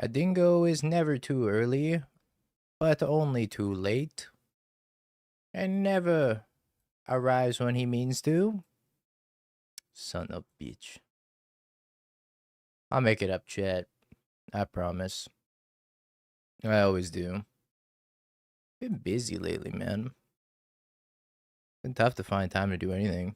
A dingo is never too early, but only too late, and never arrives when he means to. Son of a bitch. I'll make it up, chat. I promise. I always do. Been busy lately, man. Been tough to find time to do anything.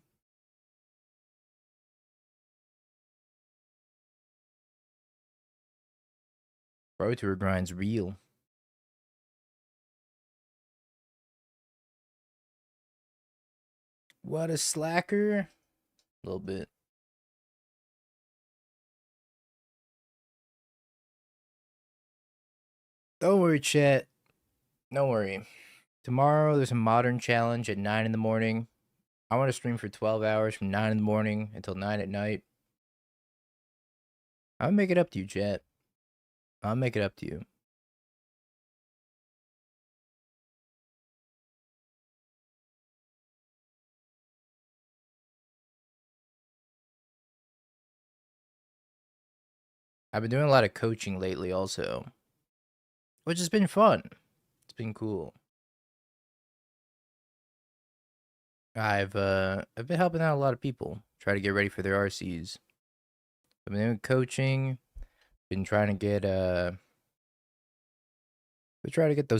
Pro Tour grind's real. What a slacker. A little bit. Don't worry, chat. Don't worry. Tomorrow there's a modern challenge at 9 in the morning. I want to stream for 12 hours from 9 in the morning until 9 at night. I'll make it up to you, chat. I'll make it up to you. I've been doing a lot of coaching lately also, which has been fun. It's been cool. I've been helping out a lot of people try to get ready for their RCs. I've been doing coaching, been trying to get those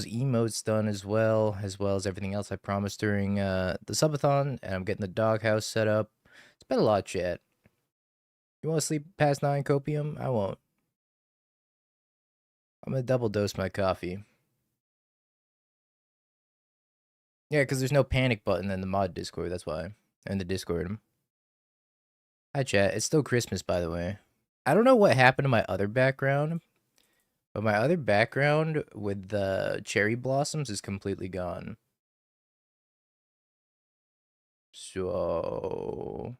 emotes done as well as everything else I promised during the subathon, and I'm getting the doghouse set up. It's been a lot, chat. You want to sleep past 9, Copium? I won't. I'm gonna double dose my coffee. Yeah, because there's no panic button in the mod Discord, that's why. In the Discord. Hi, chat. It's still Christmas, by the way. I don't know what happened to my other background, but my other background with the cherry blossoms is completely gone. So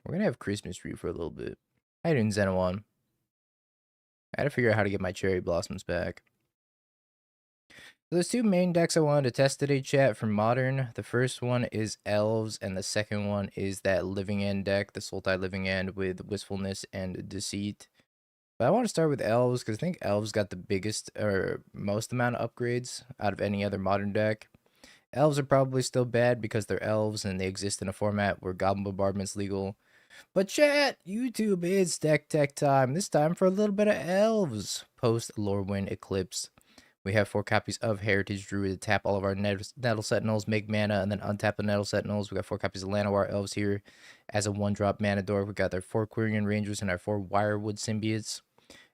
we're gonna have Christmas tree for a little bit. How you doing, Xenowon? I had to figure out how to get my cherry blossoms back. So there's two main decks I wanted to test today, chat, for Modern. The first one is Elves, and the second one is that Living End deck, the Sultai Living End with Wistfulness and Deceit. But I want to start with Elves, because I think Elves got the biggest, or most amount of upgrades out of any other Modern deck. Elves are probably still bad because they're Elves, and they exist in a format where Goblin Bombardment's legal. But chat, YouTube, it's deck tech time. This time for a little bit of Elves. Post LORWYN Eclipse. We have 4 copies of Heritage Druid to tap all of our Nettle Sentinels, make mana, and then untap the Nettle Sentinels. We got 4 copies of Llanowar Elves here as a 1-drop mana dork. We got our 4 Quirion Rangers and our 4 Wirewood Symbiotes.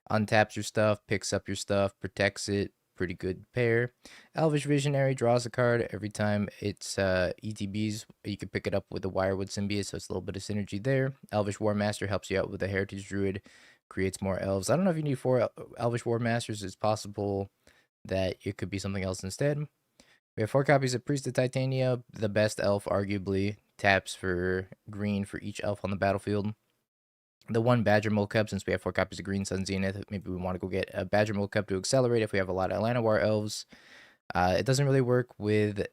Untaps your stuff, picks up your stuff, protects it. Pretty good pair. Elvish Visionary draws a card every time it's ETBs. You can pick it up with the Wirewood Symbiote, so it's a little bit of synergy there. Elvish War Master helps you out with the Heritage Druid, creates more elves. I don't know if you need 4 Elvish War Masters. It's possible that it could be something else instead. We have 4 copies of Priest of Titania, the best elf, arguably. Taps for green for each elf on the battlefield. The 1 Badger Mockup, since we have 4 copies of Green Sun Zenith, maybe we want to go get a Badger Mockup to accelerate if we have a lot of Llanowar Elves. It doesn't really work with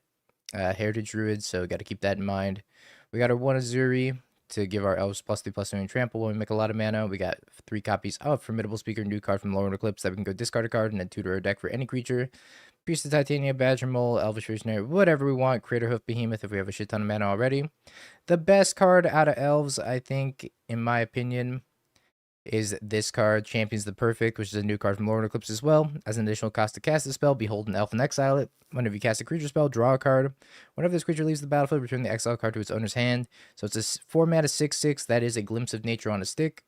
Heritage Druids, so got to keep that in mind. We got our 1 Azuri to give our elves +2/+2 and trample when we make a lot of mana. We got 3 copies of Formidable Speaker, new card from LORWYN Eclipse that we can go discard a card and then tutor our deck for any creature. Priest of Titania, Badger Mole, Elvish Visionary, whatever we want. Crater Hoof Behemoth if we have a shit ton of mana already. The best card out of Elves, I think, in my opinion, is this card, Champions the Perfect, which is a new card from LORWYN Eclipse as well. As an additional cost to cast a spell, behold an elf and exile it. Whenever you cast a creature spell, draw a card. Whenever this creature leaves the battlefield, return the exile card to its owner's hand. So it's a 4-mana 6/6. That is a Glimpse of Nature on a stick.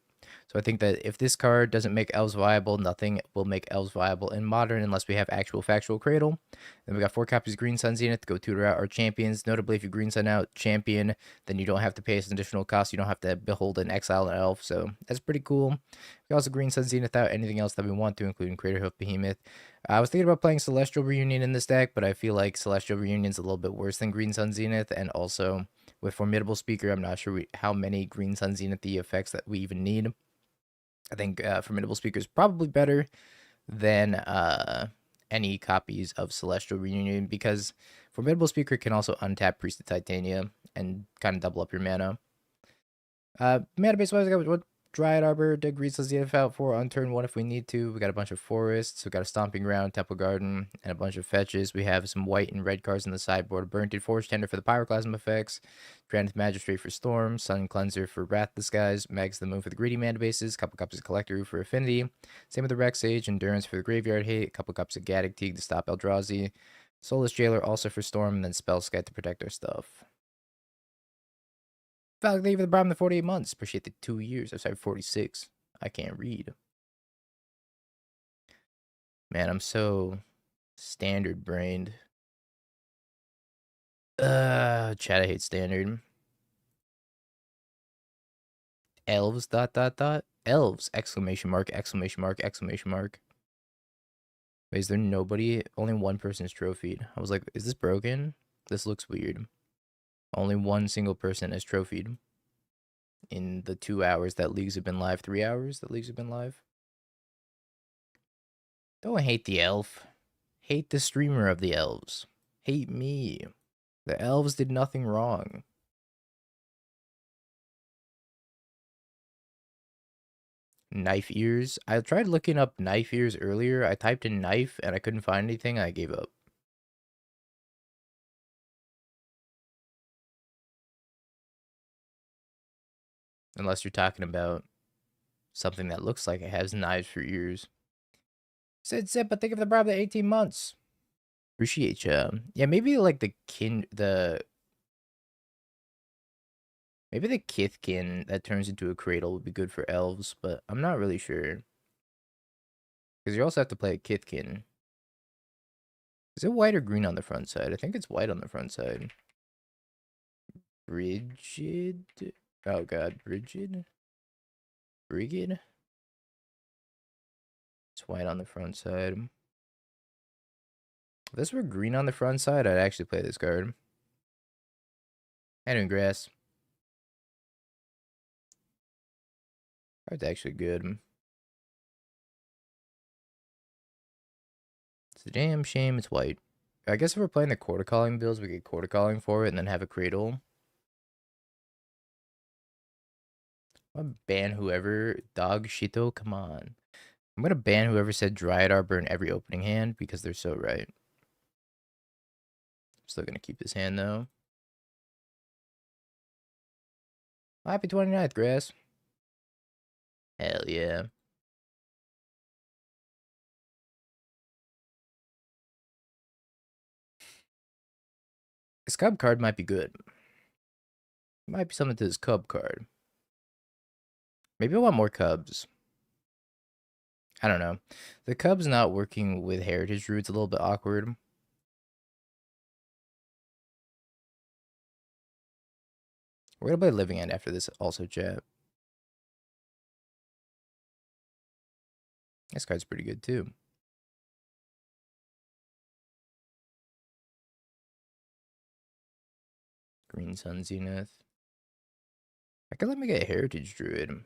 So I think that if this card doesn't make Elves viable, nothing will make Elves viable in Modern unless we have actual Factual Cradle. Then we got 4 copies of Green Sun Zenith to go tutor out our champions. Notably, if you Green Sun out champion, then you don't have to pay us an additional cost. You don't have to behold and exile an elf. So that's pretty cool. We also Green Sun Zenith out anything else that we want to, including Crater Hoof Behemoth. I was thinking about playing Celestial Reunion in this deck, but I feel like Celestial Reunion is a little bit worse than Green Sun Zenith, and also with Formidable Speaker, I'm not sure how many Green Sun Zenith effects that we even need. I think Formidable Speaker is probably better than any copies of Celestial Reunion, because Formidable Speaker can also untap Priest of Titania and kind of double up your mana. Mana base wise, I got what Dryad Arbor, dig Resource DF out for unturn 1 if we need to. We got a bunch of forests. We got a Stomping Ground, Temple Garden, and a bunch of fetches. We have some white and red cards on the sideboard. Burnted Forge Tender for the Pyroclasm effects. Granite Magistrate for Storm. Sun Cleanser for Wrath Disguise. Mags the Moon for the Greedy Mana bases. Couple Cups of Collector for Affinity. Same with the Rex Sage. Endurance for the Graveyard Hate. Couple Cups of Gaddock Teague to stop Eldrazi. Soulless Jailer also for Storm. And then Spell Skite to protect our stuff. Valak, thank you for the Prime the 48 months. Appreciate the 2 years. I'm sorry, 46. I can't read. Man, I'm so standard brained. Chat, I hate standard. Elves, dot, dot, dot. Elves, exclamation mark, exclamation mark, exclamation mark. Wait, is there nobody? Only one person's trophied. I was like, is this broken? This looks weird. Only one single person is trophied. In the 2 hours that leagues have been live, 3 hours that leagues have been live. Don't hate the elf. Hate the streamer of the elves. Hate me. The elves did nothing wrong. Knife ears. I tried looking up knife ears earlier. I typed in knife and I couldn't find anything. I gave up. Unless you're talking about something that looks like it has knives for ears. Sid, but think of the problem 18 months. Appreciate you. Yeah, maybe like maybe the Kithkin that turns into a cradle would be good for elves, but I'm not really sure. Because you also have to play a Kithkin. Is it white or green on the front side? I think it's white on the front side. Brigid? Oh god, Brigid? Brigid? It's white on the front side. If this were green on the front side, I'd actually play this card. And in grass. Card's actually good. It's a damn shame it's white. I guess if we're playing the Quarter Calling builds, we get Quarter Calling for it and then have a Cradle. I'm gonna ban whoever. Dog Shito, come on. I'm gonna ban whoever said Dryad Arbor in every opening hand because they're so right. Still gonna keep this hand though. Happy 29th, Grass. Hell yeah. This Cub card might be good. Might be something to this Cub card. Maybe I want more Cubs. I don't know. The Cubs not working with Heritage Roots a little bit awkward. We're gonna play Living End after this also, chat. This card's pretty good too. Green Sun Zenith. I could let me get a Heritage Druid.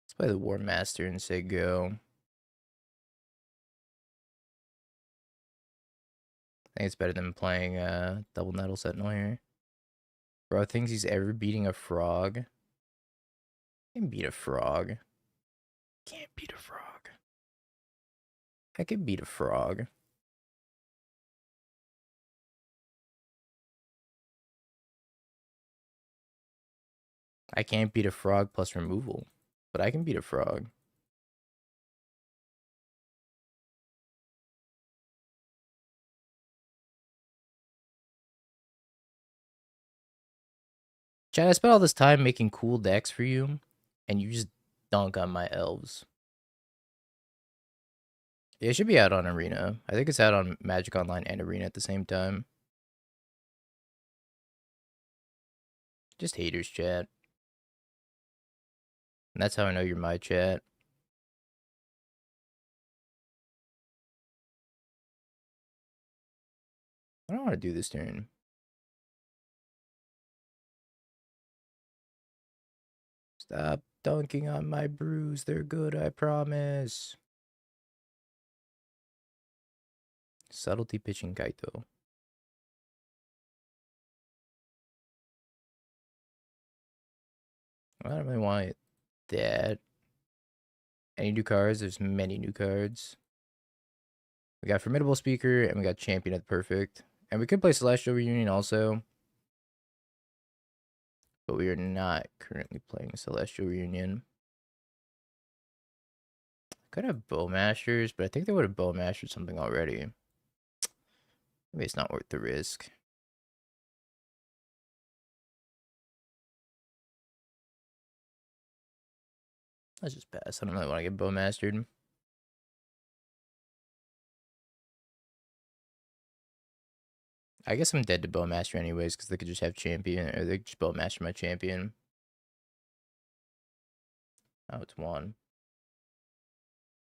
Let's play the War Master and say go. I think it's better than playing Double Nettle Sentinel here. Bro thinks he's ever beating a frog. Can beat a frog. Can't beat a frog. I can beat a frog. I can't beat a frog plus removal, but I can beat a frog. Chad, I spent all this time making cool decks for you, and you just dunk on my elves. Yeah, it should be out on Arena. I think it's out on Magic Online and Arena at the same time. Just haters, chat. And that's how I know you're my chat. I don't want to do this turn. Stop dunking on my brews. They're good, I promise. Subtlety pitching Kaito. I don't really want that. Any new cards? There's many new cards. We got Formidable Speaker, and we got Champion at Perfect. And we could play Celestial Reunion also. But we are not currently playing Celestial Reunion. Could have Bowmasters, but I think they would have Bowmastered something already. Maybe it's not worth the risk. Let's just pass. I don't really want to get Bowmastered. I guess I'm dead to Bowmaster anyways, because they could just have Champion, or they could just Bowmaster my Champion. Oh, it's one.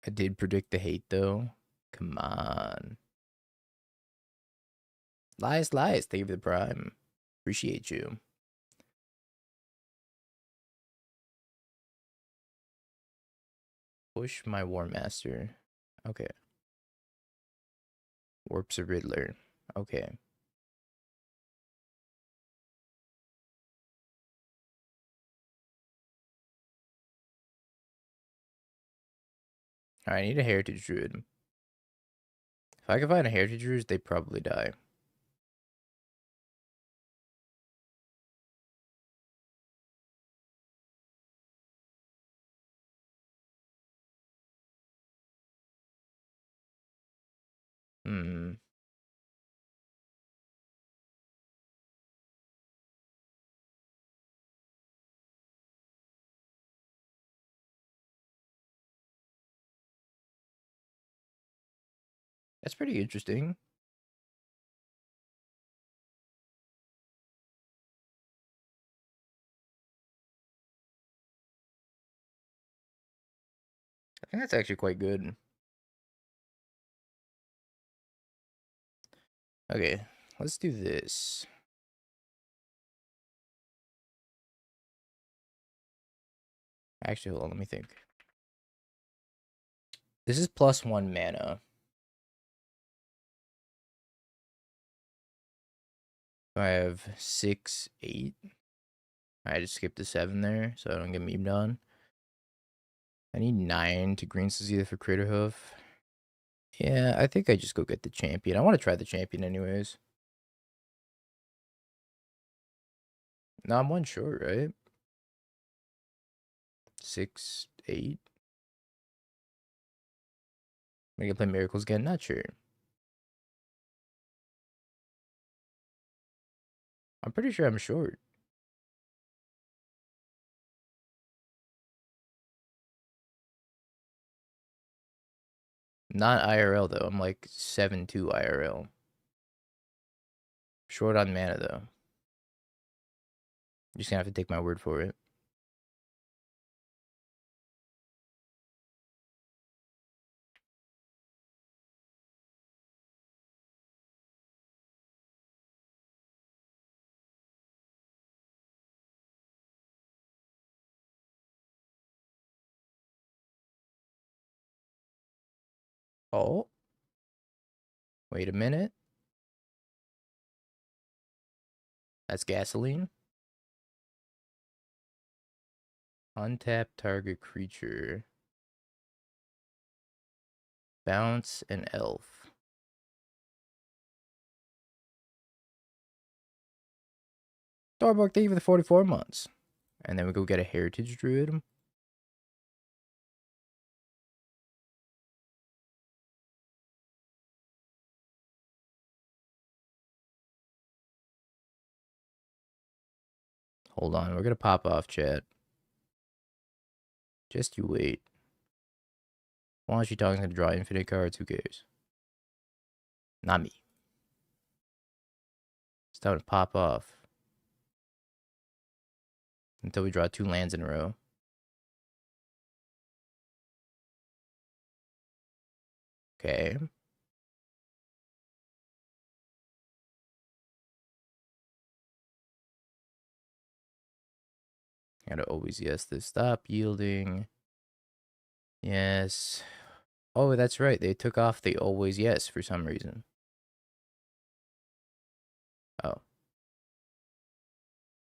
I did predict the hate, though. Come on. Lies. Thank you for the prime. Appreciate you. Push my War Master. Okay. Warps a Riddler. Okay. Alright, I need a Heritage Druid. If I can find a Heritage Druid, they probably die. Hmm. That's pretty interesting. I think that's actually quite good. Okay, let's do this. Actually, hold on, let me think. This is +1 mana. I have 6, 8. I just skipped the 7 there, so I don't get memed on. I need 9 to green either for Crater Hoof. Yeah, I think I just go get the Champion. I want to try the Champion anyways. No, I'm one short, right? 6, 8. Am I gonna play Miracles again? Not sure. I'm pretty sure I'm short. Not IRL though. I'm like 7-2 IRL. Short on mana though. You're just gonna have to take my word for it. Oh, wait a minute. That's gasoline. Untap target creature. Bounce an elf. Starbuck, thank you for the 44 months. And then we go get a Heritage Druid. Hold on, we're gonna pop off, chat. Just you wait. Why don't you talking to draw infinite cards? Who cares? Not me. It's time to pop off. Until we draw 2 lands in a row. Okay. Gotta always yes this. Stop yielding. Yes. Oh, that's right. They took off the always yes for some reason. Oh.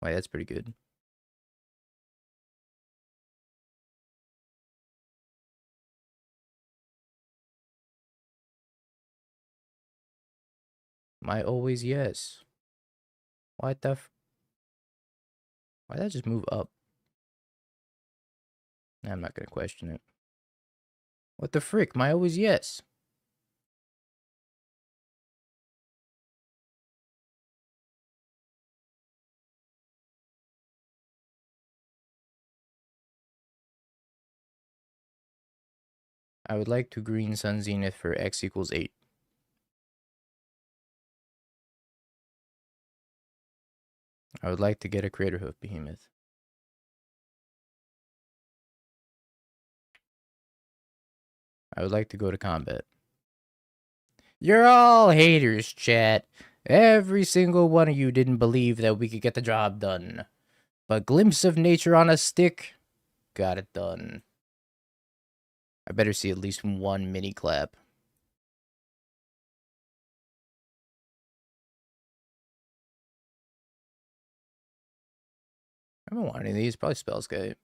Wait, that's pretty good. My always yes. What the why'd that just move up? I'm not gonna question it. What the frick? My always yes. I would like to green Sun Zenith for x equals 8. I would like to get a Crater Hoof Behemoth. I would like to go to combat. You're all haters, chat. Every single one of you didn't believe that we could get the job done. But glimpse of nature on a stick got it done. I better see at least one mini clap. I don't want any of these. Probably Spellskite.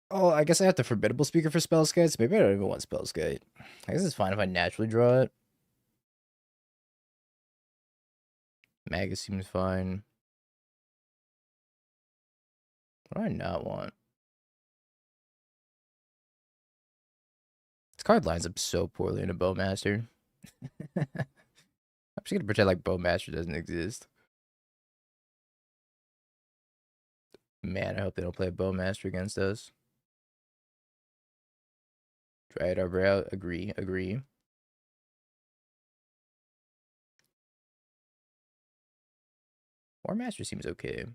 Oh, I guess I have the Formidable Speaker for Spellskites. Maybe I don't even want Spellskite. I guess it's fine if I naturally draw it. Magus seems fine. What do I not want? This card lines up so poorly in a Bowmaster. I'm just gonna pretend like Bowmaster doesn't exist. Man, I hope they don't play a Bowmaster against us. Dryad Arbor out. Agree. War Master seems okay.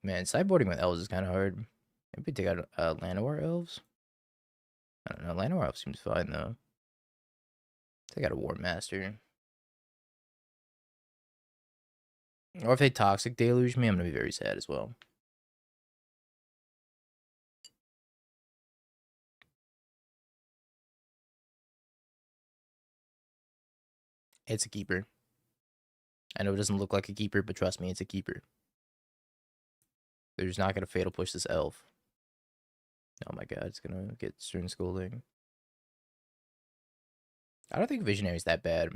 Man, sideboarding with Elves is kind of hard. Maybe take out Llanowar Elves? I don't know. Llanowar Elves seems fine, though. Take out a War Master. Or if they Toxic Deluge me, I'm going to be very sad as well. It's a keeper. I know it doesn't look like a keeper, but trust me, it's a keeper. They're just not going to Fatal Push this Elf. Oh my god, it's going to get Stern Scolding. I don't think Visionary's that bad.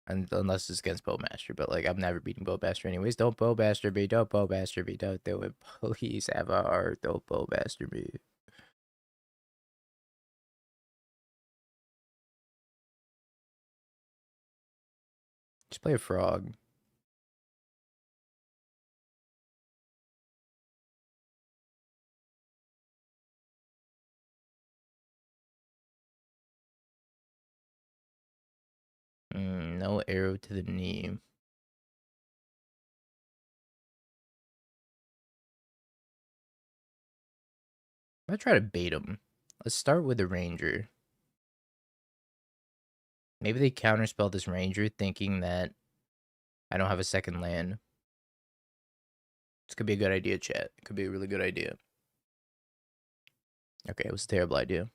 Unless it's against Bowmaster, but like I'm never beating Bowmaster anyways. Don't Bowmaster me, don't Bowmaster me, don't do it. Please have a heart, don't Bowmaster me. Just play a frog. No arrow to the knee. I'm gonna try to bait him. Let's start with the Ranger. Maybe they counterspell this Ranger thinking that I don't have a second land. This could be a good idea, chat. It could be a really good idea. Okay, it was a terrible idea.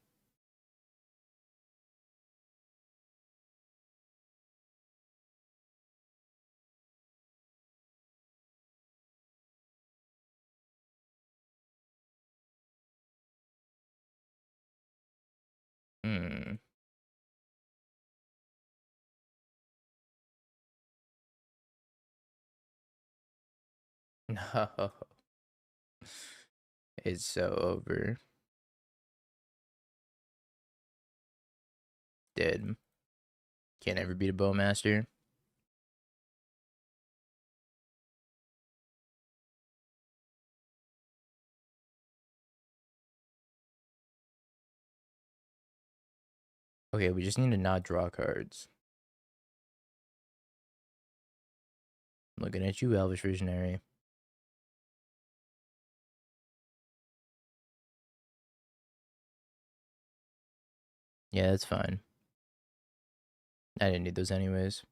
No. It's so over. Dead. Can't ever beat a Bowmaster. Okay, we just need to not draw cards. Looking at you, Elvish Visionary. Yeah, that's fine. I didn't need those anyways.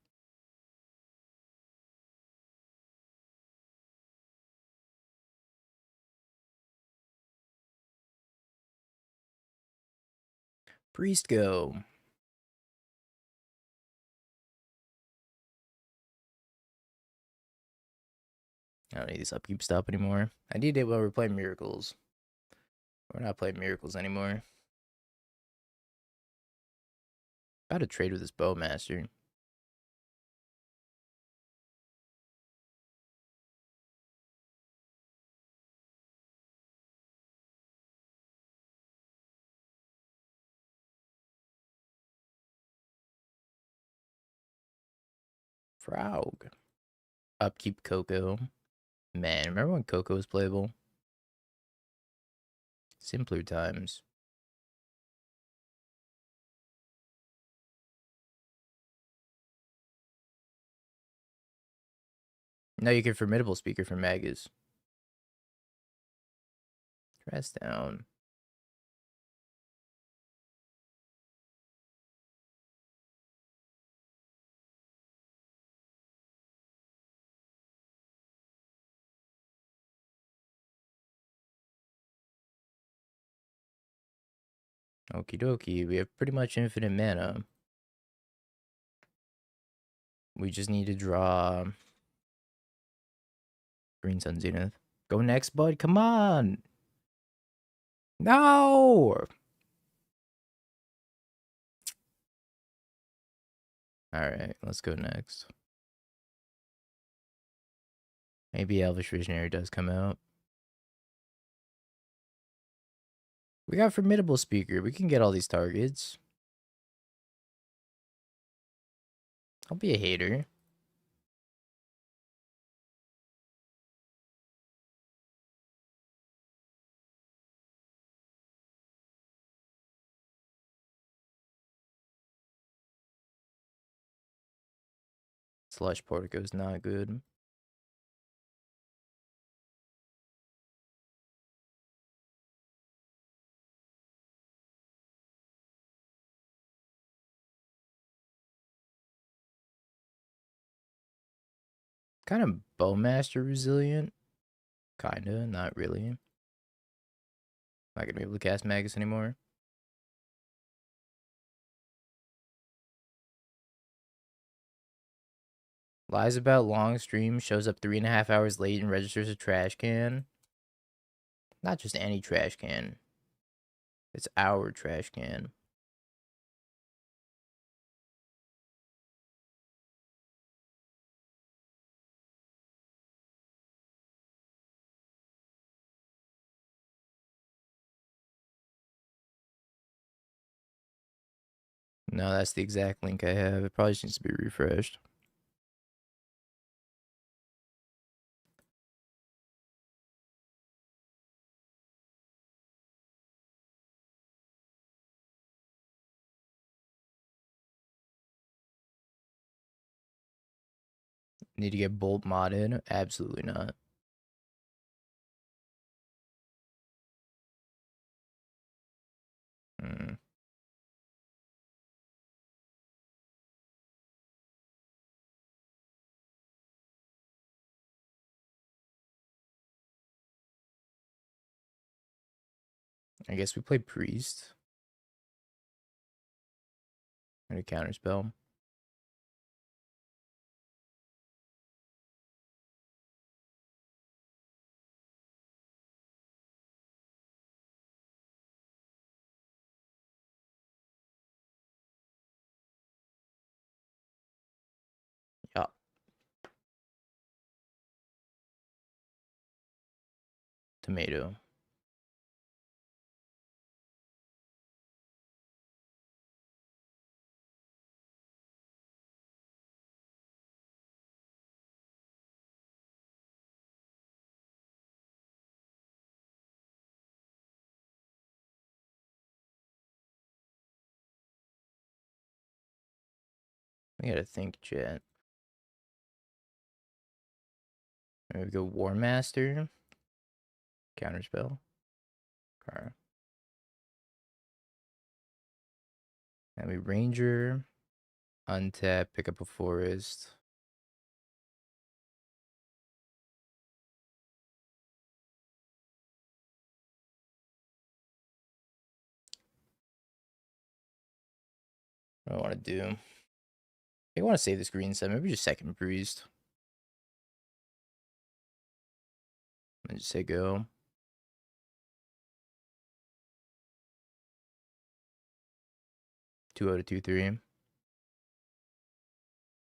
Priest go. I don't need this upkeep stuff anymore. I need it when we're playing Miracles. We're not playing Miracles anymore. About to trade with this Bowmaster. Frog. Upkeep Coco. Man, remember when Coco was playable? Simpler times. Now you get Formidable Speaker from Magus. Dress down. Okie dokie. We have pretty much infinite mana. We just need to draw Green Sun Zenith. Go next, bud. Come on. No. All right, let's go next. Maybe Elvish Visionary does come out. We got Formidable Speaker. We can get all these targets. I'll be a hater. Slush Portico is not good. Kind of Bowmaster resilient. Kinda, not really. Not gonna be able to cast Magus anymore. Lies about long stream, shows up 3.5 hours late and registers a trash can. Not just any trash can. It's our trash can. No, that's the exact link I have. It probably just needs to be refreshed. Need to get Bolt modded? Absolutely not. I guess we play Priest. And a counterspell. Yeah. Tomato. We gotta think, chat. There we go, War Master. Counterspell. Okay. And we Ranger. Untap, pick up a forest. What do I want to do? I think I want to save this green set. Maybe just second priest. And just say go. 2-0 to 2-3.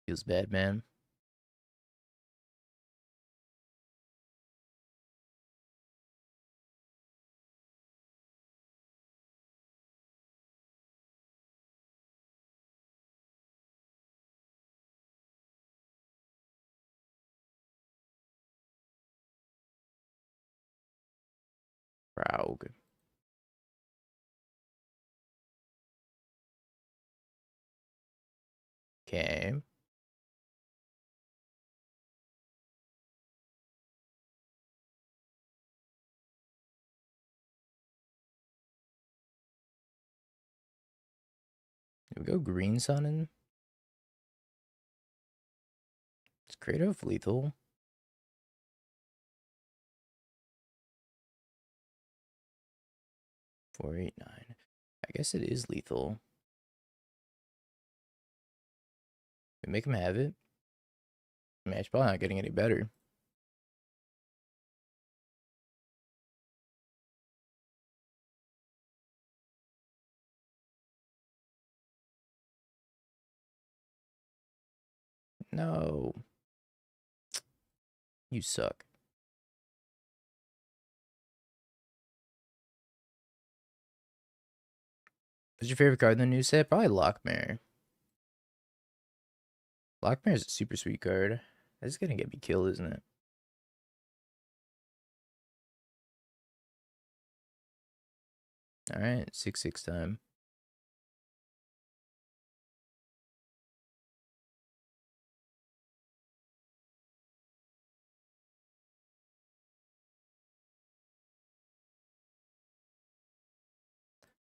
Feels bad, man. Praug. Okay. Here we go green sunning. It's creative lethal. 4-8-9. I guess it is lethal. We make him have it. I mean, it's probably not getting any better. No. You suck. What's your favorite card in the new set? Probably Lockmare. Lockmare is a super sweet card. That's gonna get me killed, isn't it? Alright, 6-6 time.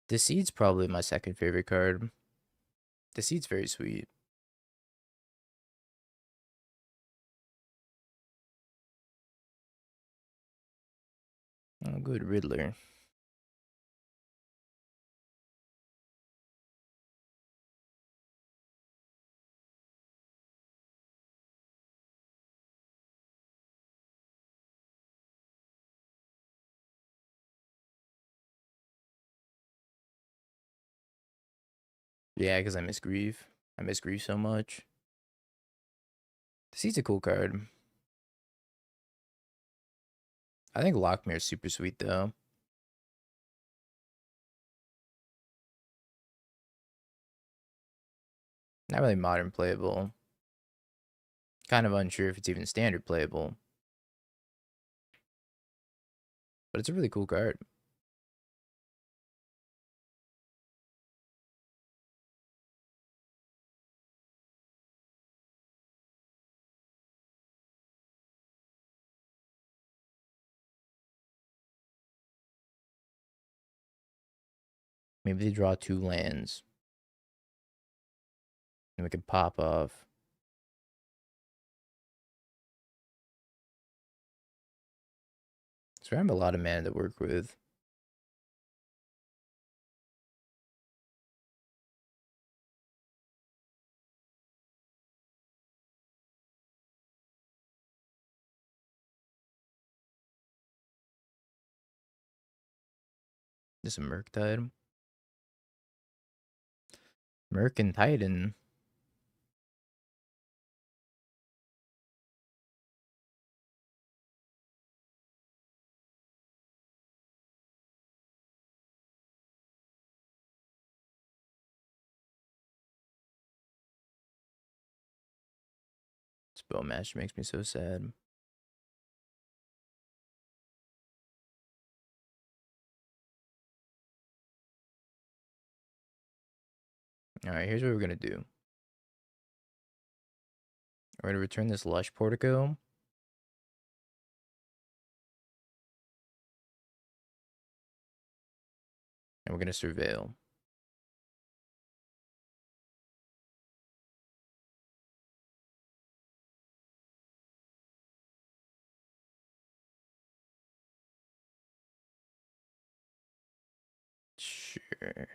Deceit's probably my second favorite card. Deceit's very sweet. Oh, good Riddler. Yeah, because I miss Grief. I miss Grief so much. Deceit's a cool card. I think Lockmare's super sweet, though. Not really modern playable. Kind of unsure if it's even standard playable. But it's a really cool card. Maybe they draw 2 lands. And we can pop off. So I have a lot of mana to work with. Just a Murktide. Merc and Titan. Spell Master makes me so sad. Alright, here's what we're gonna do. We're gonna return this Lush Portico. And we're gonna Surveil. Sure.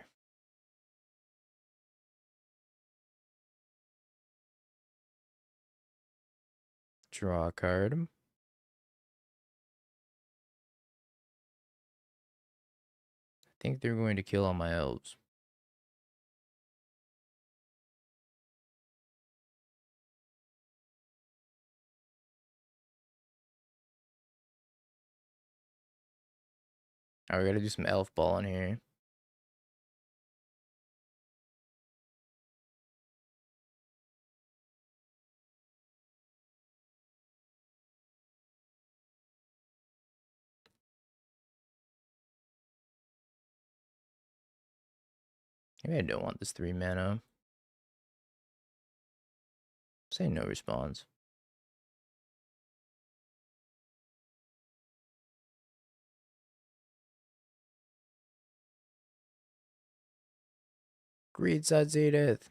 Draw a card. I think they're going to kill all my elves. Alright, we gotta do some elf ball in here. Maybe I don't want this 3 mana. Say no response. Greed side Zedith.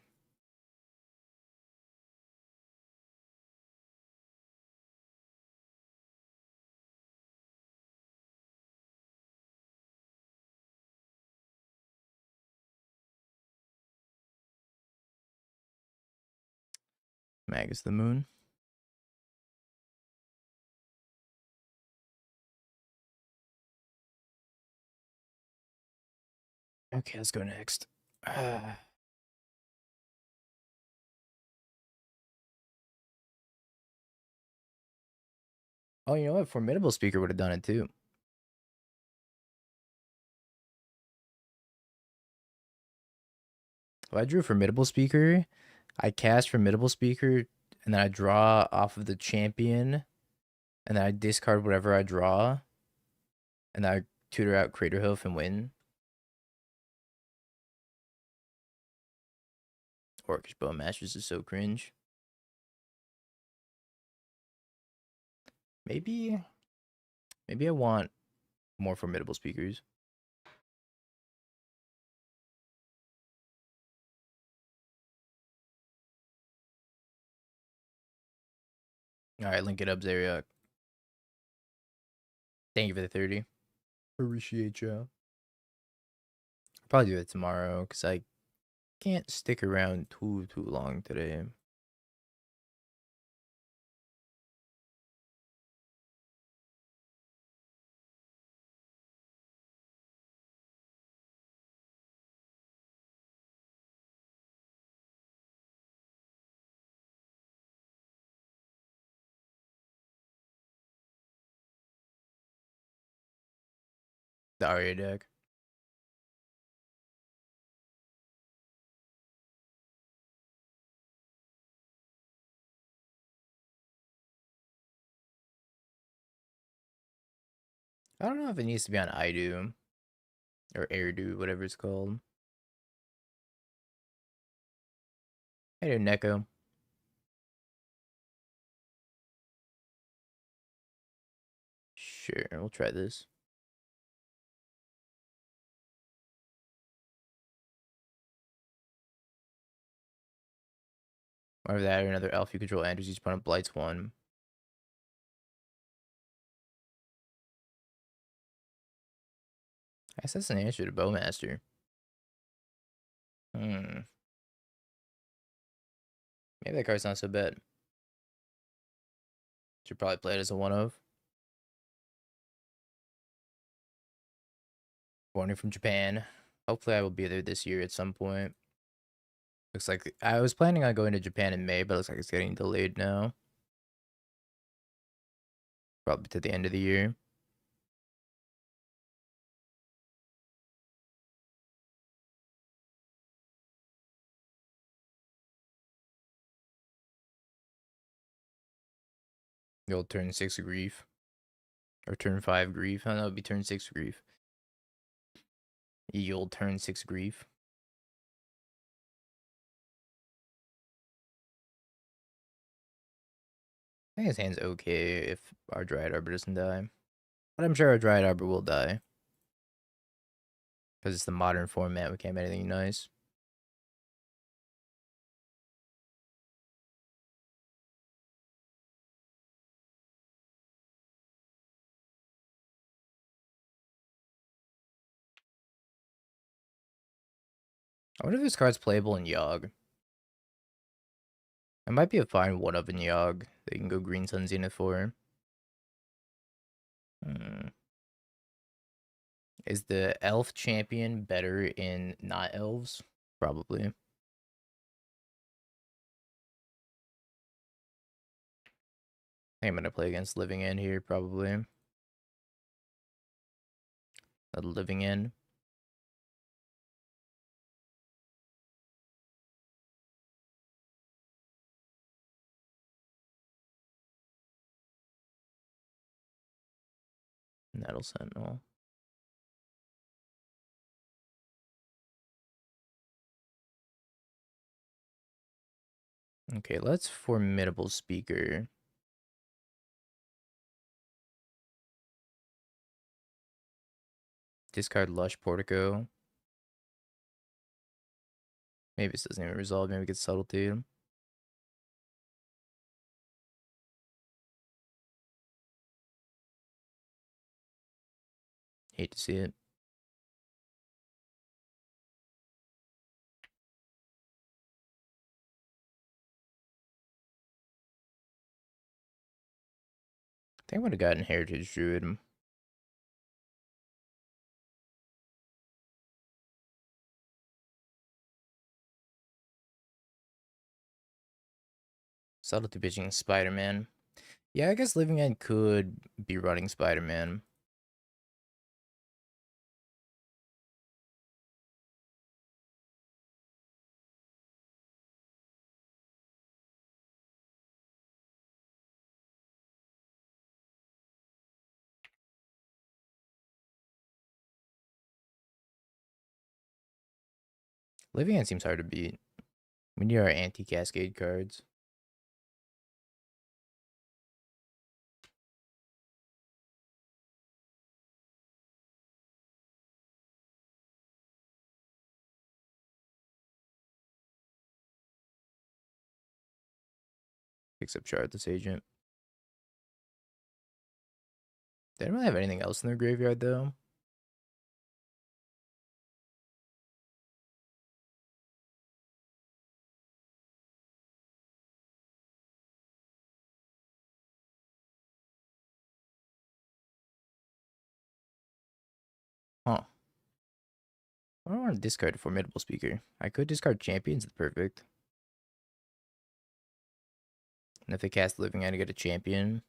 Magus the Moon. Okay, let's go next. Oh, you know what? Formidable Speaker would have done it too. If I drew Formidable Speaker, I cast Formidable Speaker, and then I draw off of the champion, and then I discard whatever I draw, and then I tutor out Craterhoof and win. Orcish Bowmasters is so cringe. Maybe I want more Formidable Speakers. Alright, link it up, Zeriak. Thank you for the 30. Appreciate ya. I'll probably do it tomorrow, because I can't stick around too long today. The Aria deck. I don't know if it needs to be on Idu or Airdo, whatever it's called. Hey there, Neko. Sure, we'll try this. Or that, or another elf you control enters each opponent blights 1. I guess that's an answer to Bowmaster. Maybe that card's not so bad. Should probably play it as a 1-of. Warning from Japan. Hopefully I will be there this year at some point. Looks like I was planning on going to Japan in May, but it looks like it's getting delayed now. Probably to the end of the year. The old turn 6 grief. Or turn 5 grief. I don't know, it'd be turn 6 grief. Ye old turn 6 grief. I think his hand's okay if our Dryad Arbor doesn't die. But I'm sure our Dryad Arbor will die. Because it's the modern format, we can't have anything nice. I wonder if this card's playable in Yogg. It might be a fine one-up in Yogg. They can go Green Sun Zenith for. Is the Elf champion better in not Elves? Probably. I think I'm gonna play against Living End here, probably. The Living End. Nettle Sentinel. Okay, let's Formidable Speaker. Discard Lush Portico. Maybe this doesn't even resolve. Maybe it gets Subtlety. Hate to see it. I think I would have gotten Heritage Druid. Subtlety pitching Spider-Man. Yeah, I guess Living End could be running Spider-Man. Living End seems hard to beat. We need our anti-Cascade cards. Picks up Charlotte Agent. They don't really have anything else in their graveyard, though. Huh. I don't want to discard a Formidable Speaker. I could discard Champions, it's perfect. And if they cast Living End, I get a Champion.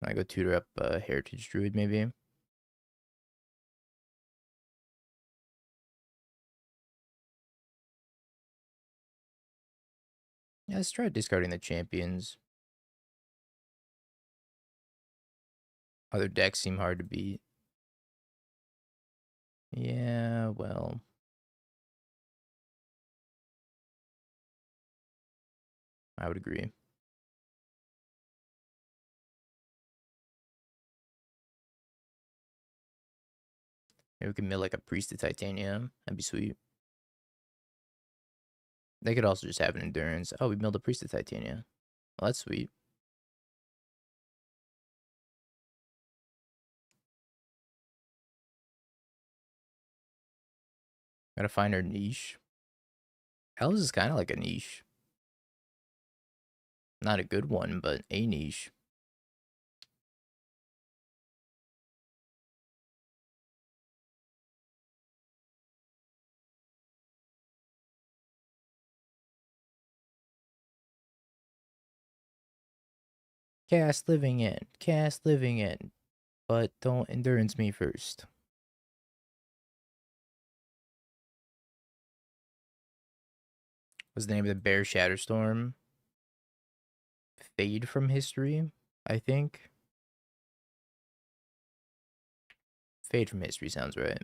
I go tutor up Heritage Druid, maybe. Yeah, let's try discarding the Champions. Other decks seem hard to beat. Yeah, well. I would agree. Maybe we can mill like a Priest of Titanium. That'd be sweet. They could also just have an Endurance. Oh, we milled a Priest of Titania. Well, that's sweet. Gotta find our niche. Elves is kind of like a niche. Not a good one, but a niche. Cast Living End. Cast Living End. But don't Endurance me first. What's the name of the Bear Shatterstorm? Fade from History, I think. Fade from History sounds right.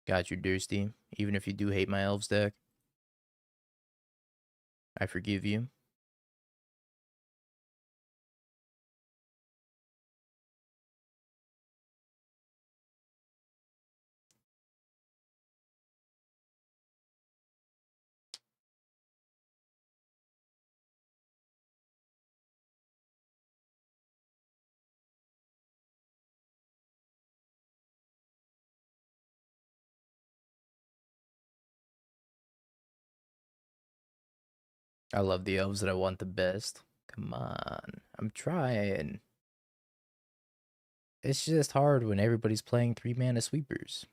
Got you, Dursty. Even if you do hate my Elves deck, I forgive you. I love the elves that I want the best. Come on. I'm trying. It's just hard when everybody's playing 3-mana sweepers.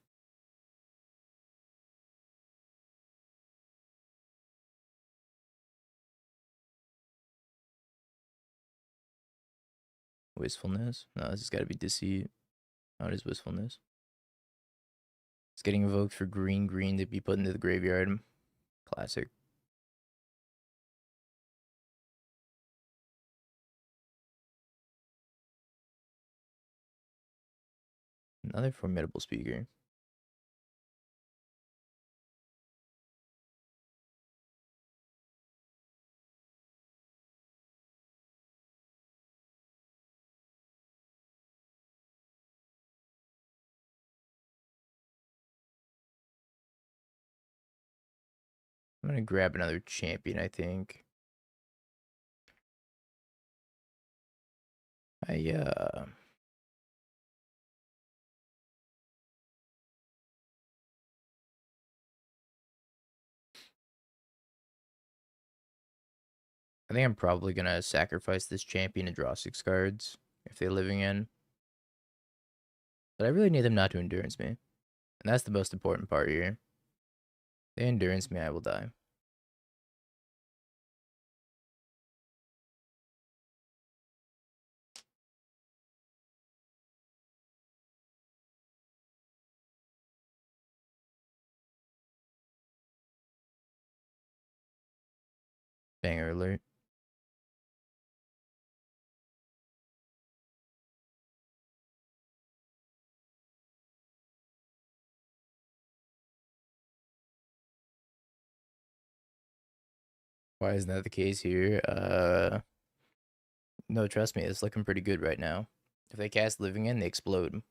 Wistfulness? No, this has got to be Deceit. Oh, it is Wistfulness. It's getting invoked for green to be put into the graveyard. Classic. Another formidable speaker. I'm gonna grab another champion, I think. I think I'm probably gonna sacrifice this champion and draw 6 cards if they're living in. But I really need them not to endurance me. And that's the most important part here. If they endurance me, I will die. Banger alert. Why isn't that the case here? No, trust me, it's looking pretty good right now. If they cast living in, they explode.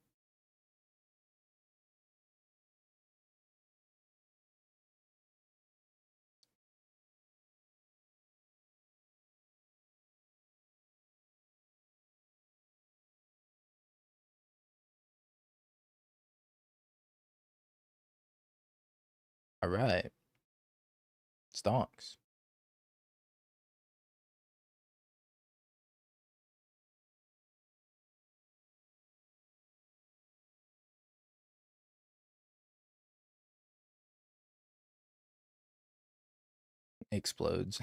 Alright. Stonks. Explodes.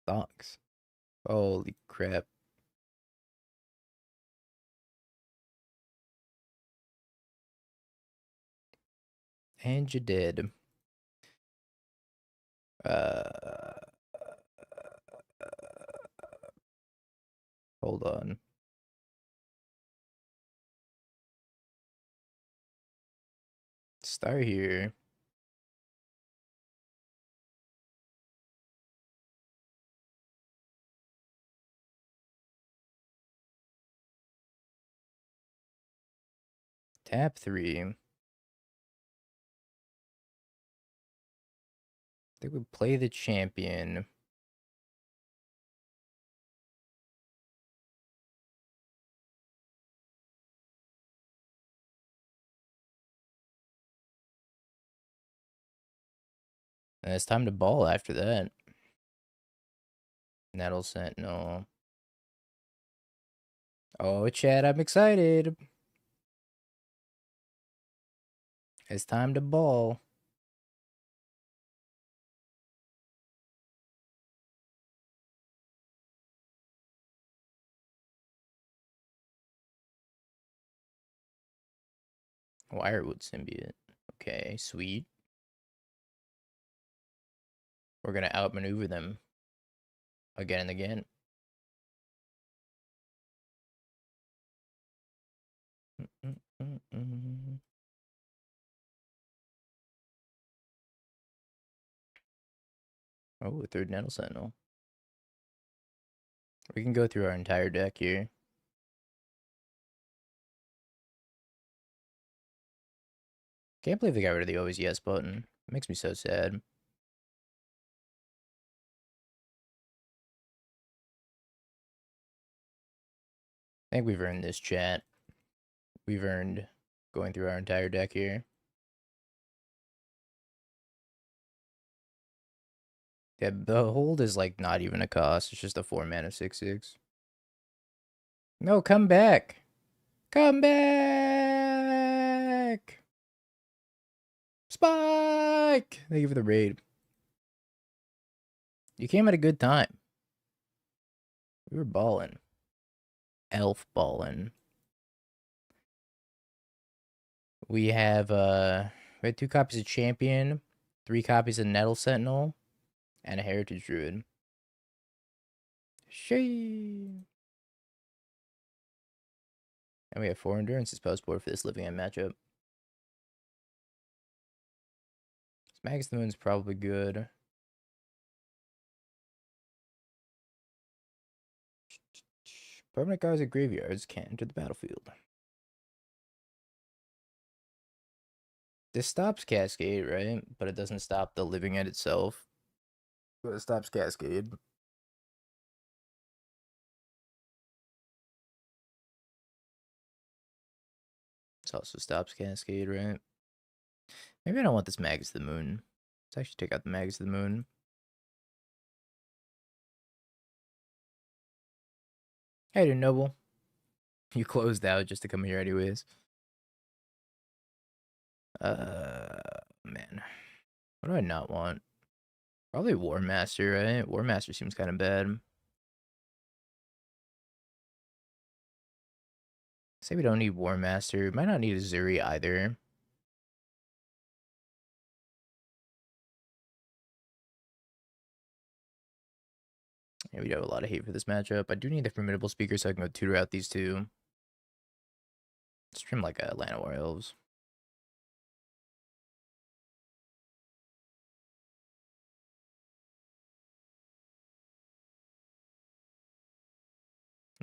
Stonks. Holy crap. And you did. Hold on. Start here. Tap 3. I think we play the champion. And it's time to ball after that. Nettle Sentinel. Oh, chat, I'm excited. It's time to ball. Wirewood Symbiote. Okay, sweet. We're gonna outmaneuver them again and again. Oh, a third Nettle Sentinel. We can go through our entire deck here. Can't believe they got rid of the always yes button. It makes me so sad. I think we've earned this, chat. We've earned going through our entire deck here. Yeah, the hold is like not even a cost. It's just a 4-mana 6/6. No, come back. Come back. Spike. Thank you for the raid. You came at a good time. We were balling. Elf balling. We have 2 copies of Champion, 3 copies of Nettle Sentinel, and a Heritage Druid. Shee. And we have 4 Endurances post board for this Living End matchup. Magus the Moon's probably good. Permanent cards at graveyards can't enter the battlefield. This stops Cascade, right? But it doesn't stop the Living End itself. But it stops Cascade. It also stops Cascade, right? Maybe I don't want this Magus the Moon. Let's actually take out the Magus the Moon. Hey, dude, Noble. You closed out just to come here anyways. Man. What do I not want? Probably War Master, right? War Master seems kind of bad. Say we don't need War Master. Might not need a Zuri either. Yeah, we have a lot of hate for this matchup. I do need the Formidable Speaker so I can go tutor out these two. Stream like Atlanta War Elves.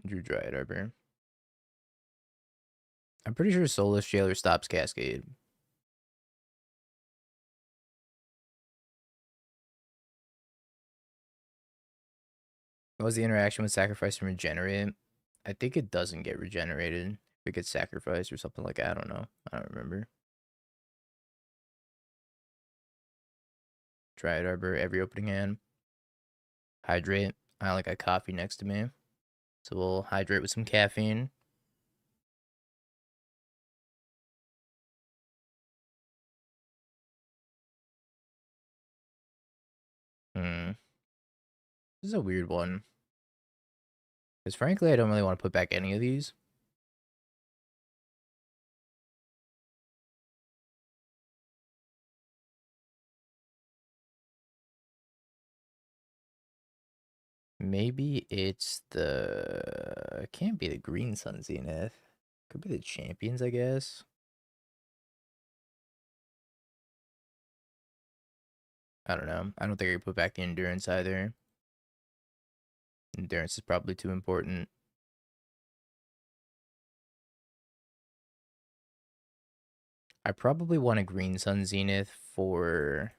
Drew Dryad Arbor. I'm pretty sure Soulless Jailer stops Cascade. What was the interaction with Sacrifice and Regenerate? I think it doesn't get regenerated. If it gets sacrificed or something like that. I don't know. I don't remember. Dryad Arbor, every opening hand. Hydrate. I only got coffee next to me. So we'll hydrate with some caffeine. This is a weird one. Because frankly, I don't really want to put back any of these. Maybe it's the... It can't be the Green Sun Zenith. Could be the Champions, I guess. I don't know. I don't think I could put back the Endurance either. Endurance is probably too important. I probably want a Green Sun Zenith for...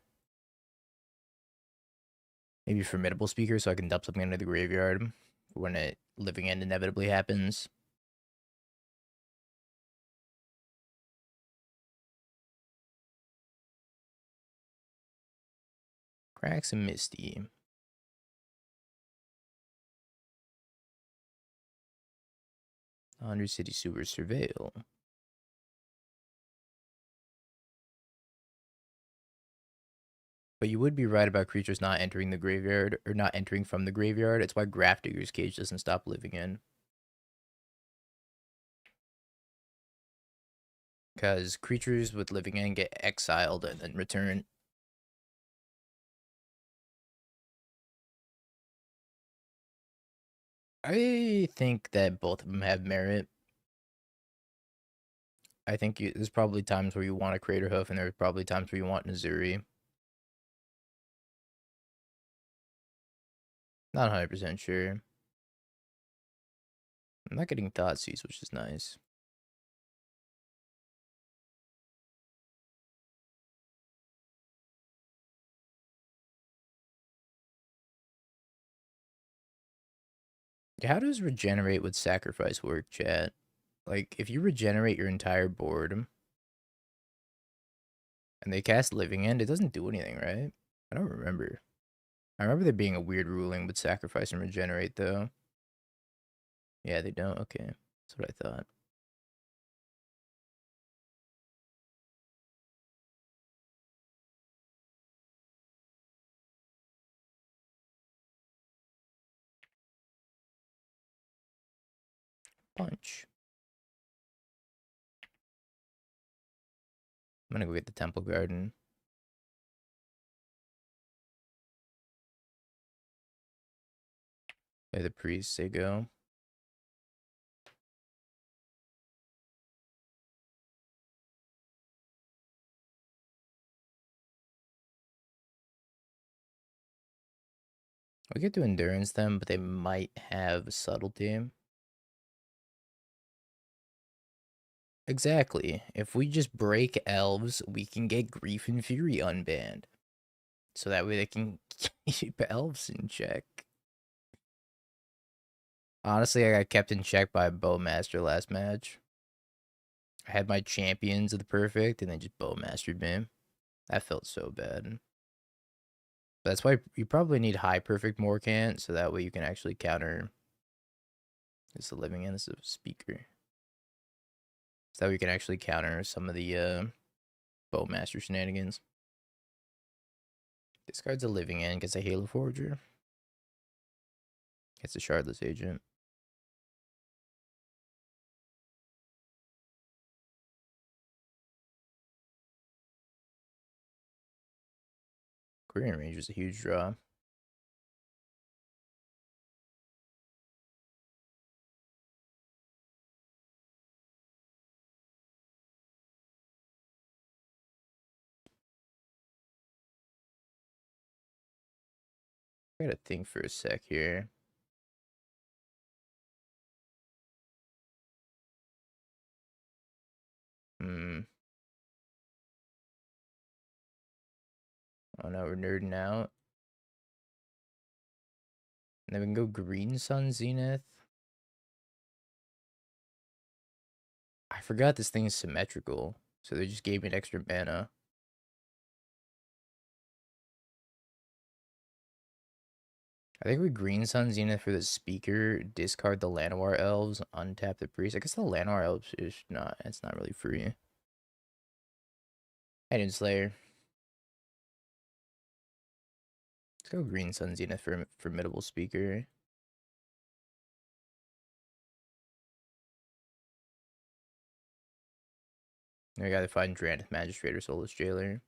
maybe Formidable Speaker so I can dump something into the graveyard when a Living End inevitably happens. Cracks and Misty. Undercity Sewer Surveil. But you would be right about creatures not entering the graveyard, or not entering from the graveyard. It's why Grafdigger's Cage doesn't stop Living End. Because creatures with Living End get exiled and then return. I think that both of them have merit. I think there's probably times where you want a Crater Hoof, and there's probably times where you want Nazuri. Not 100% sure. I'm not getting Thoughtseize, which is nice. How does Regenerate with Sacrifice work, chat? Like, if you regenerate your entire board and they cast Living End, it doesn't do anything, right? I don't remember. I remember there being a weird ruling with sacrifice and regenerate, though. Yeah, they don't? Okay. That's what I thought. Punch. I'm gonna go get the Temple Garden. Play the priest, they go. We get to endurance them, but they might have subtlety. Exactly. If we just break elves, we can get Grief and Fury unbanned. So that way they can keep elves in check. Honestly, I got kept in check by a Bowmaster last match. I had my champions of the perfect and then just Bowmastered me. That felt so bad. That's why you probably need high perfect Morcant, so that way you can actually counter. This is a living end, this is a speaker. So that way you can actually counter some of the Bowmaster shenanigans. Discards a living end, gets a Halo Forger. Gets a Shardless Agent. Korean Range is a huge draw. I gotta think for a sec here. Oh no, we're nerding out. And then we can go Green Sun Zenith. I forgot this thing is symmetrical, so they just gave me an extra mana. I think we Green Sun Zenith for the speaker, discard the Llanowar Elves, untap the priest. I guess the Llanowar Elves is not, it's not really free. Hidden Slayer. Let's go Green Sun Zenith for formidable speaker. Now we gotta find Drannith Magistrate or Soulless Jailer.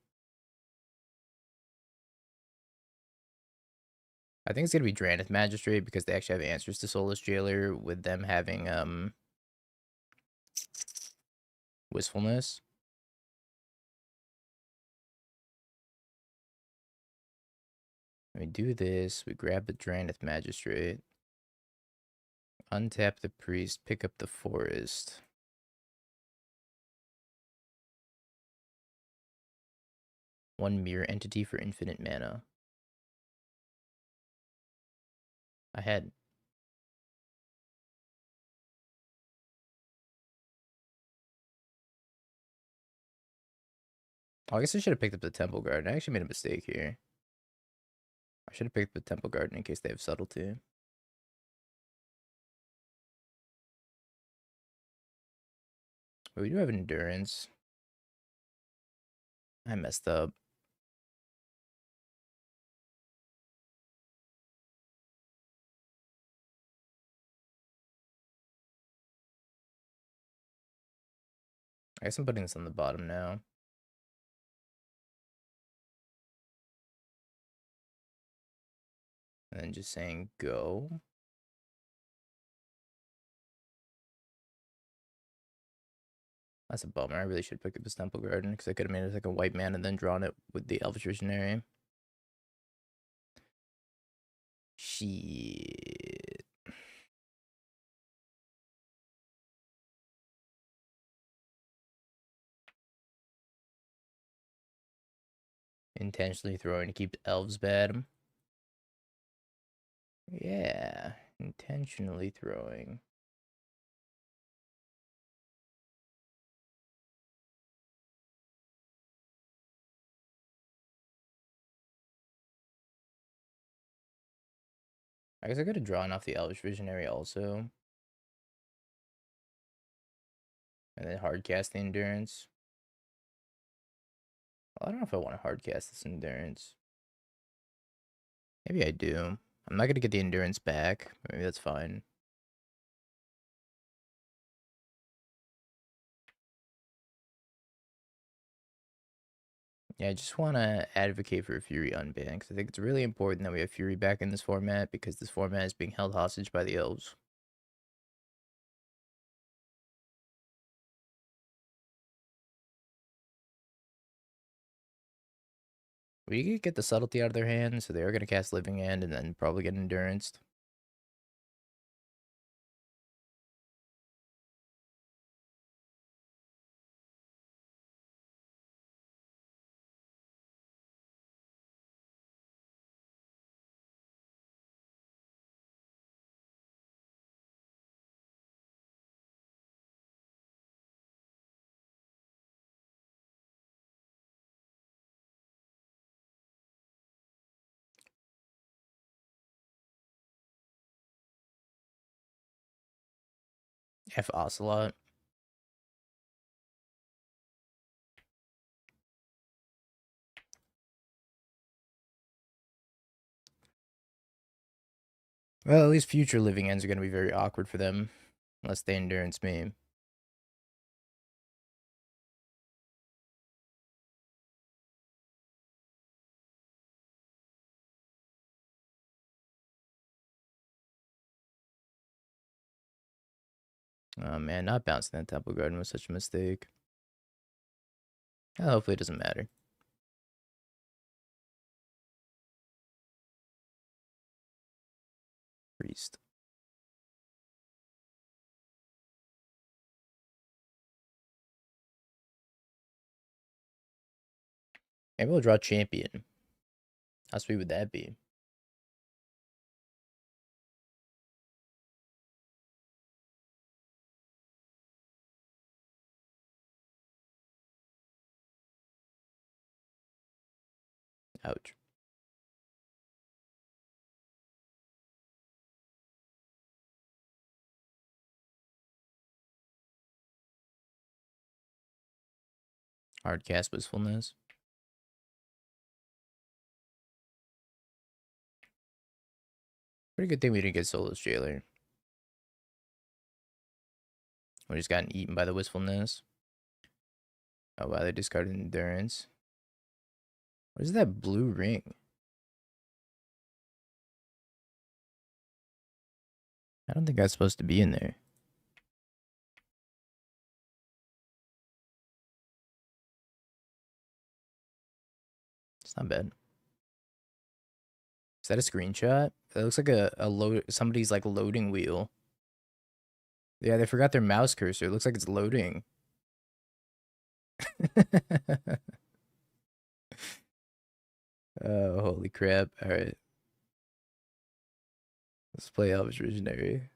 I think it's gonna be Drannith Magistrate because they actually have answers to Soulless Jailer with them having Wistfulness. We do this, we grab the Drannith Magistrate, untap the priest, pick up the forest. One mirror entity for infinite mana. Ahead. Oh, I guess I should have picked up the Temple Garden. I actually made a mistake here. I should have picked up the Temple Garden in case they have subtlety. But we do have endurance. I messed up. I guess I'm putting this on the bottom now. And then just saying go. That's a bummer. I really should have picked up this Temple Garden because I could have made it like a white man and then drawn it with the Elvish Visionary. Shit. Intentionally throwing to keep elves bad. Yeah, intentionally throwing. I guess I could have drawn off the Elvish Visionary also. And then hard cast the Endurance. Well, I don't know if I want to hard cast this Endurance. Maybe I do. I'm not going to get the Endurance back. Maybe that's fine. Yeah, I just want to advocate for a Fury unban, because I think it's really important that we have Fury back in this format, because this format is being held hostage by the Elves. We could get the Subtlety out of their hand, so they are going to cast Living Hand and then probably get Endurance. F Ocelot. Well, at least future Living Ends are going to be very awkward for them, unless they Endurance me. Oh man, not bouncing that Temple Garden was such a mistake. Hopefully it doesn't matter. Priest. Maybe we'll draw Champion. How sweet would that be? Ouch. Hard cast Wistfulness. Pretty good thing we didn't get Soulless Jailer. We just gotten eaten by the Wistfulness. Oh wow, they discarded Endurance. What is that blue ring? I don't think that's supposed to be in there. It's not bad. Is that a screenshot? It looks like a load. Somebody's like loading wheel. Yeah, they forgot their mouse cursor. It looks like it's loading. Oh, holy crap. All right. Let's play Elvish Visionary.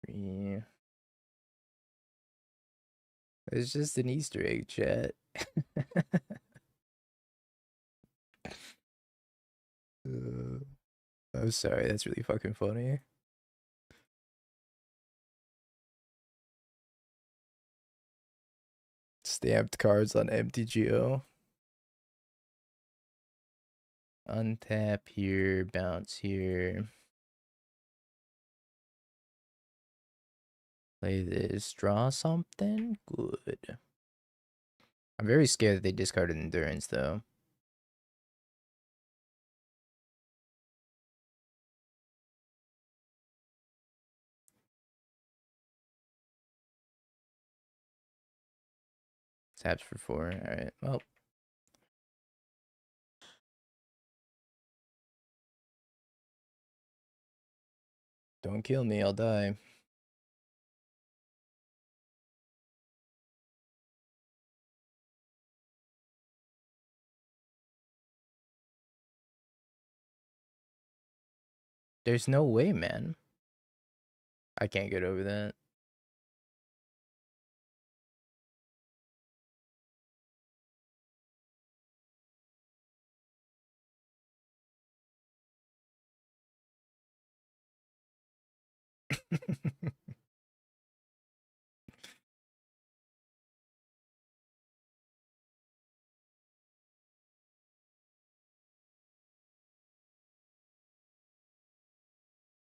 Yeah. It's just an Easter egg, chat. I'm sorry, that's really fucking funny. Stamped cards on MTGO. Untap here, bounce here. Play this, draw something? Good. I'm very scared that they discarded Endurance, though. Taps for 4. Alright, well. Don't kill me, I'll die. There's no way, man. I can't get over that.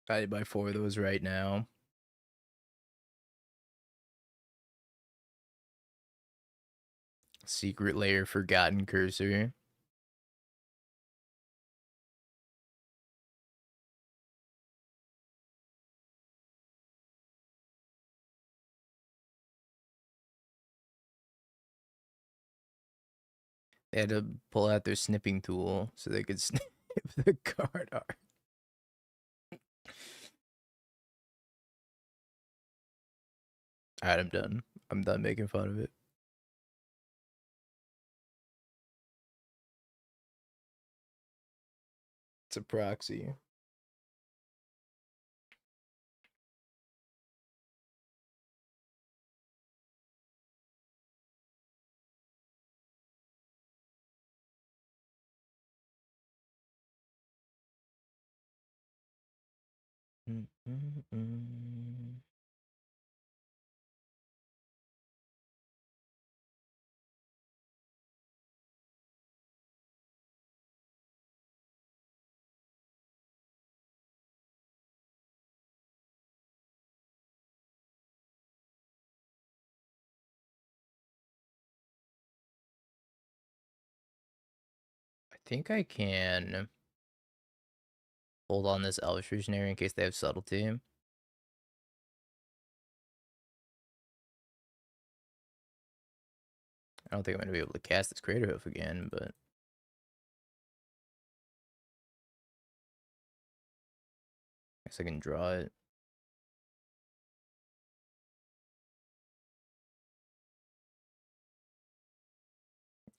I'd buy 4 of those right now. Secret layer, forgotten cursor. They had to pull out their snipping tool so they could snip the card art. Alright, I'm done. I'm done making fun of it. It's a proxy. I think I can hold on this Elves Visionary in case they have subtlety. I don't think I'm going to be able to cast this Crater Hoof again, but I guess I can draw it.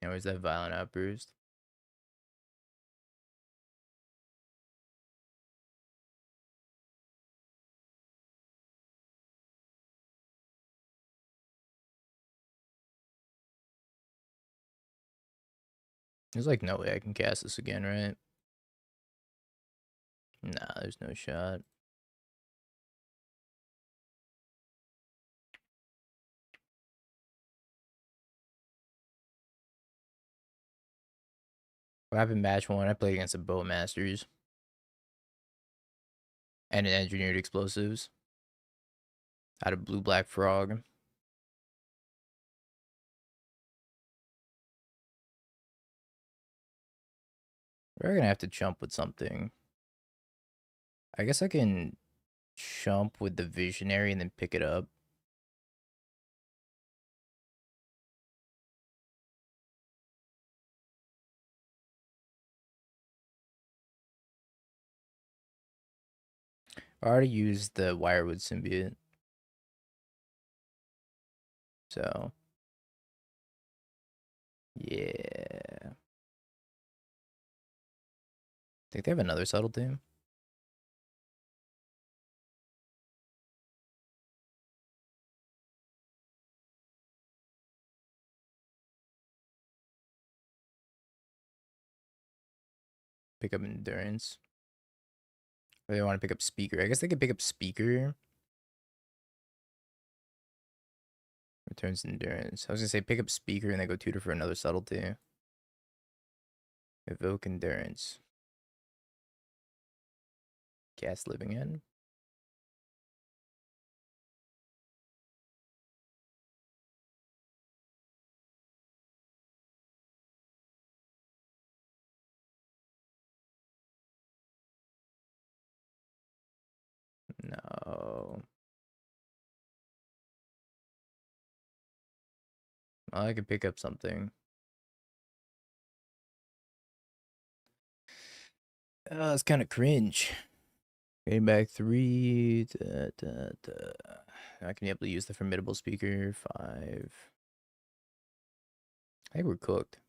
And where's that Violent Outburst? There's like no way I can cast this again, right? Nah, there's no shot. What happened match 1? I played against the Bowmasters. And an Engineered Explosives. Out of Blue-Black Frog. We're gonna have to jump with something. I guess I can jump with the Visionary and then pick it up. I already used the Wirewood Symbiote. So, yeah. Think they have another subtlety? Pick up Endurance. Or they want to pick up Speaker. I guess they could pick up Speaker. Returns Endurance. I was gonna say pick up Speaker and then go tutor for another subtlety. Evoke Endurance. Cast Living End. No. Oh, I could pick up something. Oh, it's kind of cringe. Getting back 3. I can be able to use the Formidable Speaker. 5. I think we're cooked.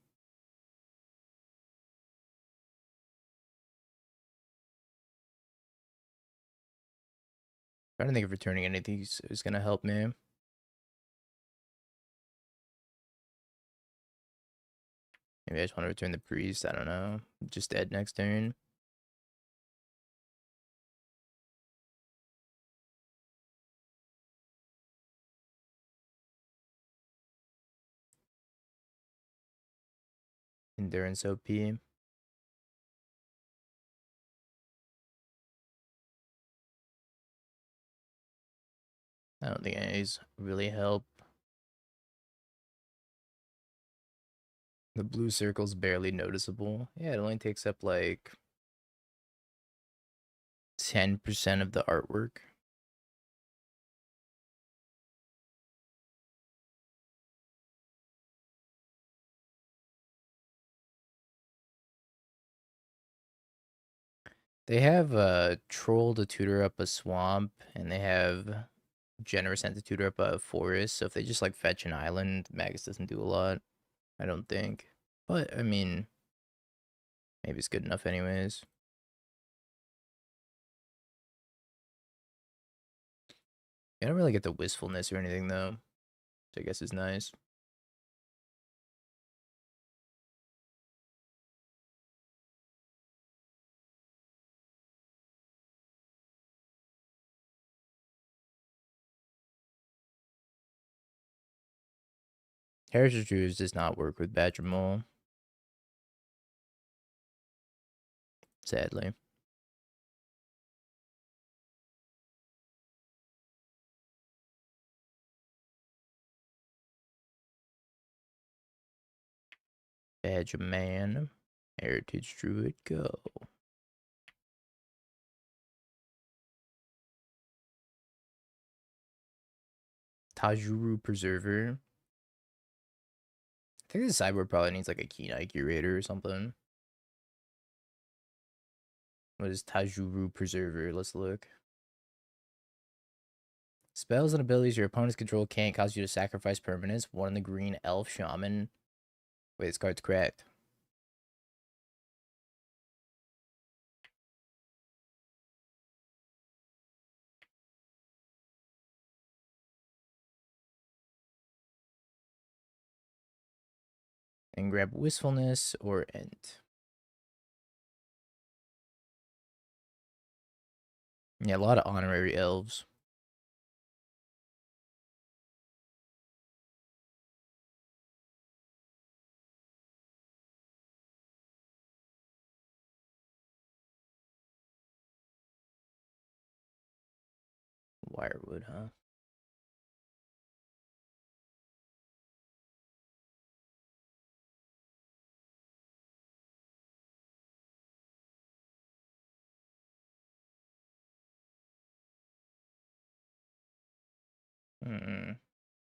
I don't think if returning anything is gonna help me. Maybe I just want to return the Priest. I don't know. Just dead next turn. Endurance OP. I don't think any of these really help. The blue circle's barely noticeable. Yeah, it only takes up like 10% of the artwork. They have Troll to tutor up a swamp, and they have Generous to tutor up a forest. So if they just like fetch an island, Magus doesn't do a lot, I don't think. But I mean, maybe it's good enough anyways. I don't really get the wistfulness or anything though, which I guess is nice. Heritage Druids does not work with Badger Mole, sadly. Badger Man, Heritage Druid, go. Tajuru Preserver. I think the sideboard probably needs like a Keen Eye Curator or something. What is Tajuru Preserver? Let's look. Spells and abilities your opponent's control can't cause you to sacrifice permanents. One in the green elf shaman. Wait, this card's cracked. And grab Wistfulness or Ent. Yeah, a lot of honorary elves. Wirewood, huh?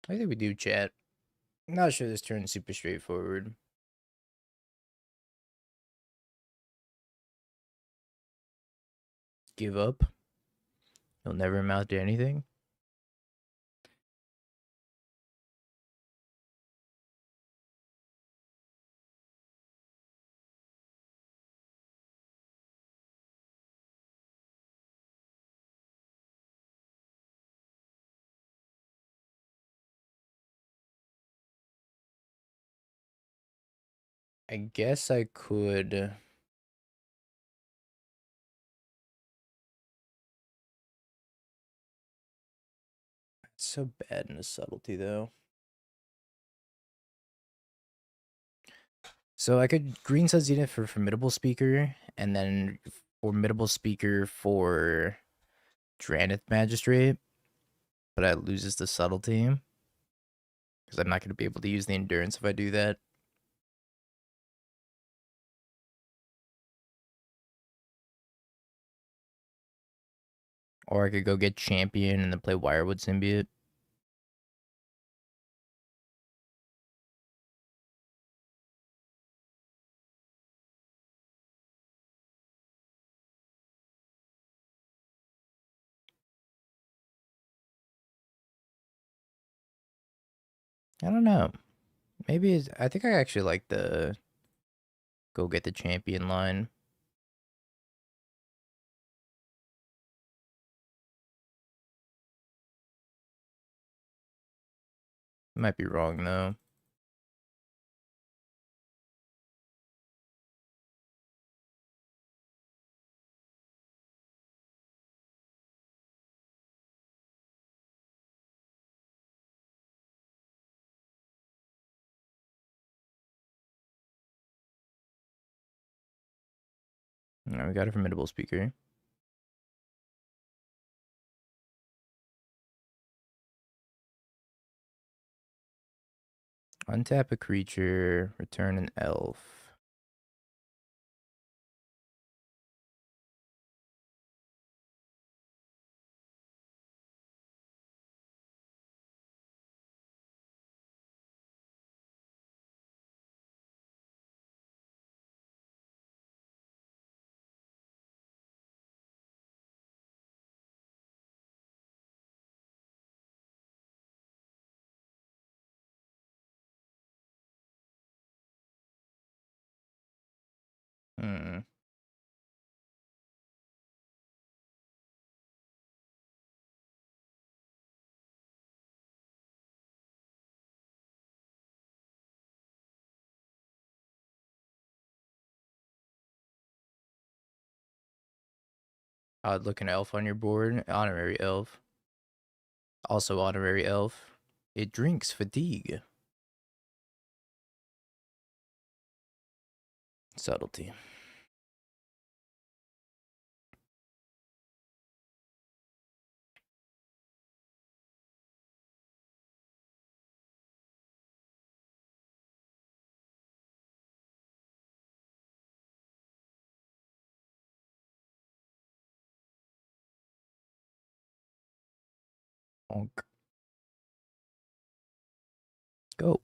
I think we do chat. I'm not sure this turn's super straightforward. Give up. You'll never amount to anything. I guess I could. It's so bad in the subtlety, though. So I could Green Sun Zenith for Formidable Speaker, and then Formidable Speaker for Dranith Magistrate, but it loses the subtlety. Because I'm not going to be able to use the Endurance if I do that. Or I could go get Champion and then play Wirewood Symbiote. I don't know. Maybe I think I actually like the go get the Champion line. Might be wrong though. Now we got a formidable speaker. Untap a creature, return an elf. Hmm. Odd looking elf on your board. Honorary elf. Also honorary elf. It drinks fatigue. Subtlety. Honk. Go.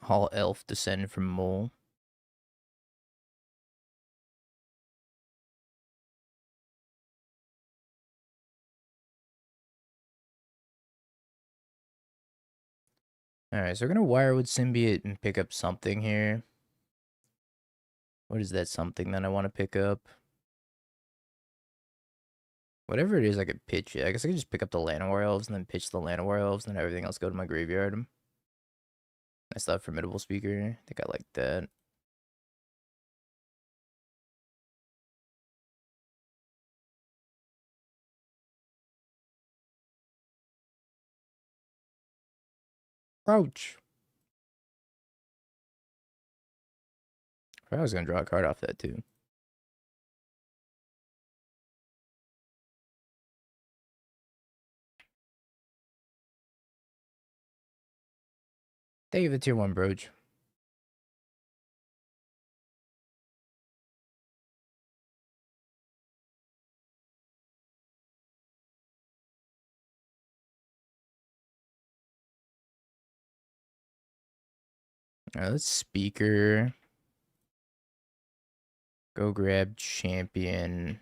All elf descend from mole. Alright, so we're gonna Wirewood Symbiote and pick up something here. What is that something that I want to pick up? Whatever it is, I could pitch it. I guess I could just pick up the Llanowar Elves and then pitch the Llanowar Elves and then everything else go to my graveyard. I still have Formidable Speaker. I think I like that. Ouch. I was gonna draw a card off that too. Thank you for the tier 1 brooch. Alright, let's speaker. Go grab champion.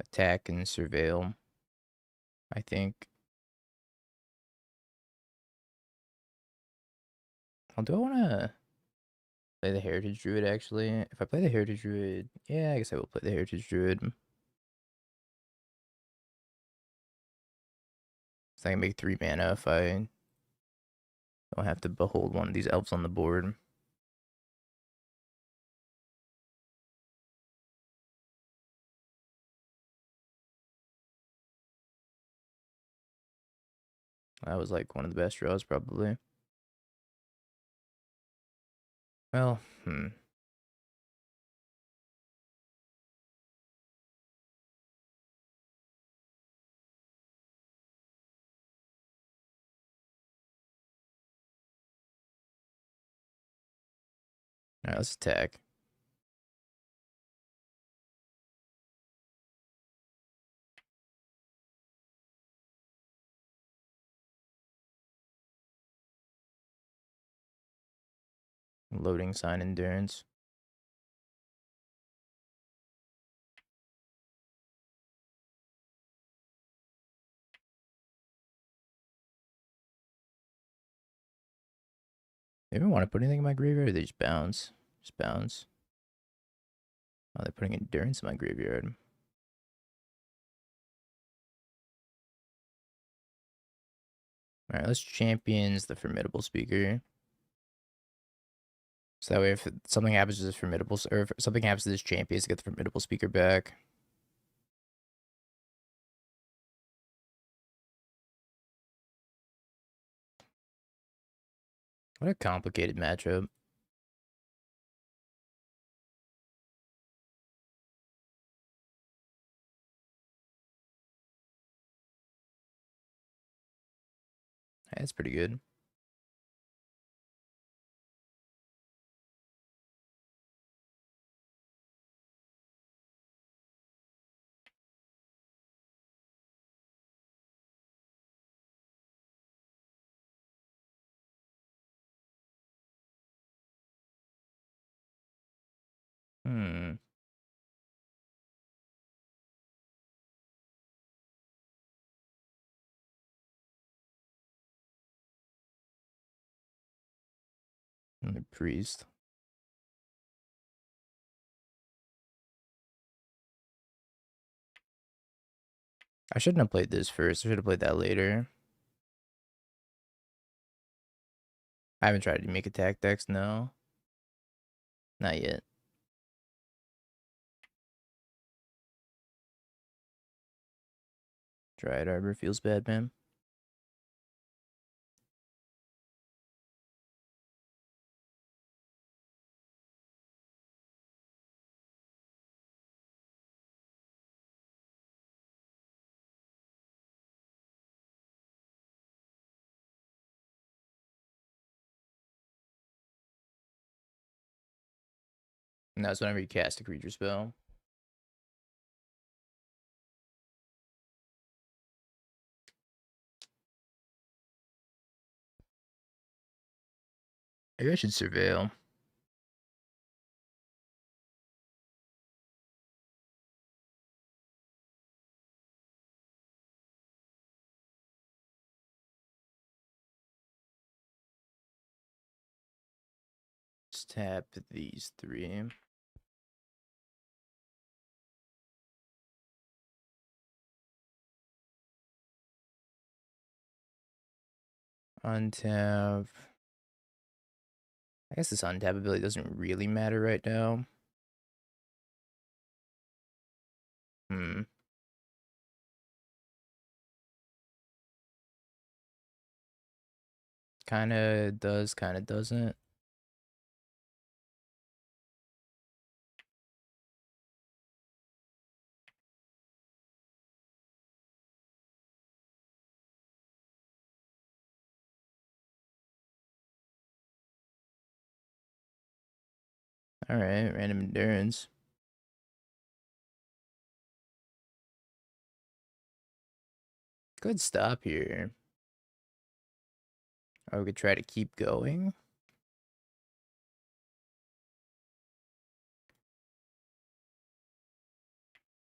Attack and surveil. I think. Oh, do I wanna play the Heritage Druid actually? If I play the Heritage Druid, yeah, I guess I will play the Heritage Druid. So I can make 3 mana if I don't have to behold one of these elves on the board. That was like one of the best draws probably. Well, Alright, let's attack. Loading sign endurance. They even want to put anything in my graveyard, or they just bounce. Just bounce. Oh, they're putting endurance in my graveyard. Alright, let's champions the formidable speaker. So that way if something happens to this formidable, or if something happens to this champion, to get the formidable speaker back. What a complicated matchup. That's pretty good. Hmm. The priest. I shouldn't have played this first. I should have played that later. I haven't tried to make attack decks, no. Not yet. Dryad Arbor feels bad, man. And that's whenever you cast a creature spell. Maybe I should surveil. Just tap these three. Untap. I guess this untap ability doesn't really matter right now. Hmm. Kinda does, kinda doesn't. Alright, random endurance. Good stop here. Or we could try to keep going.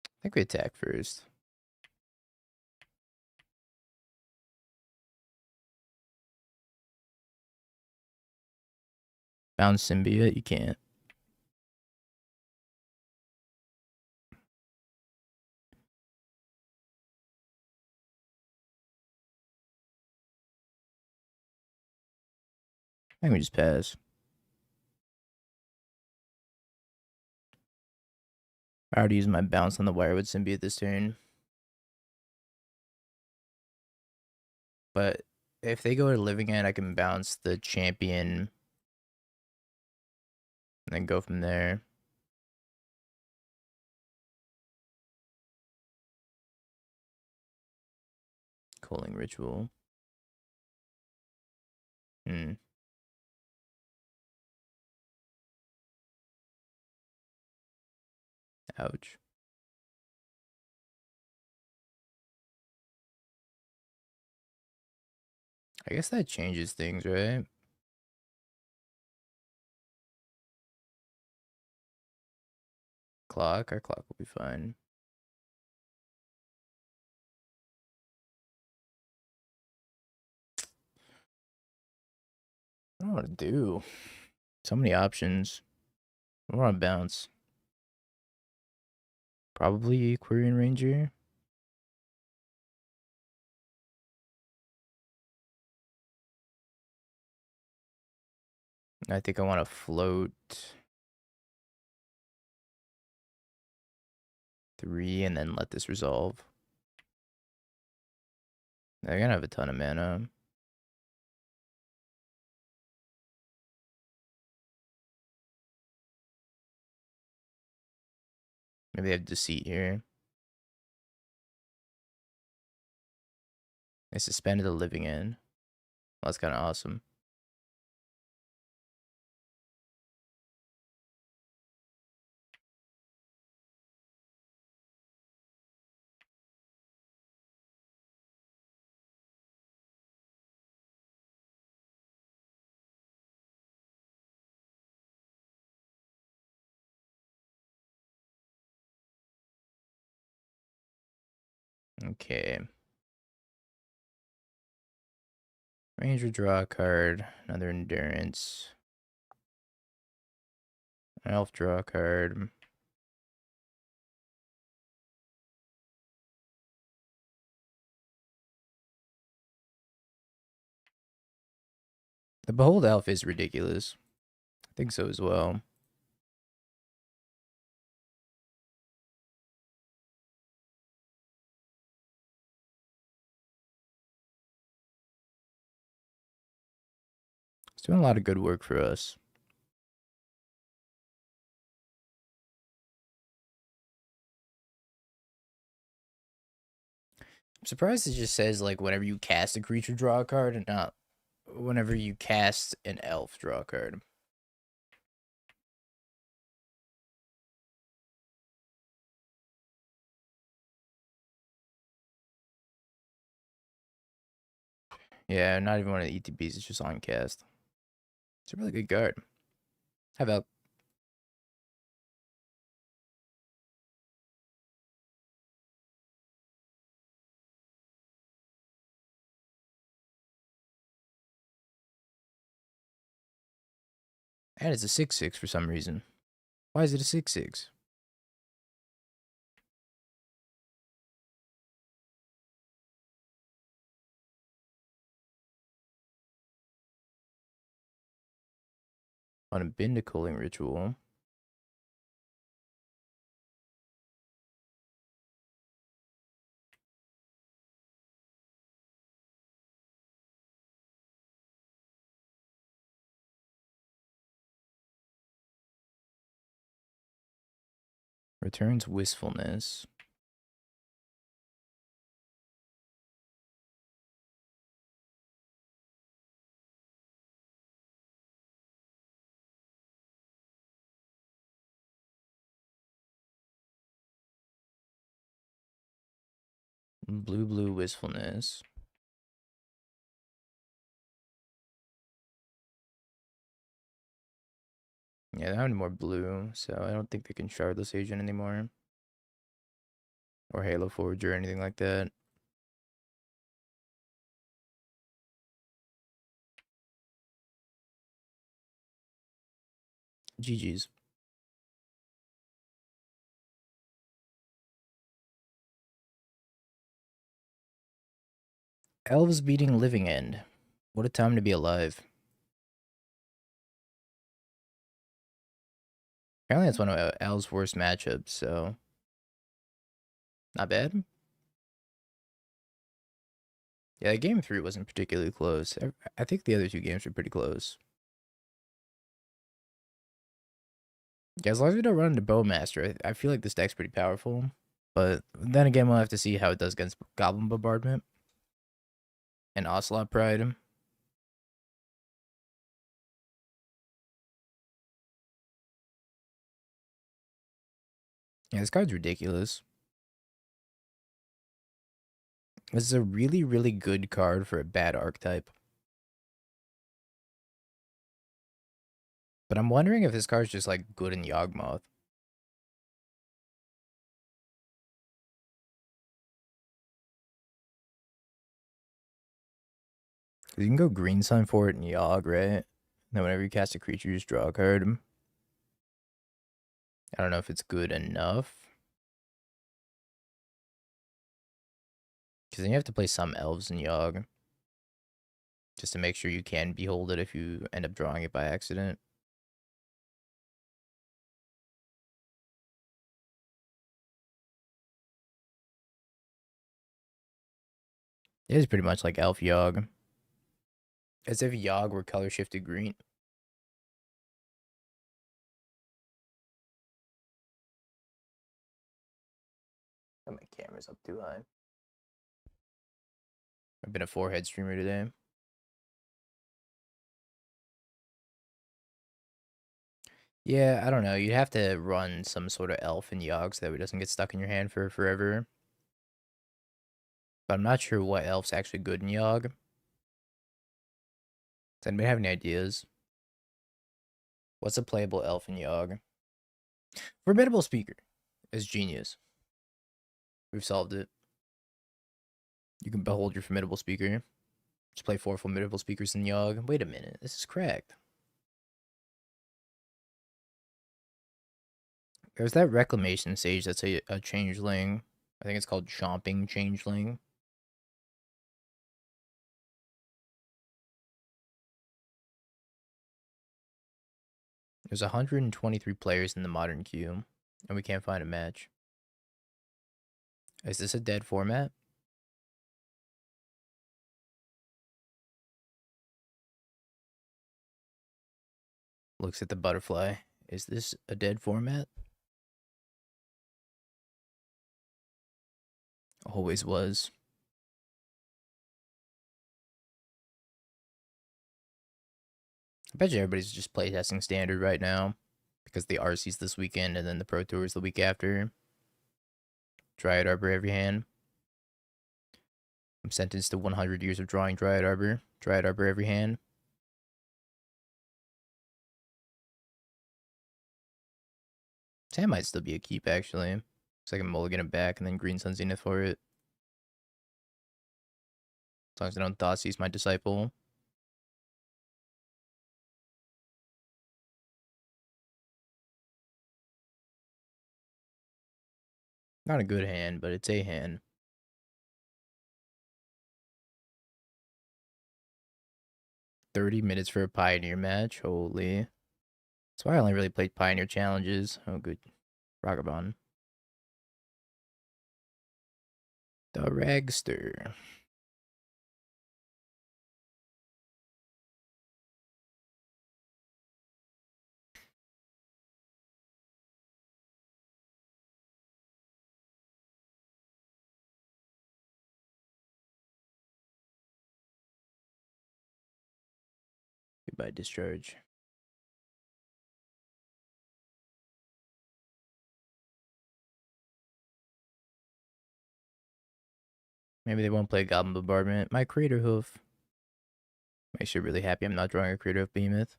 I think we attack first. Bounce Symbiote, you can't. I think we just pass. I already used my bounce on the Wirewood Symbiote this turn. But if they go to Living End, I can bounce the champion and then go from there. Cooling Ritual. Hmm. Ouch. I guess that changes things, right? Clock? Our clock will be fine. I don't know what to do. So many options. We're on bounce. Probably Quirion Ranger. I think I want to float 3 and then let this resolve. They're gonna have a ton of mana. Maybe they have Deceit here. They suspended the living end. Well, that's kind of awesome. Okay. Ranger, draw a card. Another endurance. Elf, draw a card. The Behold Elf is ridiculous. I think so as well. It's doing a lot of good work for us. I'm surprised it just says, like, whenever you cast a creature, draw a card, and not whenever you cast an elf, draw a card. Yeah, not even one of the ETBs, it's just on cast. It's a really good card. How about... And it's a 6/6 for some reason. Why is it a 6/6? On a Bindicooling Ritual. Returns Wistfulness. Blue Wistfulness. Yeah, they have more blue, so I don't think they can Shardless Agent anymore. Or Halo Forge or anything like that. GG's. Elves beating Living End. What a time to be alive. Apparently that's one of Elves' worst matchups, so... Not bad. Yeah, game 3 wasn't particularly close. I think the other two games were pretty close. Yeah, as long as we don't run into Bowmaster, I feel like this deck's pretty powerful. But then again, we'll have to see how it does against Goblin Bombardment and Ocelot Pride. Yeah, this card's ridiculous. This is a really, really good card for a bad archetype. But I'm wondering if this card's just, like, good in Yawgmoth. Because you can go green sign for it in Yawg, right? Then whenever you cast a creature, you just draw a card. I don't know if it's good enough. Because then you have to play some Elves in Yawg. Just to make sure you can behold it if you end up drawing it by accident. It is pretty much like Elf Yawg. As if Yawg were color shifted green. Got my cameras up too high. I've been a forehead streamer today. Yeah, I don't know. You'd have to run some sort of elf in Yogg so that it doesn't get stuck in your hand for forever. But I'm not sure what elf's actually good in Yogg. Does anybody have any ideas? What's a playable elf in Yogg? Formidable Speaker is genius. We've solved it. You can behold your Formidable Speaker. Just play 4 Formidable Speakers in Yogg. Wait a minute, this is cracked. There's that Reclamation Sage that's a changeling. I think it's called Chomping Changeling. There's 123 players in the modern queue, and we can't find a match. Is this a dead format? Looks at the butterfly. Is this a dead format? Always was. I bet you everybody's just playtesting standard right now because the RC's this weekend and then the Pro Tour's the week after. Dryad Arbor every hand. I'm sentenced to 100 years of drawing Dryad Arbor. Dryad Arbor every hand. Sam might still be a keep, actually. Looks like I'm mulligan it back and then Green Sun Zenith for it. As long as I don't Thoughtseize my Disciple. Not a good hand, but it's a hand. $30 for a Pioneer match. Holy. That's why I only really played Pioneer challenges. Oh, good. Ragabond. The Ragster. Goodbye, Discharge. Maybe they won't play Goblin Bombardment. My Crater Hoof. Makes you really happy I'm not drawing a Crater Hoof Behemoth.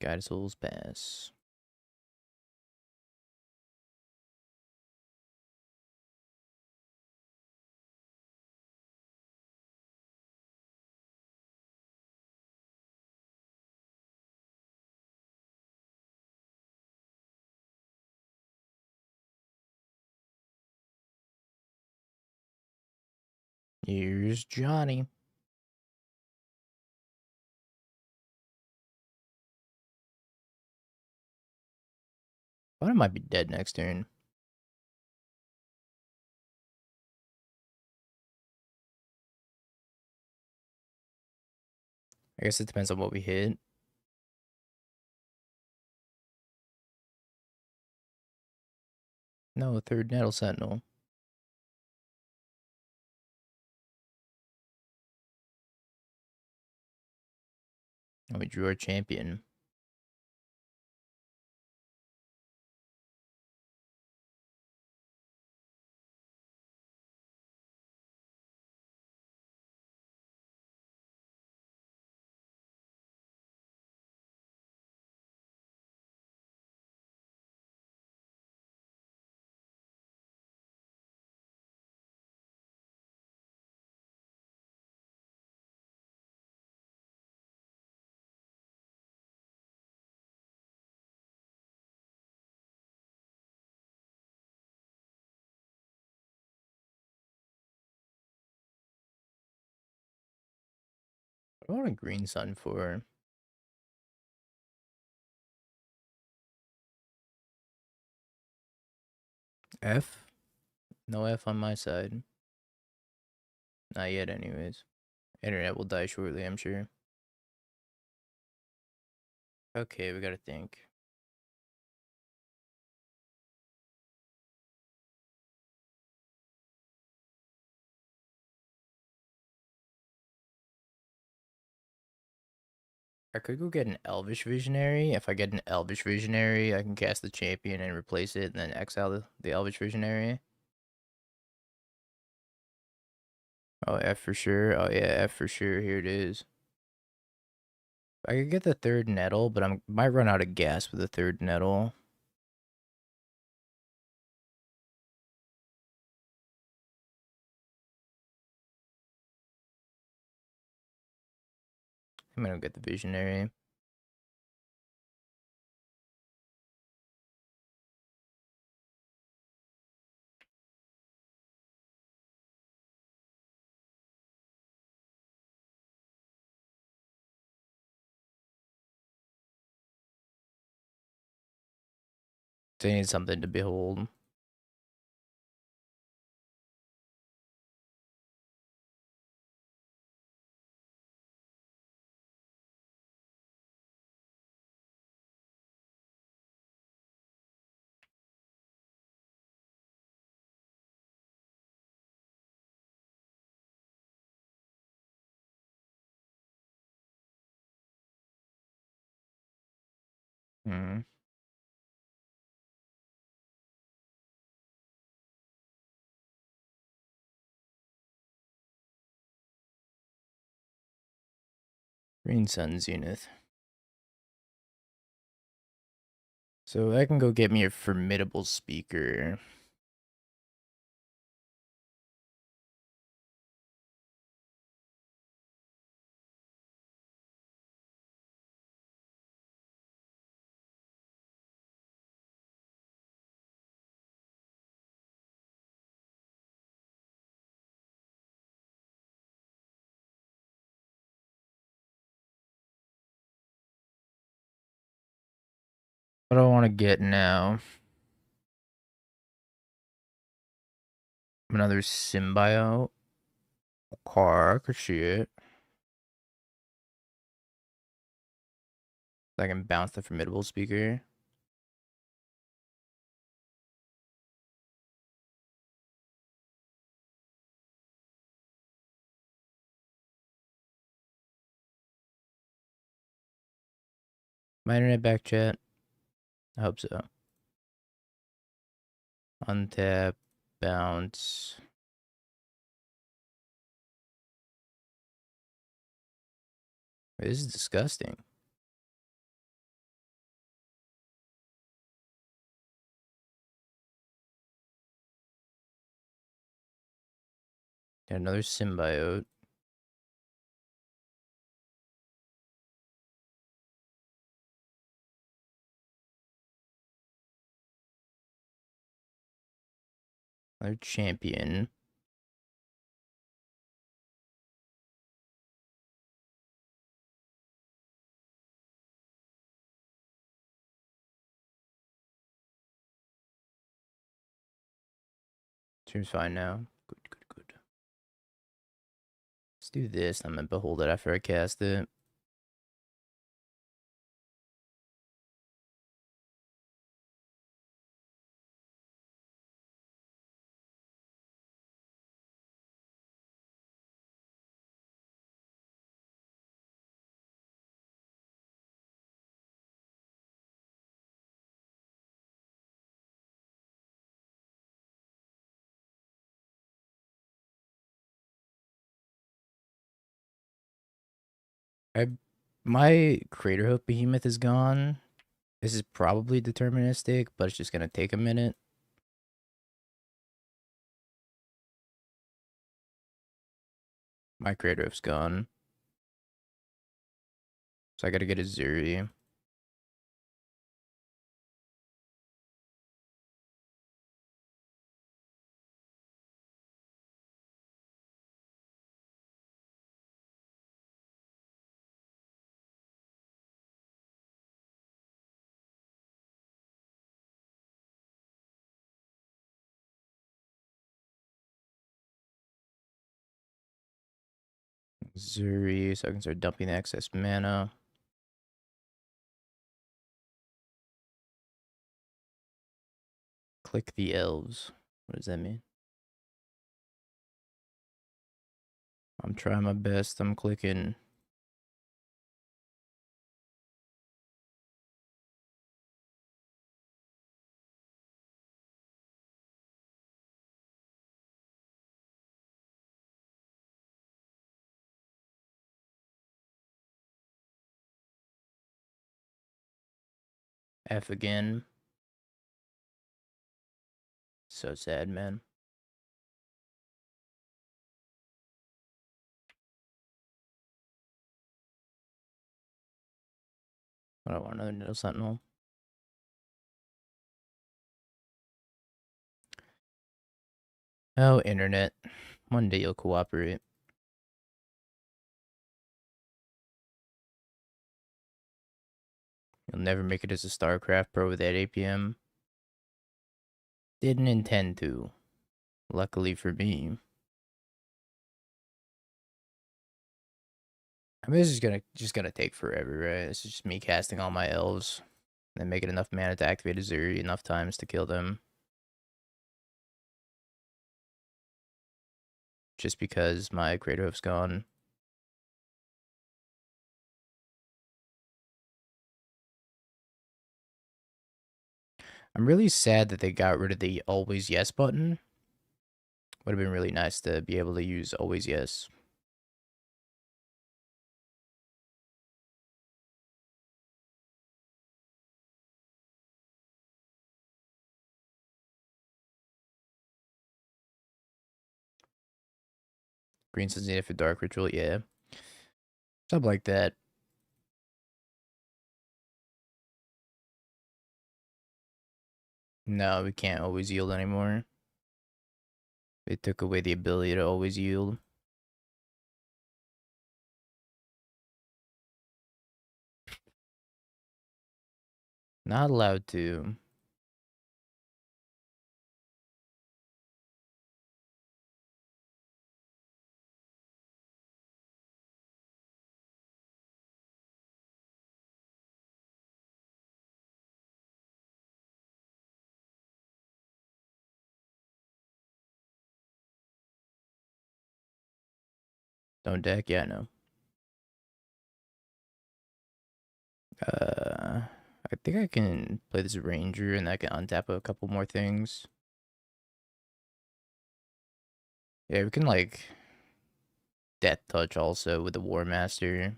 Guided Souls Pass. Here's Johnny. Thought it might be dead next turn. I guess it depends on what we hit. No, third Nettle Sentinel. Oh, we drew our champion. What do I want a Green Sun for? F? No F on my side. Not yet, anyways. Internet will die shortly, I'm sure. Okay, we gotta think. I could go get an Elvish Visionary. If I get an Elvish Visionary, I can cast the champion and replace it and then exile the Elvish Visionary. Oh, F for sure. Oh, yeah, F for sure. Here it is. I could get the third Nettle, but I might run out of gas with the third Nettle. I'm gonna get the Visionary. So I need something to behold. Hmm. Green Sun Zenith. So I can go get me a formidable speaker. What do I want to get now? Another symbiote. Car, I could see it. I can bounce the formidable speaker. My internet back, chat. I hope so. Untap, bounce. This is disgusting. Got another symbiote. Another champion. Seems fine now. Good, good, good. Let's do this. I'm gonna behold it after I cast it. My Craterhoof Behemoth is gone. This is probably deterministic, but it's just gonna take a minute. My Craterhoof's gone. So I gotta get a Zuri. Zuri, so I can start dumping the excess mana. Click the elves. What does that mean? I'm trying my best. I'm clicking. F again. So sad, man. I don't want another Niddle Sentinel. Oh, internet. One day you'll cooperate. You'll never make it as a StarCraft pro with that APM. Didn't intend to. Luckily for me. I mean, this is just gonna take forever, right? This is just me casting all my elves. And then making enough mana to activate a Zuri enough times to kill them. Just because my Great Hoof's gone. I'm really sad that they got rid of the always yes button. Would have been really nice to be able to use always yes. Green says needed for Dark Ritual, yeah. Something like that. No, we can't always yield anymore. They took away the ability to always yield. Not allowed to. Don't deck? Yeah, I know. I think I can play this Ranger and I can untap a couple more things. Yeah, we can like Death Touch also with the War Master.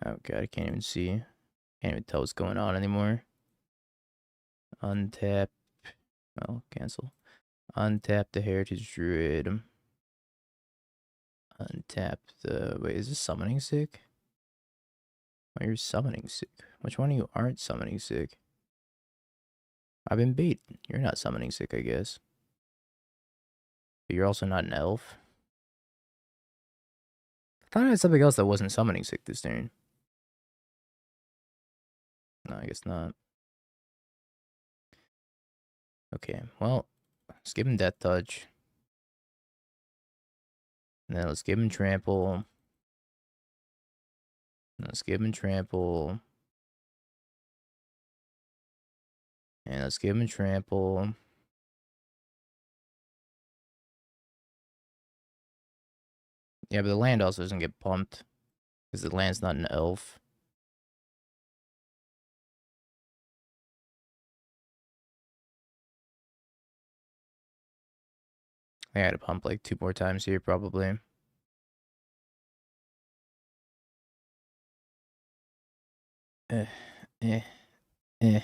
Oh god, I can't even see. Can't even tell what's going on anymore. Untap. Well, cancel. Untap the Heritage Druid. Untap the... Wait, is this summoning sick? Oh, you're summoning sick. Which one of you aren't summoning sick? I've been bait. You're not summoning sick, I guess. But you're also not an elf. I thought I had something else that wasn't summoning sick this turn. No, I guess not. Okay, well, let's give him Death Touch. And then let's give him Trample. Let's give him Trample. And let's give him Trample. Yeah, but the land also doesn't get pumped. Because the land's not an elf. I had to pump like 2 more times here, probably. Eh, eh, eh.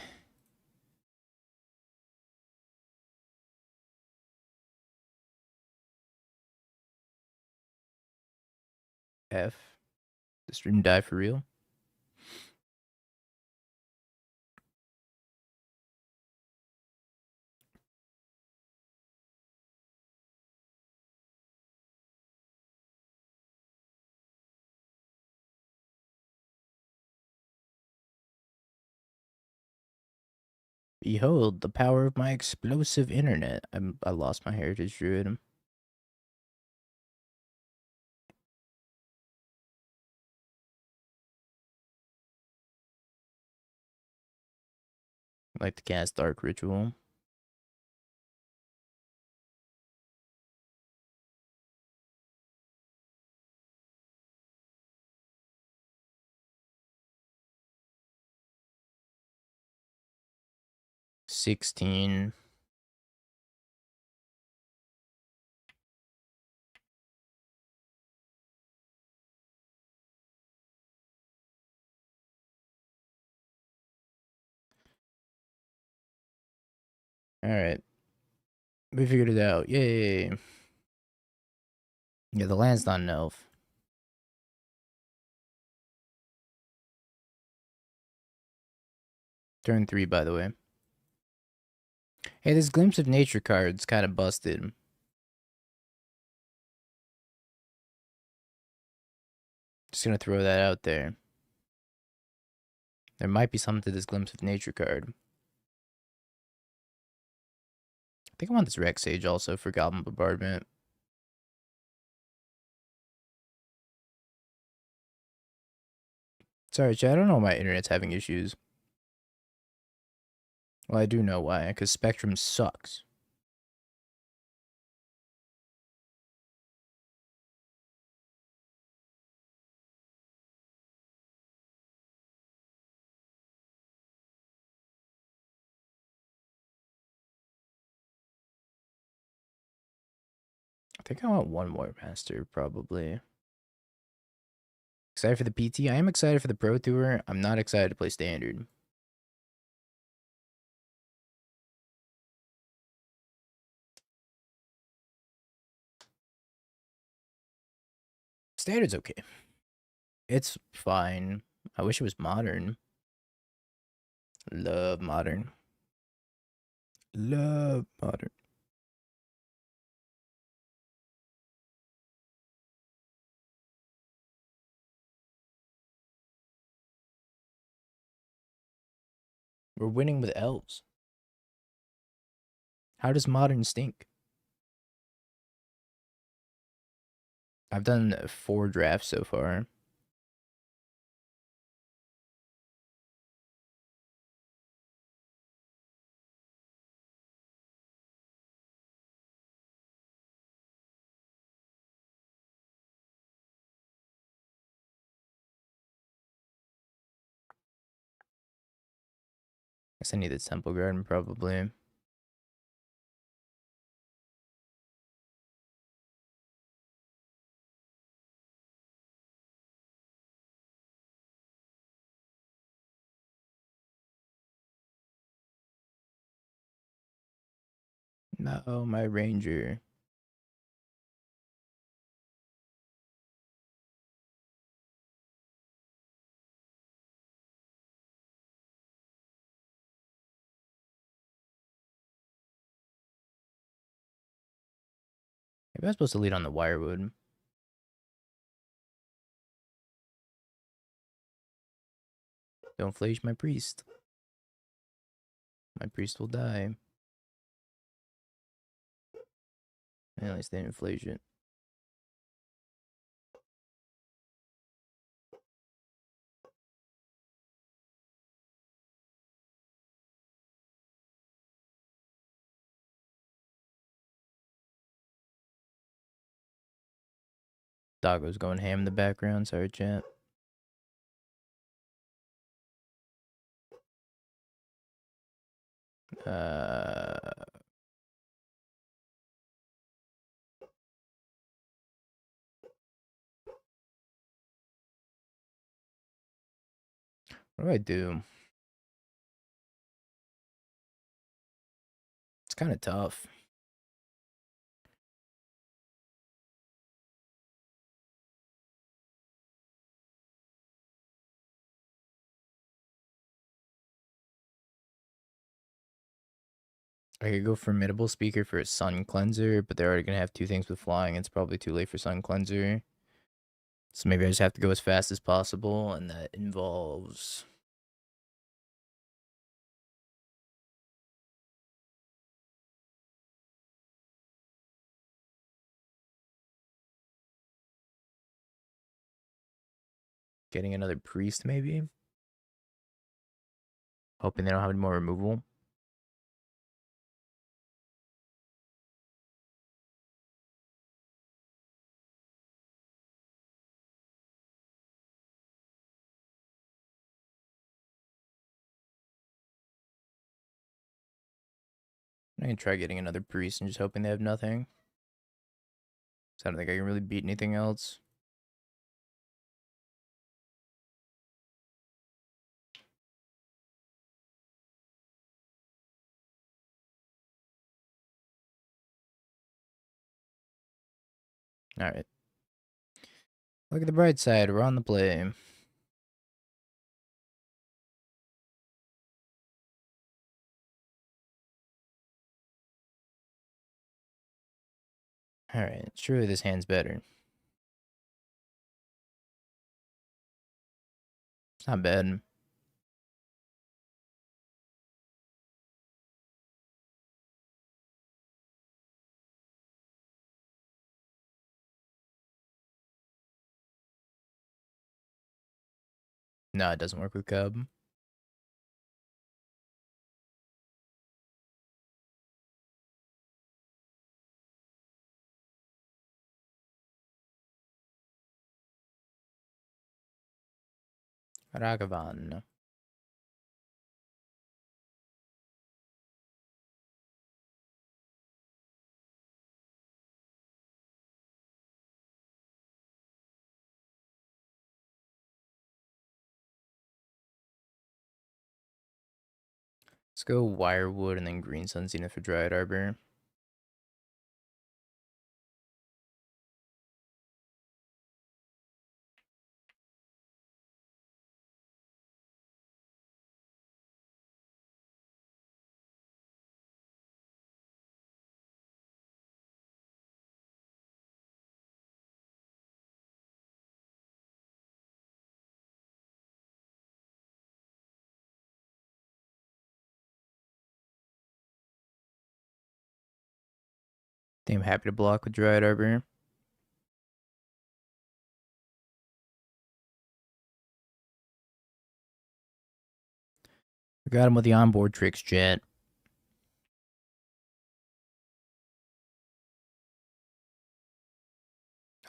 F. The stream die for real? Behold the power of my explosive internet. I lost my Heritage Druid. I like to cast Dark Ritual. $16. Alright. We figured it out. Yay. Yeah, the land's not an elf. Turn 3, by the way. Hey, this Glimpse of Nature card's kind of busted. Just gonna throw that out there. There might be something to this Glimpse of Nature card. I think I want this Rex Sage also for Goblin Bombardment. Sorry, chat, I don't know why my internet's having issues. Well, I do know why, because Spectrum sucks. I think I want one more Master, probably. Excited for the PT? I am excited for the Pro Tour. I'm not excited to play Standard. Standard's okay. It's fine. I wish it was Modern. Love Modern. Love Modern. We're winning with Elves. How does Modern stink? I've done 4 drafts so far. Guess I need the Temple Garden, probably. No, my Ranger. Maybe I'm supposed to lead on the Wirewood. Don't flash my priest. My priest will die. At least they didn't flash it. Doggo's going ham in the background. Sorry, chat. What do I do? It's kind of tough. I could go Formidable Speaker for a Sun Cleanser, but they're already going to have 2 things with flying. It's probably too late for Sun Cleanser. So maybe I just have to go as fast as possible, and that involves... getting another Priest, maybe? Hoping they don't have any more removal. I can try getting another Priest and just hoping they have nothing. So I don't think I can really beat anything else. Alright. Look at the bright side. We're on the play. Alright. Surely this hand's better. It's not bad. No, it doesn't work with Cub. Ragavan. Let's go Wirewood and then Green Sun Zenith for Dryad Arbor. I think I'm happy to block with Dryad Arbor. We got him with the onboard tricks, chat.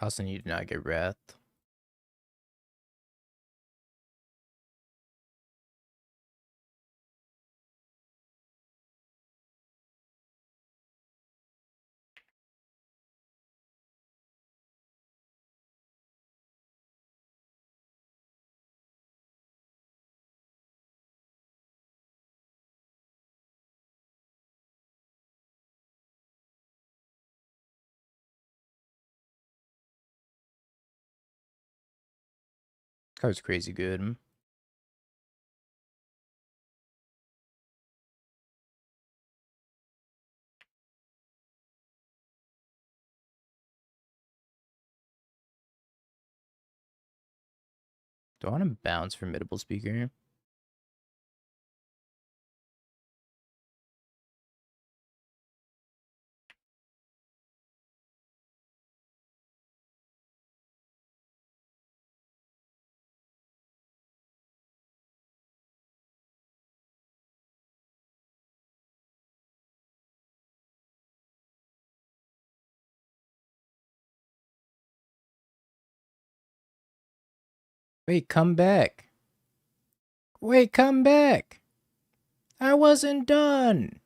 Also need to not get Wrath. Card's crazy good. Do I want to bounce Formidable Speaker? Wait, come back. Wait, come back. I wasn't done.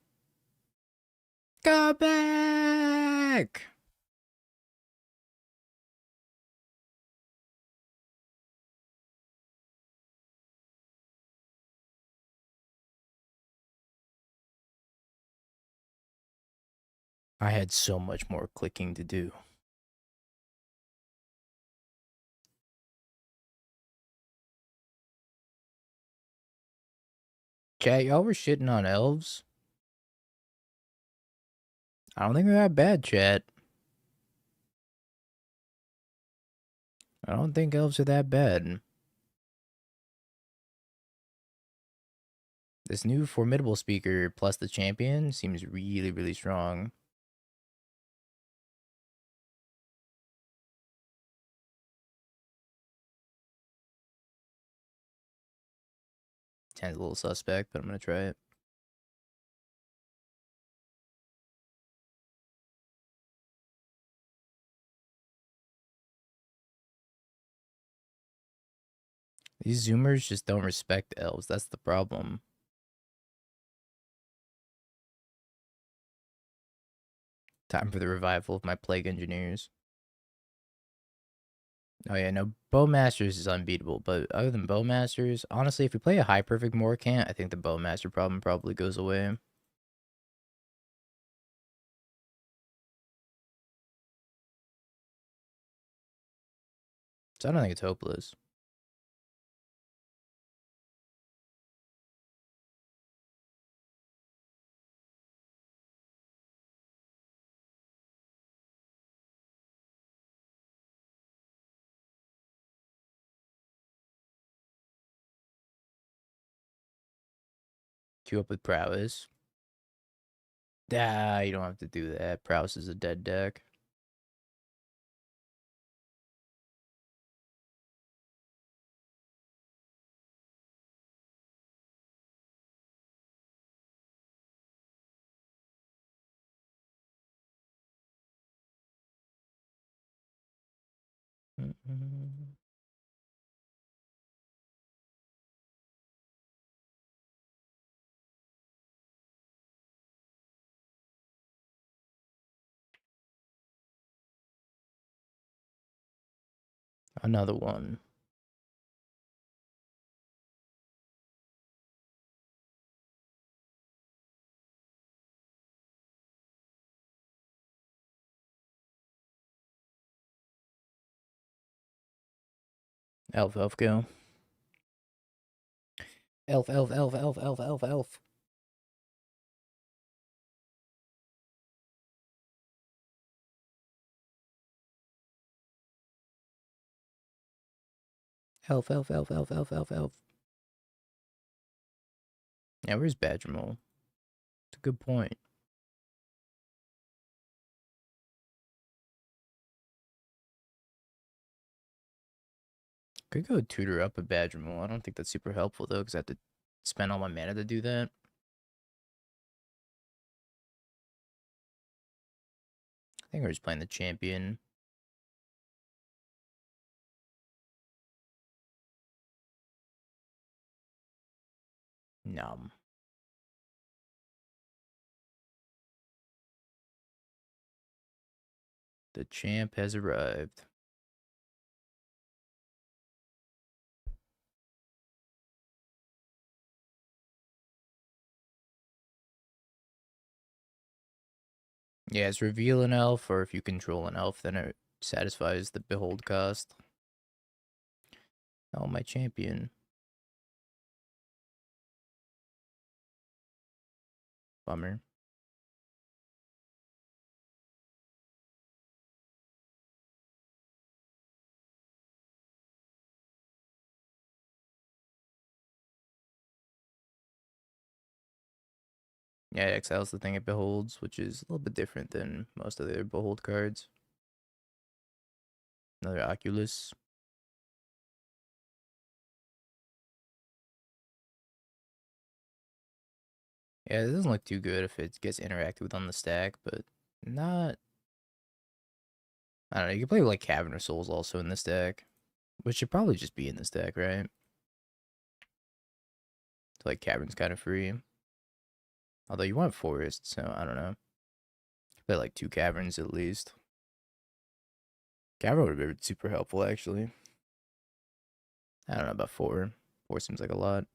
Come back. I had so much more clicking to do. Chat, y'all were shitting on elves? I don't think they're that bad, chat. I don't think elves are that bad. This new Formidable Speaker plus the champion seems really, really strong. Sounds a little suspect, but I'm gonna try it. These Zoomers just don't respect elves. That's the problem. Time for the revival of my Plague Engineers. Oh yeah, no, Bowmasters is unbeatable, but other than Bowmasters, honestly, if we play a high perfect Morcant, I think the Bowmaster problem probably goes away. So I don't think it's hopeless. Queue up with Prowess. Ah, you don't have to do that. Prowess is a dead deck. Another one. Elf, go. Elf. Elf. Yeah, where's Badgermole? It's a good point. Could go tutor up a Badgermole. I don't think that's super helpful though, because I have to spend all my mana to do that. I think we're just playing the champion. Numb. The champ has arrived. Yeah, it's reveal an elf, or if you control an elf, then it satisfies the behold cost. Oh, my champion. Bummer. Yeah, it exiles the thing it beholds, which is a little bit different than most of the other behold cards. Another Oculus. Yeah, it doesn't look too good if it gets interacted with on the stack, but not... I don't know, you can play like Cavern Souls also in this deck, which should probably just be in this deck, right? So like Cavern's kind of free. Although you want Forest, so I don't know. Play like 2 Caverns at least. Cavern would have been super helpful, actually. I don't know about 4. 4 seems like a lot.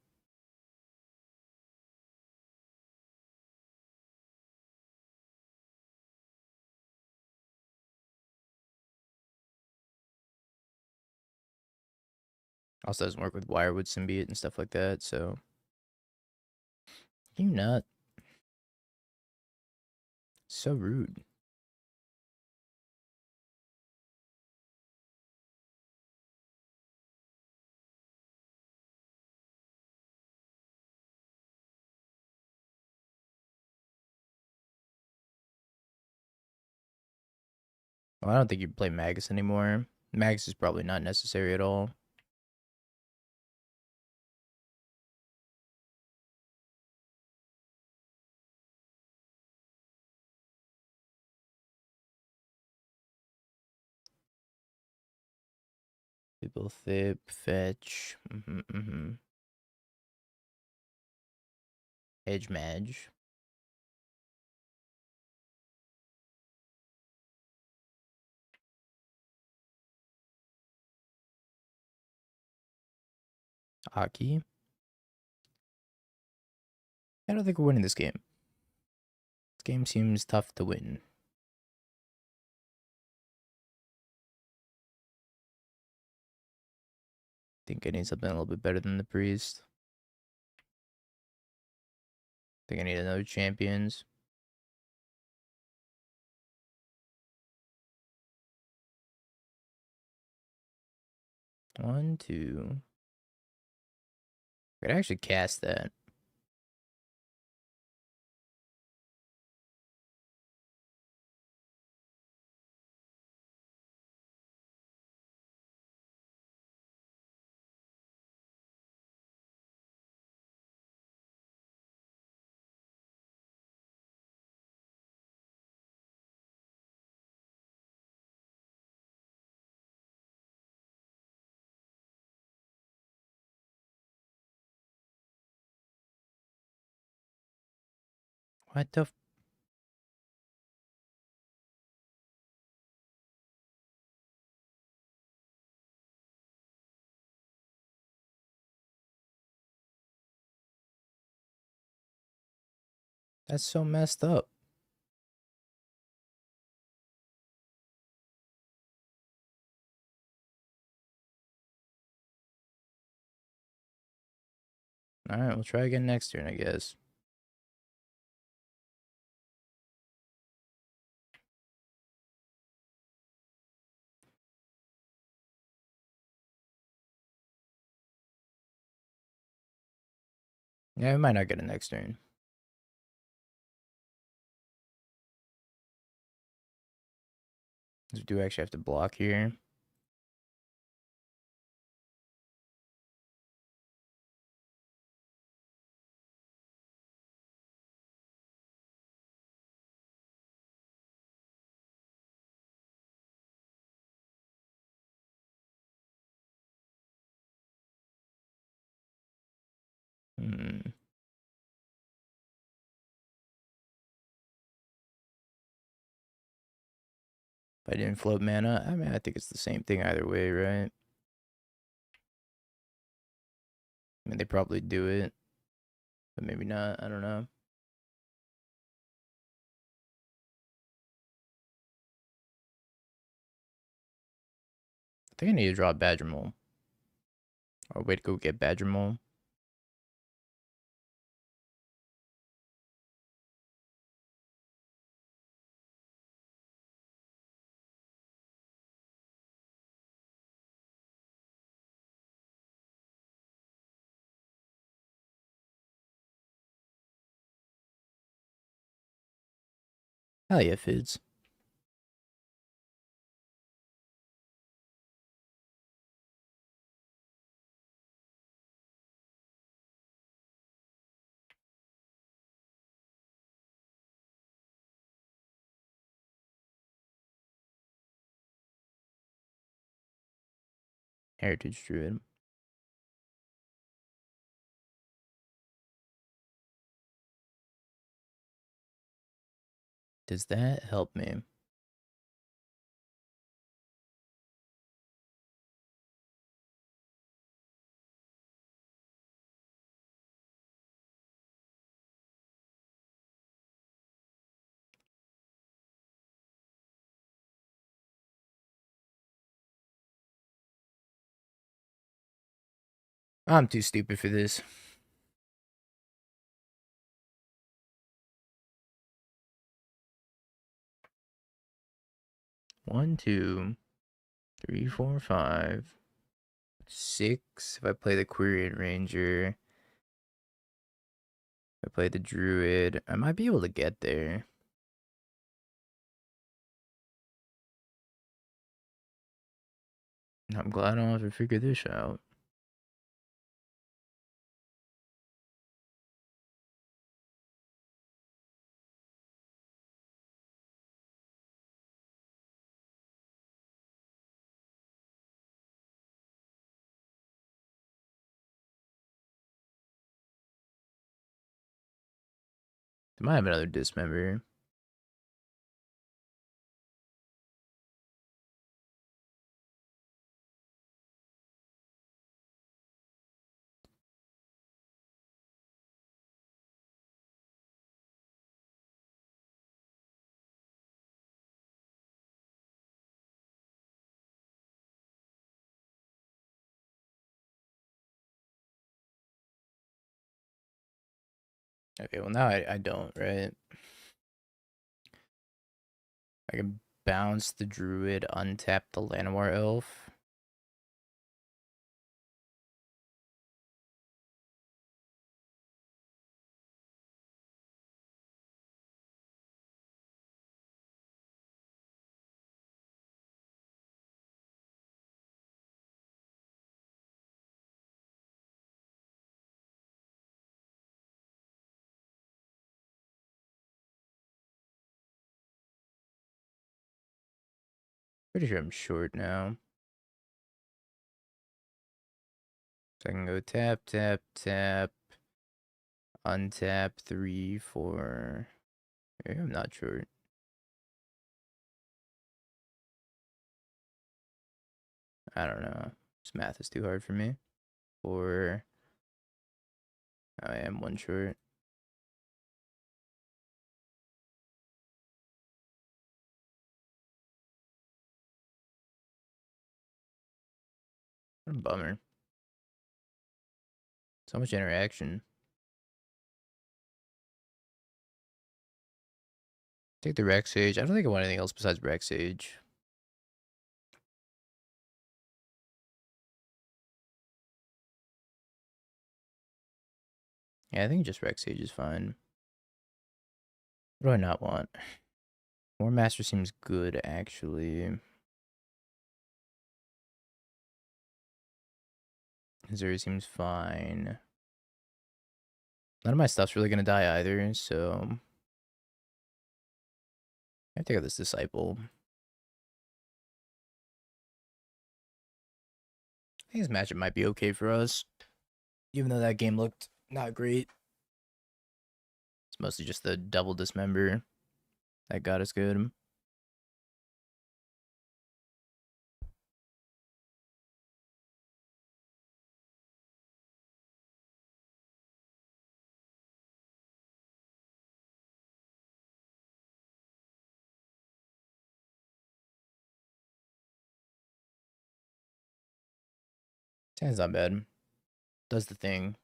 Also doesn't work with Wirewood Symbiote and stuff like that, so... You nut. So rude. Well, I don't think you play Magus anymore. Magus is probably not necessary at all. People Thip, Fetch, Edge Madge. Aki. I don't think we're winning this game. This game seems tough to win. think I need something a little bit better than the priest. I think I need another champions. One, two. I could actually cast that. What the? That's so messed up. Alright, we'll try again next turn, I guess. Yeah, we might not get it next turn. We do actually have to block here. Hmm. If I didn't float mana, I mean, I think it's the same thing either way, right? I mean, they probably do it, but maybe not. I don't know. I think I need to draw Badger Mole. Or wait to go get Badger Mole. Hell yeah, Fids. Heritage Druid. Does that help me? I'm too stupid for this. One, two, three, four, five, six. If I play the Quirion Ranger, if I play the Druid, I might be able to get there. I'm glad I don't have to figure this out. I might have another Dismember. Okay, well now I don't, right? I can bounce the druid, untap the Llanowar elf. Pretty sure I'm short now. So I can go tap, tap, tap, untap 3, 4. Maybe I'm not short. I don't know. This math is too hard for me. Or I am one short. What a bummer. So much interaction. Take the Rex Sage. I don't think I want anything else besides Rex Sage. Yeah, I think just Rex Sage is fine. What do I not want? War Master seems good, actually. Zuri seems fine. None of my stuff's really gonna die either, so I take out this Disciple. I think this matchup might be okay for us, even though that game looked not great. It's mostly just the double dismember that got us good. Sounds not bad. Does the thing.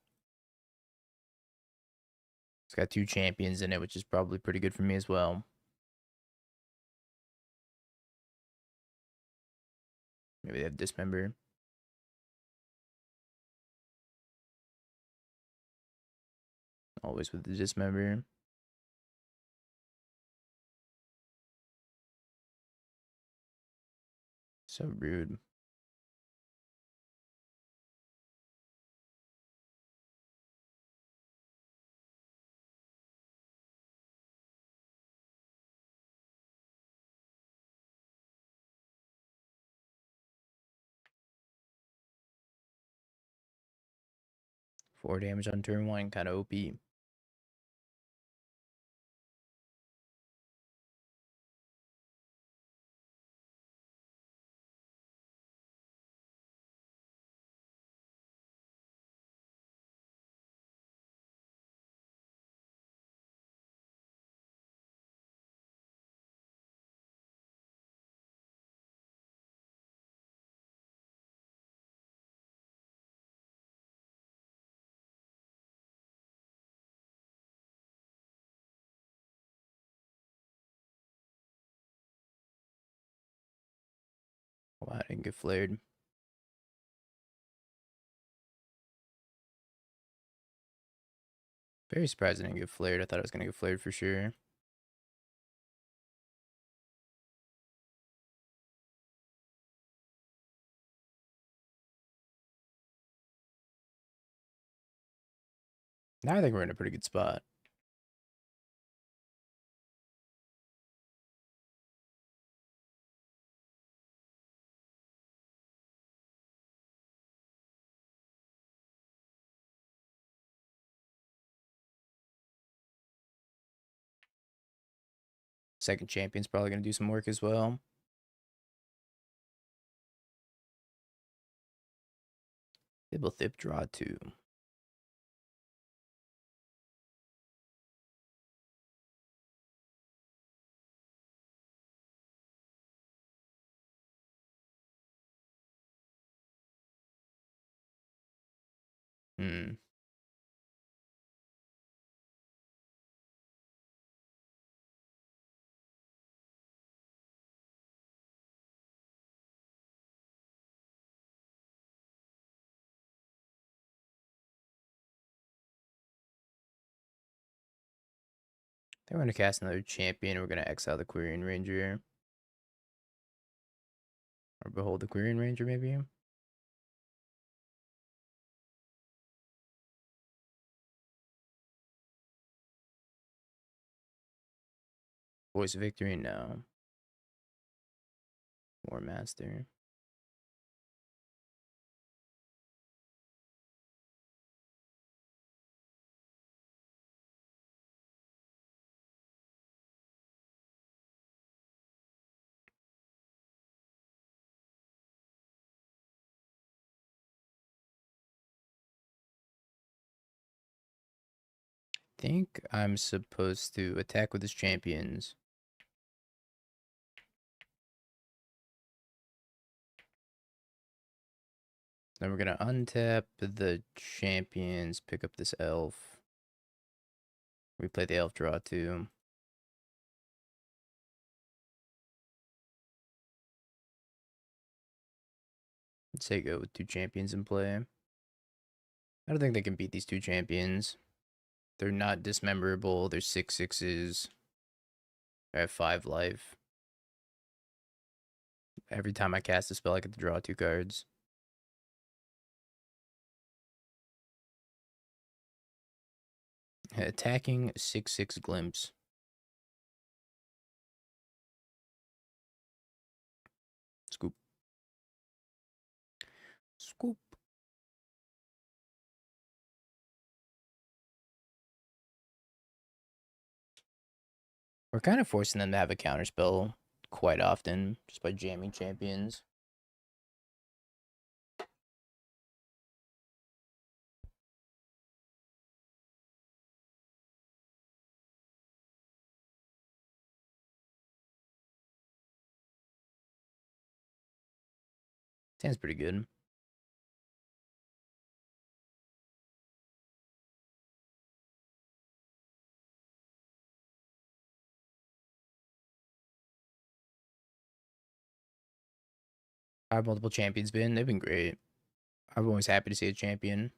It's got 2 champions in it, which is probably pretty good for me as well. Maybe they have dismember. Always with the dismember. So rude. Four damage on turn 1, kind of OP. Wow, I didn't get flared. Very surprised I didn't get flared. I thought I was going to get flared for sure. Now I think we're in a pretty good spot. Second champion's probably going to do some work as well. They both Thip draw 2. Hmm. Then we're going to cast another champion. We're going to exile the Quirion Ranger. Or behold the Quirion Ranger, maybe? Voice of Victory? No. War Master. Think I'm supposed to attack with his champions. Then we're gonna untap the champions, pick up this elf. We play the elf draw too. Let's say go with 2 champions in play. I don't think they can beat these 2 champions. They're not dismemberable. They're 6/6s. I have 5 life. Every time I cast a spell, I get to draw 2 cards. Attacking 6/6 glimpse. Scoop. Scoop. We're kind of forcing them to have a counterspell quite often just by jamming champions. Sounds pretty good. How have multiple champions been? They've been great. I'm always happy to see a champion.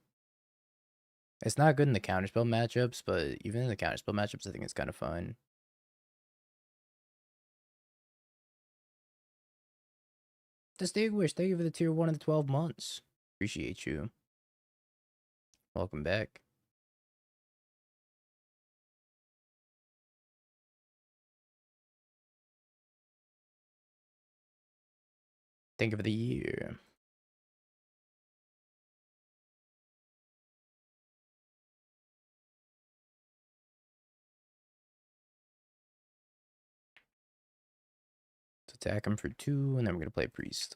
It's not good in the counterspell matchups, but even in the counterspell matchups, I think it's kind of fun. Distinguished, thank you for the tier 1 in the 12 months. Appreciate you. Welcome back. Thank you for the year. Let's attack him for 2, and then we're going to play Priest.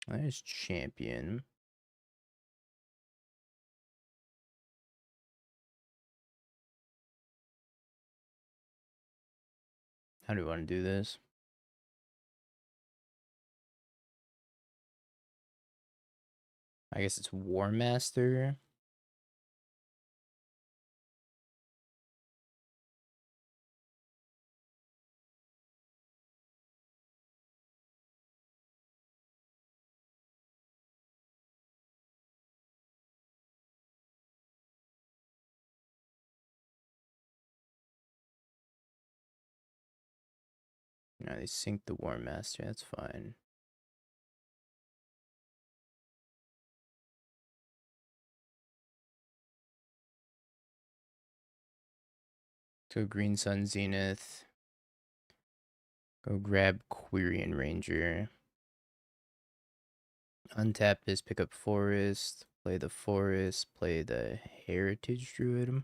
There's champion. How do we want to do this? I guess it's War Master. No, they sync the War Master. That's fine. Go Green Sun Zenith. Go grab Quirion Ranger. Untap this, pick up Forest. Play the Forest. Play the Heritage Druid.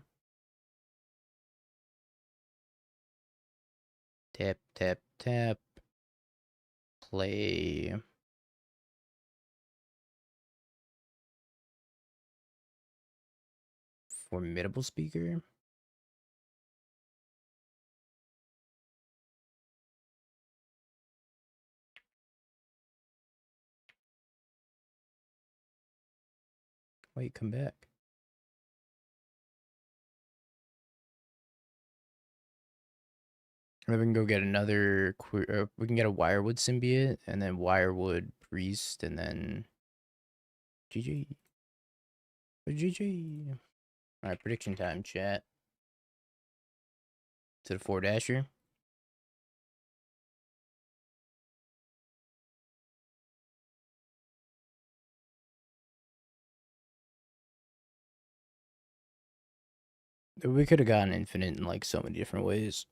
Tap, tap, tap. Play Formidable Speaker. Wait, come back. And then we can go get another. We can get a Wirewood symbiote, and then Wirewood priest, and then GG. GG. All right, prediction time, chat. To the 4-dasher. We could have gotten infinite in like so many different ways.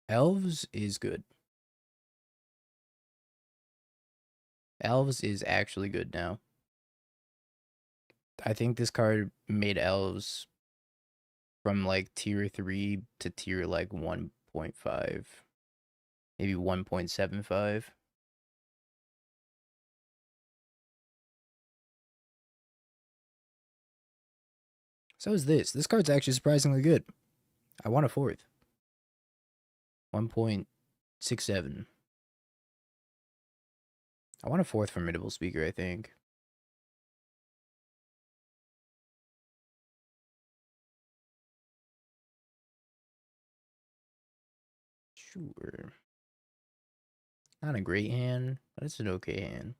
Elves is good. Elves is actually good now. I think this card made Elves from like tier 3 to tier like 1.5. Maybe 1.75. So is this. This card's actually surprisingly good. I want a fourth. 1.67. I want a fourth Formidable Speaker, I think. Sure. Not a great hand, but it's an okay hand.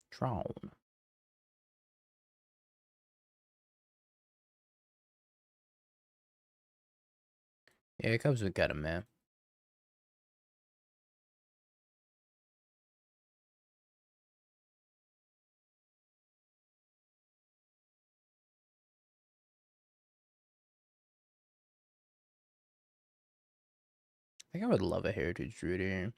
Tron. Yeah, it comes with Got him, man. I think I would love a Heritage Druid here.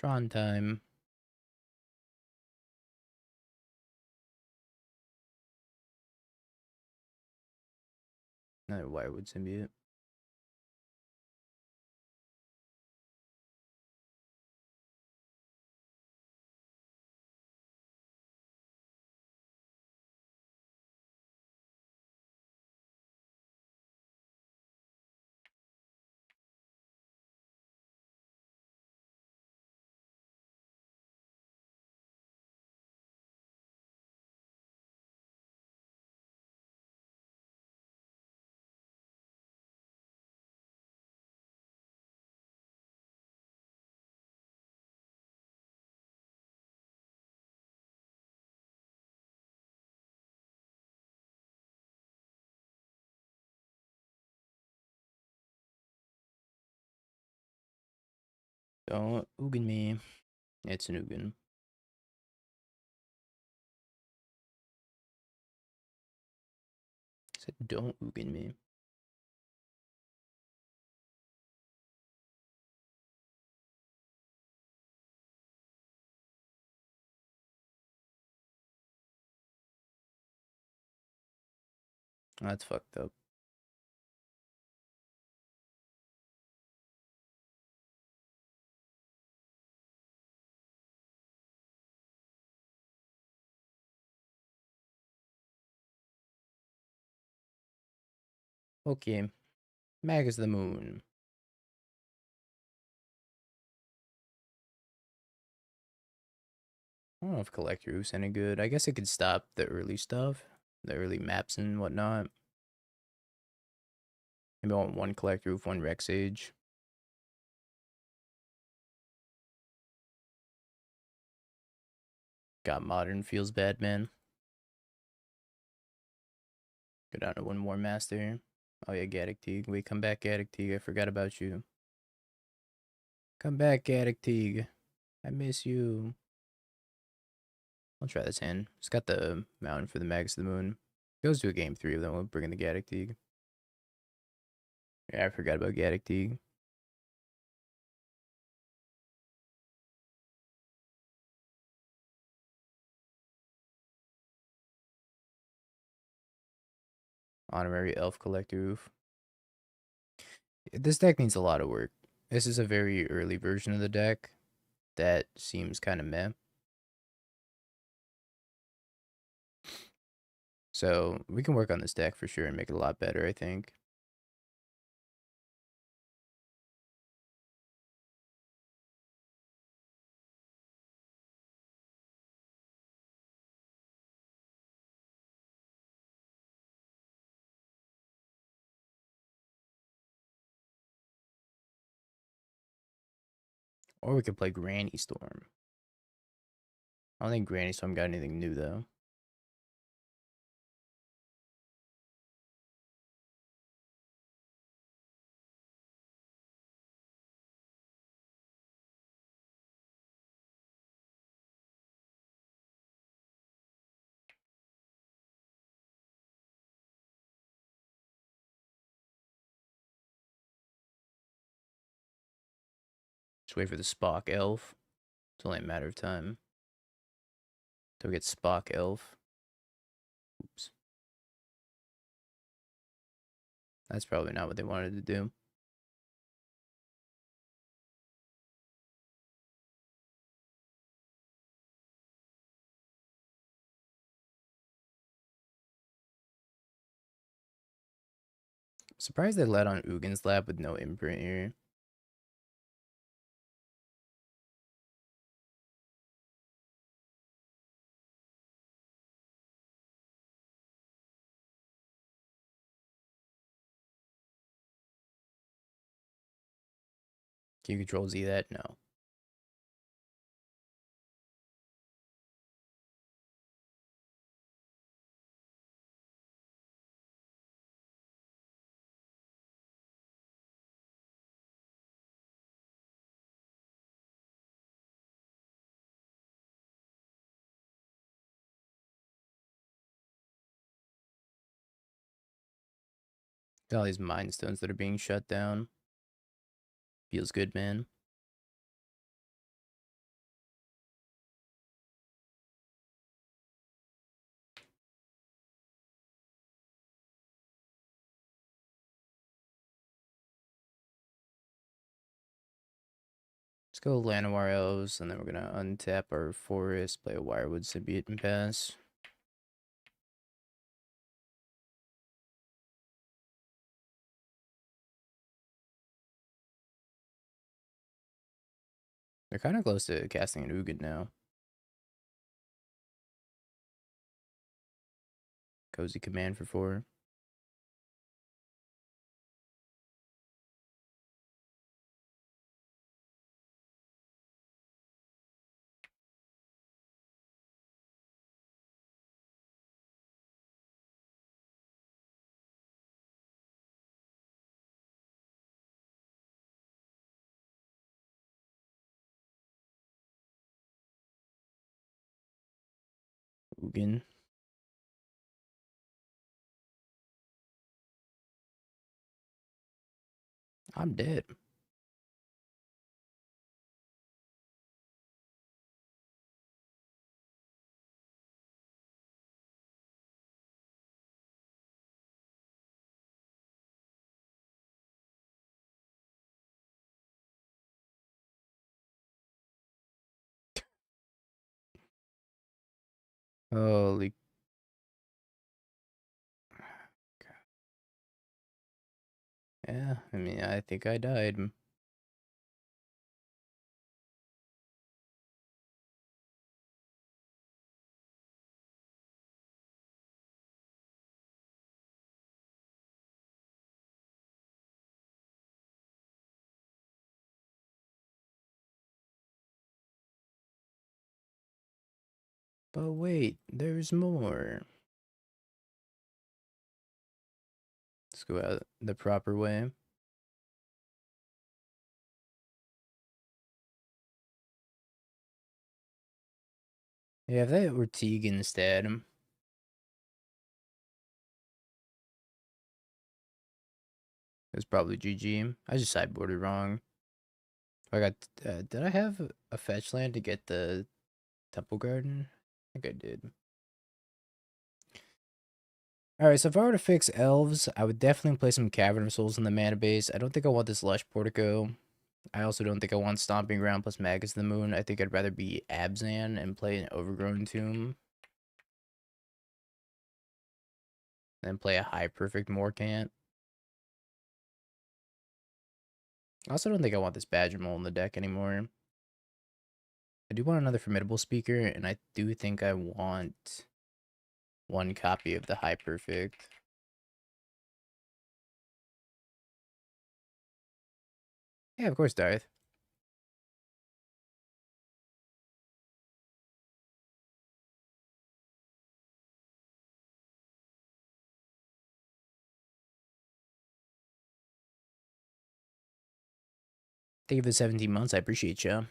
Tron time. Another Wirewood Symbiote. Don't Ugin me. It's an Ugin. I said don't Ugin me. That's fucked up. Okay. Mag is the moon. I don't know if Collector Roof's any good. I guess it could stop the early stuff. The early maps and whatnot. Maybe I want one Collector Roof, one Rex Age. Got Modern feels bad, man. Go down to one more Master. Oh yeah, Gaddock Teague. Wait, come back, Gaddock Teague. I forgot about you. Come back, Gaddock Teague. I miss you. I'll try this hand. It's got the mountain for the Magus of the Moon. Goes to a game 3, then we'll bring in the Gaddock Teague. Yeah, I forgot about Gaddock Teague. Honorary Elf Collector. This deck needs a lot of work. This is a very early version of the deck that seems kind of meh. So we can work on this deck for sure and make it a lot better, I think. Or we could play Granny Storm. I don't think Granny Storm got anything new, though. Just wait for the Spock Elf. It's only a matter of time. Till we get Spock Elf. Oops. That's probably not what they wanted to do. Surprised they let on Ugin's Lab with no imprint here. Can you control Z that? No. Got all these Mind Stones that are being shut down. Feels good, man. Let's go Llanowar Elves, and then we're gonna untap our forest, play a Wirewood Symbiote, and pass. They're kind of close to casting an Ugin now. Cozy Command for 4. Ugin. I'm dead. Holy. Yeah, I mean, I think I died. But wait, there's more. Let's go out the proper way. Yeah, if that were Teague instead, it's probably GG. I just sideboarded wrong. I got. Did I have a fetch land to get the Temple Garden? I think I did. Alright, so if I were to fix Elves, I would definitely play some Cavern of Souls in the mana base. I don't think I want this Lush Portico. I also don't think I want Stomping Ground plus Magus of the Moon. I think I'd rather be Abzan and play an Overgrown Tomb than play a High Perfect Morcant. I also don't think I want this Badger Mole in the deck anymore. I do want another Formidable Speaker, and I do think I want one copy of the High Perfect. Yeah, of course, Darth. Thank you for the 17 months. I appreciate you. I'm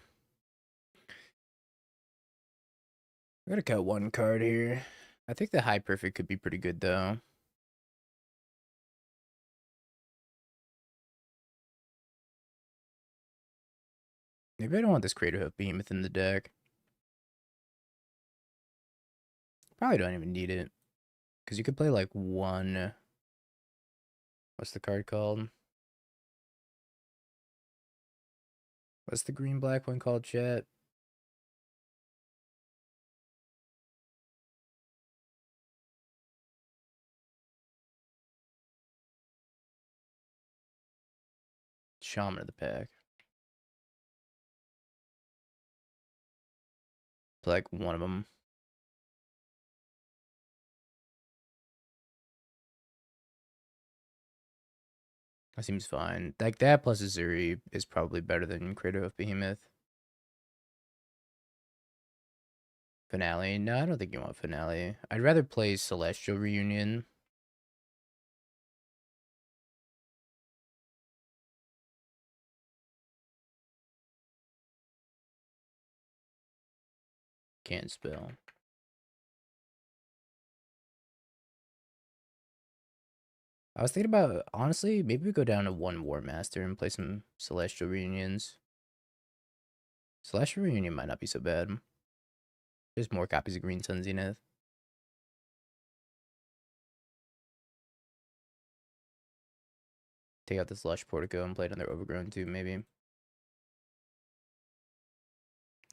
gonna cut one card here. I think the High Perfect could be pretty good, though. Maybe I don't want this Craterhoof Behemoth in the deck. Probably don't even need it. Because you could play, like, one... What's the card called? What's the green-black one called, chat? Shaman of the Pack. Play, like, one of them. That seems fine. Like, that plus Azuri is probably better than Craterhoof Behemoth. Finale? No, I don't think you want Finale. I'd rather play Celestial Reunion. Can't spell. I was thinking about, honestly, maybe we go down to one War Master and play some Celestial Reunions. Celestial Reunion might not be so bad. There's more copies of Green Sun Zenith. Take out this Lush Portico and play another Overgrown too, maybe.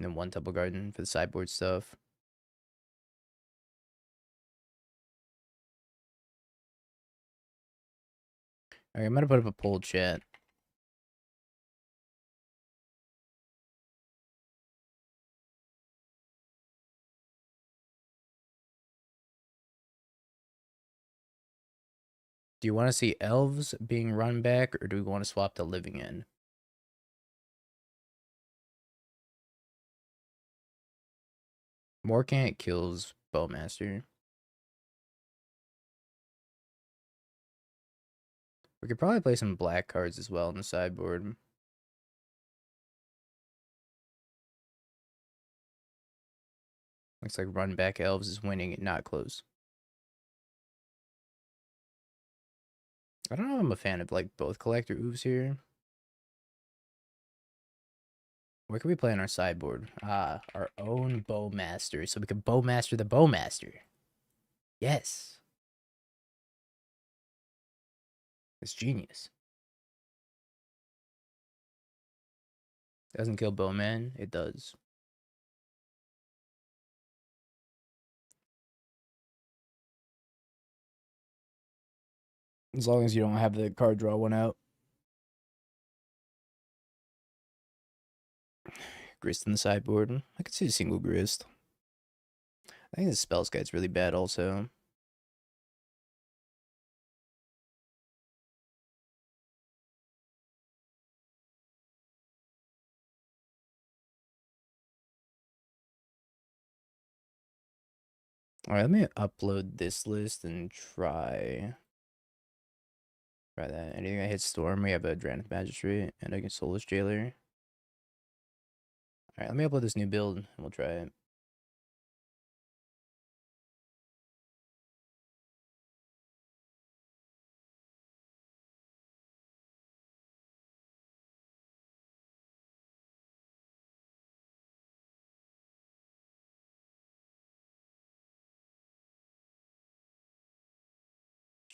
And then one Temple Garden for the sideboard stuff. Alright, I'm gonna put up a poll, chat. Do you want to see Elves being run back, or do we want to swap to Living End? Morcant kills Bowmaster. We could probably play some black cards as well on the sideboard. Looks like run back Elves is winning and not close. I don't know if I'm a fan of like both Collector Oofs here. What can we play on our sideboard? Ah, our own Bowmaster. So we can Bowmaster the Bowmaster. Yes. It's genius. Doesn't kill Bowman. It does. As long as you don't have the card draw one out. Grist in the sideboard. I could see a single Grist. I think the Spells Guide's really bad also. Alright, let me upload this list and try that. Anything that hits Storm, we have a Drannith Magistrate and a Soulless Jailer. Alright, let me upload this new build and we'll try it.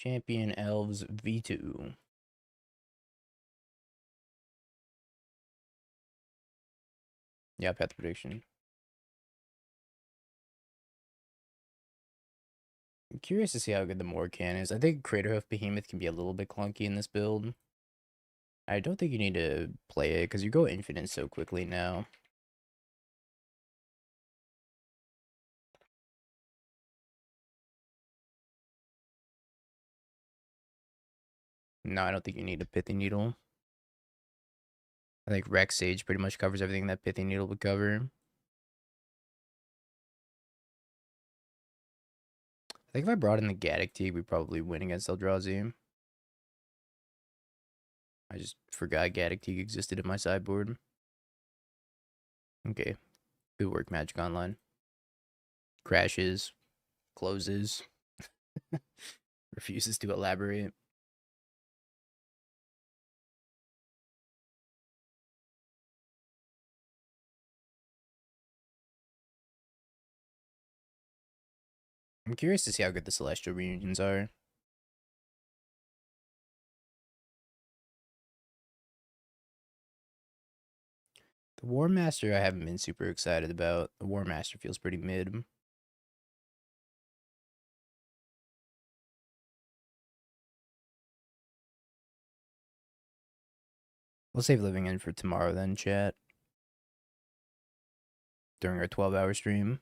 Champion Elves V2. Yeah, path prediction. I'm curious to see how good the Morkan is. I think Craterhoof Behemoth can be a little bit clunky in this build. I don't think you need to play it because you go infinite so quickly now. No, I don't think you need a Pithy Needle. I think Rex Sage pretty much covers everything that Pithy Needle would cover. I think if I brought in the Gaddock Teague, we'd probably win against Eldrazi. I just forgot Gaddock Teague existed in my sideboard. Okay. Good work, Magic Online. Crashes. Closes. Refuses to elaborate. I'm curious to see how good the Celestial Reunions are. The War Master I haven't been super excited about. The War Master feels pretty mid. We'll save Living End for tomorrow then, chat. During our 12-hour stream.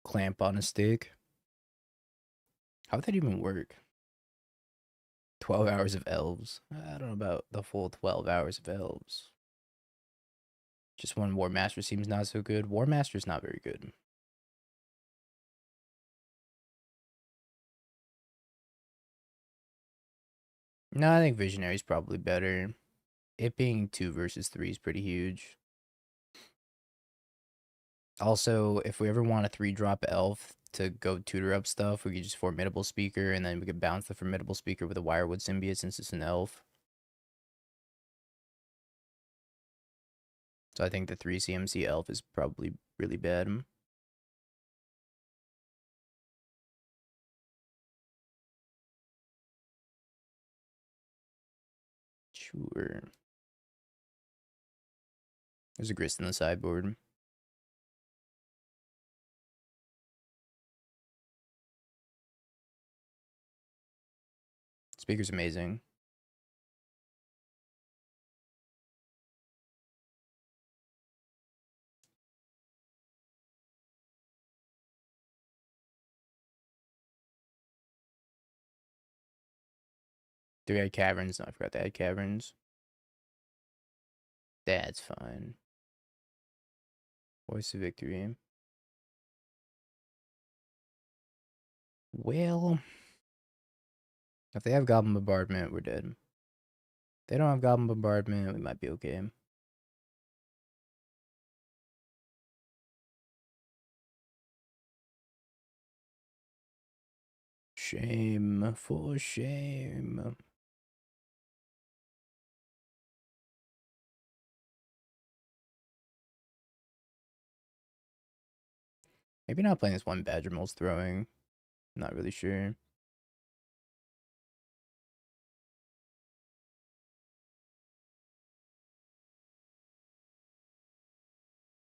Clamp on a stick. How would that even work? 12 hours of Elves. I don't know about the full 12 hours of Elves. Just one War Master seems not so good. War Master's not very good. No, I think Visionary's probably better. It being 2 versus 3 is pretty huge. Also, if we ever want a 3-drop elf to go tutor up stuff, we could just Formidable Speaker, and then we could bounce the Formidable Speaker with a Wirewood Symbiote since it's an elf. So I think the 3 CMC elf is probably really bad. Sure. There's a Grist in the sideboard. Speaker's amazing. Do we have caverns? No, I forgot they had caverns. That's fine. Voice of Victory. Well, if they have Goblin Bombardment, we're dead. If they don't have Goblin Bombardment, we might be okay. Shame for shame. Maybe not playing this one Badger Mole's throwing. Not really sure.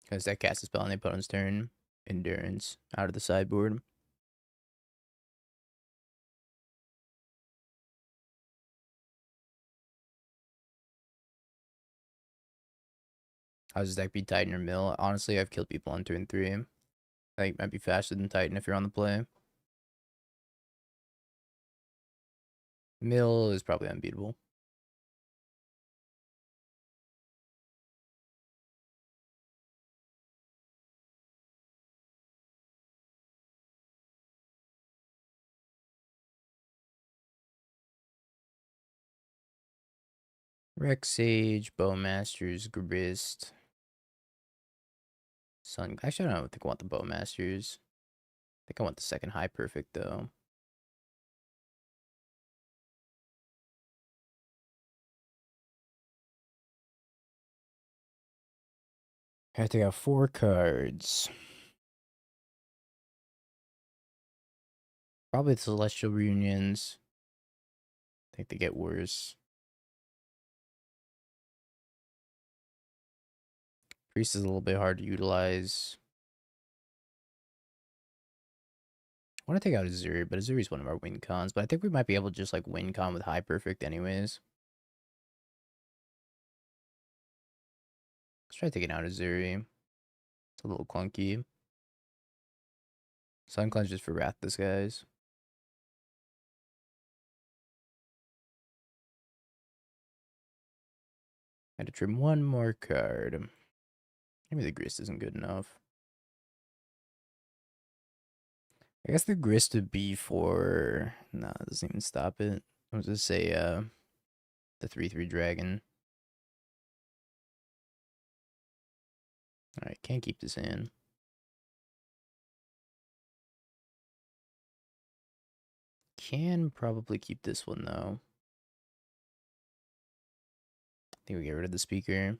Because that cast a spell on the opponent's turn. Endurance out of the sideboard. How's this deck be Titan or Mill? Honestly, I've killed people on turn 3. I think it might be faster than Titan if you're on the play. Mill is probably unbeatable. Rex Sage, Bowmasters, Grist. Sun. Actually, I don't think I want the Bowmasters. I think I want the second High Perfect, though. I take out 4 cards. Probably the Celestial Reunions. I think they get worse. Priest is a little bit hard to utilize. I want to take out Azuri, but Azuri's one of our win cons. But I think we might be able to just like win con with High Perfect anyways. Let's try taking out Azuri. It's a little clunky. Sun Cleanse just for Wrath Disguise. I had to trim one more card. Maybe the Grist isn't good enough. I guess the Grist would be for... Nah, it doesn't even stop it. I was just say, the 3/3 Dragon. Alright, can't keep this in. Can probably keep this one, though. I think we get rid of the speaker.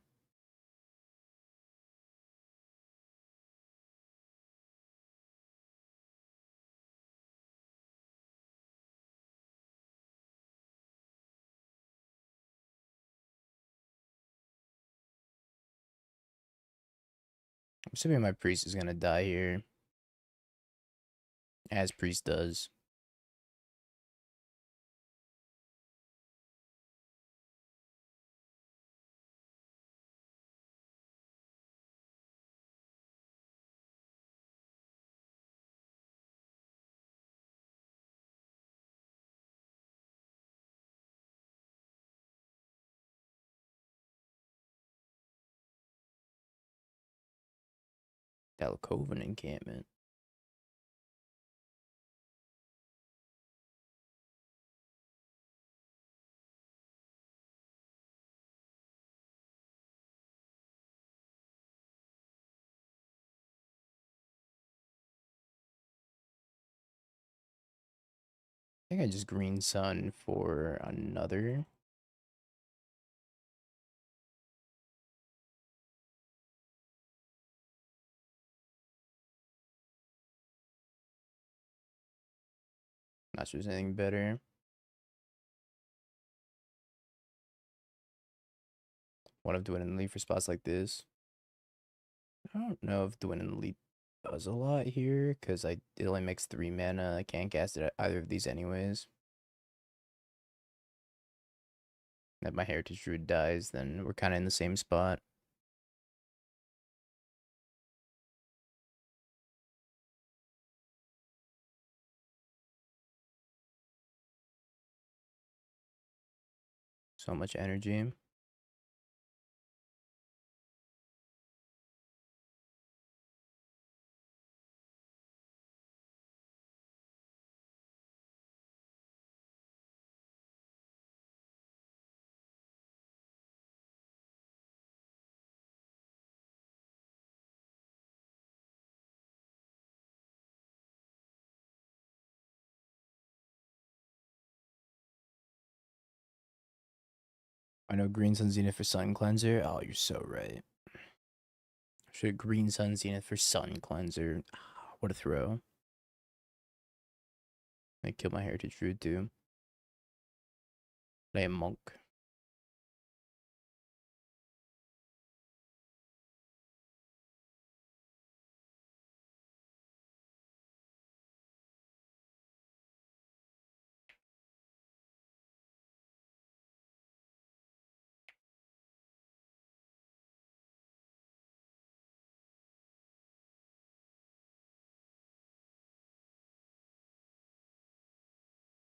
I'm assuming my Priest is gonna die here. As Priest does. Dalcoven encampment. I think I just Green Sun for another. Not sure there's anything better. One of doing an elite for spots like this. I don't know if doing an elite does a lot here, because it only makes 3 mana. I can't cast it at either of these anyways. If my Heritage Druid dies, then we're kind of in the same spot. So much energy. I know Green Sun Zenith for Sun Cleanser. Oh, you're so right. Should Green Sun Zenith for Sun Cleanser. What a throw. I killed my Heritage Druid too. I am Monk.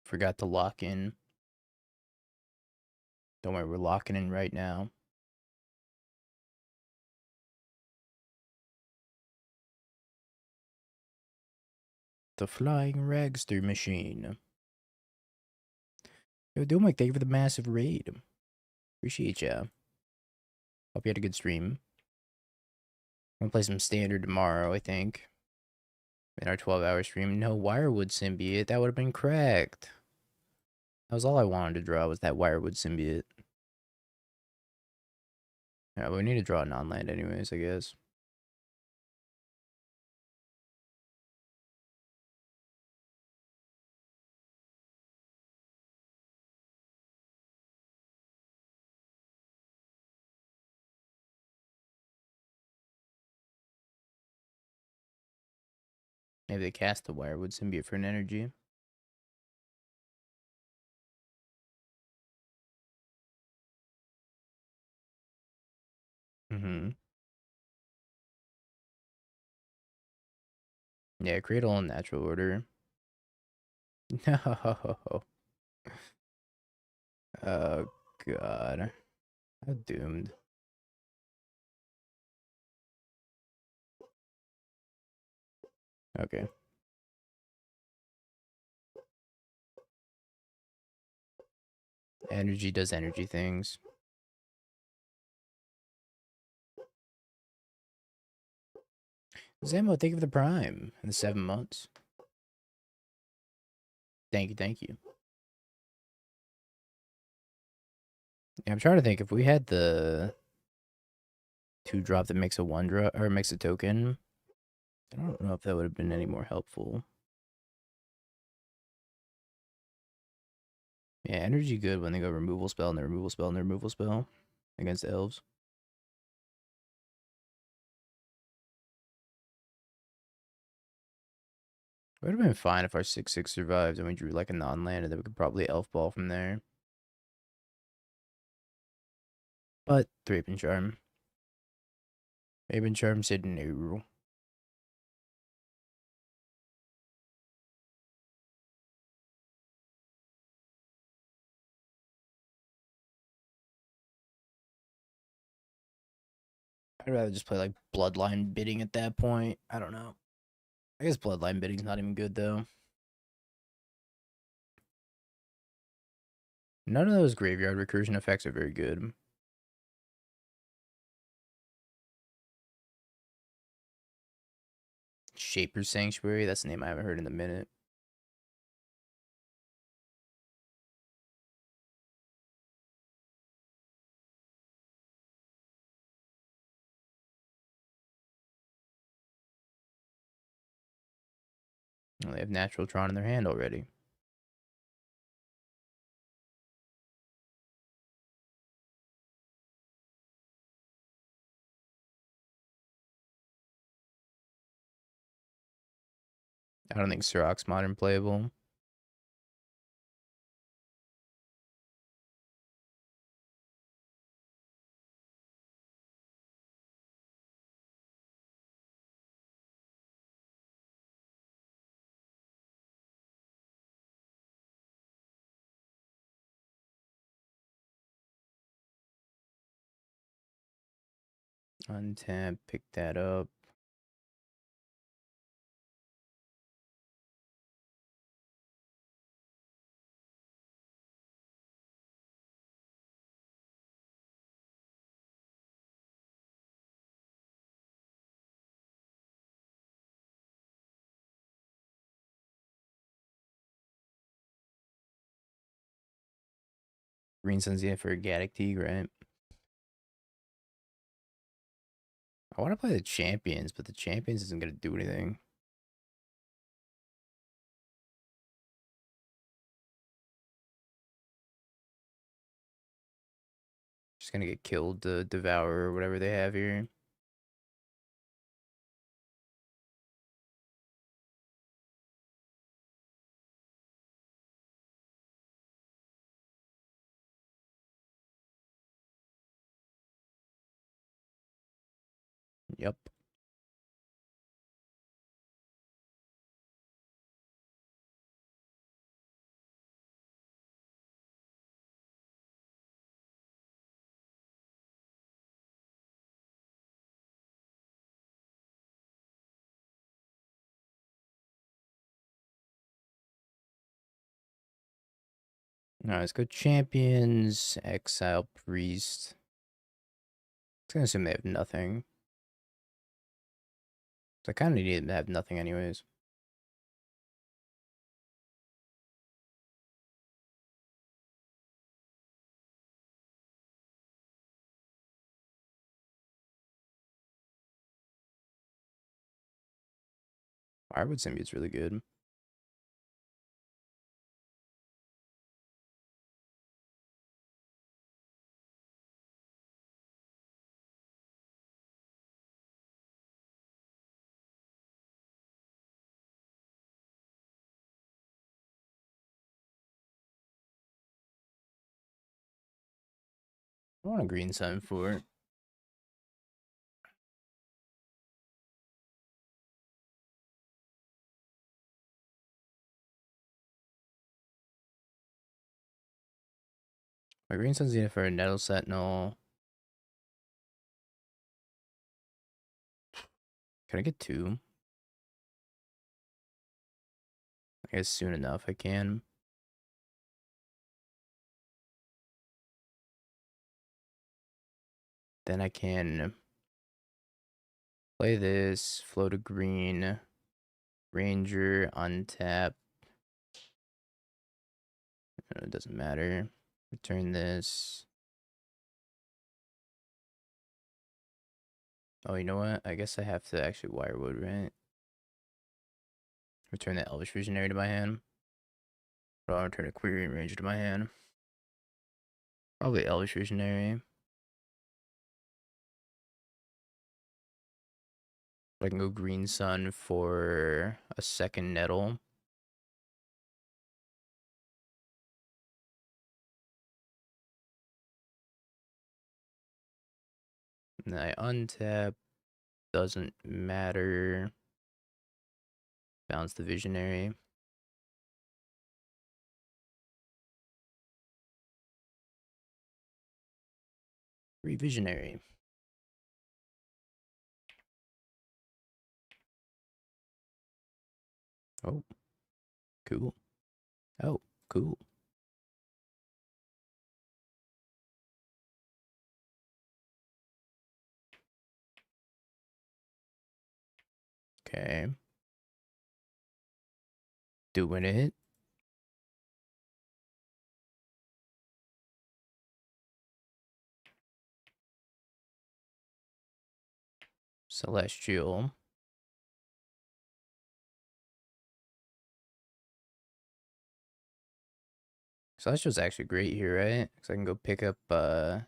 Forgot to lock in. Don't worry, we're locking in right now. The Flying Ragster Machine. Yo, Doomik, thank you for the massive raid. Appreciate ya. Hope you had a good stream. I'm gonna play some Standard tomorrow, I think. In our 12-hour stream. No Wirewood Symbiote. That would have been cracked. That was all I wanted to draw, was that Wirewood Symbiote. Yeah, but we need to draw a non-land anyways, I guess. Maybe they cast the Wirewood Symbiote for an energy. Mm-hmm. Yeah, create all in natural order. No. Oh, God. How doomed. Okay. Energy does energy things. Zambo, thank you for the prime in the 7 months. Thank you, thank you. Yeah, I'm trying to think if we had the 2-drop that makes a 1-drop or makes a token. I don't know if that would have been any more helpful. Yeah, energy good when they go removal spell and the removal spell and the removal spell against elves. It would have been fine if our 6/6 survived and we drew like a non-land and then we could probably elf ball from there. But 3-pin charm. 8-pin charm said no. I'd rather just play like Bloodline Bidding at that point. I don't know. I guess Bloodline Bidding's not even good though. None of those graveyard recursion effects are very good. Shaper's Sanctuary, that's a name I haven't heard in a minute. Well, they have Natural Tron in their hand already. I don't think Siroc's modern playable. Untap, pick that up. Green Sun's in for a Gaddock Teague, right? I want to play the Champions, but the Champions isn't going to do anything. Just going to get killed to Devour or whatever they have here. Yep. Alright, let's go Champions, Exile, Priest. I was going to assume they have nothing. So I kind of need them to have nothing anyways. Firewood Symbiote's really good. I want a green sun for it. My green sun's needed for a Nettle Sentinel. Can I get 2? I guess soon enough I can. Then I can play this, float a green, Ranger, untap. It doesn't matter. Return this. Oh, you know what? I guess I have to actually Wirewood, right? Return the Elvish Visionary to my hand. But I'll return a Query and Ranger to my hand. Probably Elvish Visionary. I can go Green Sun for a second Nettle. And I untap. Doesn't matter. Bounce the Visionary. Visionary. Oh, cool. Oh, cool. Okay. Doing it. Celestial. Celestial's actually great here, right? Because I can go pick up, I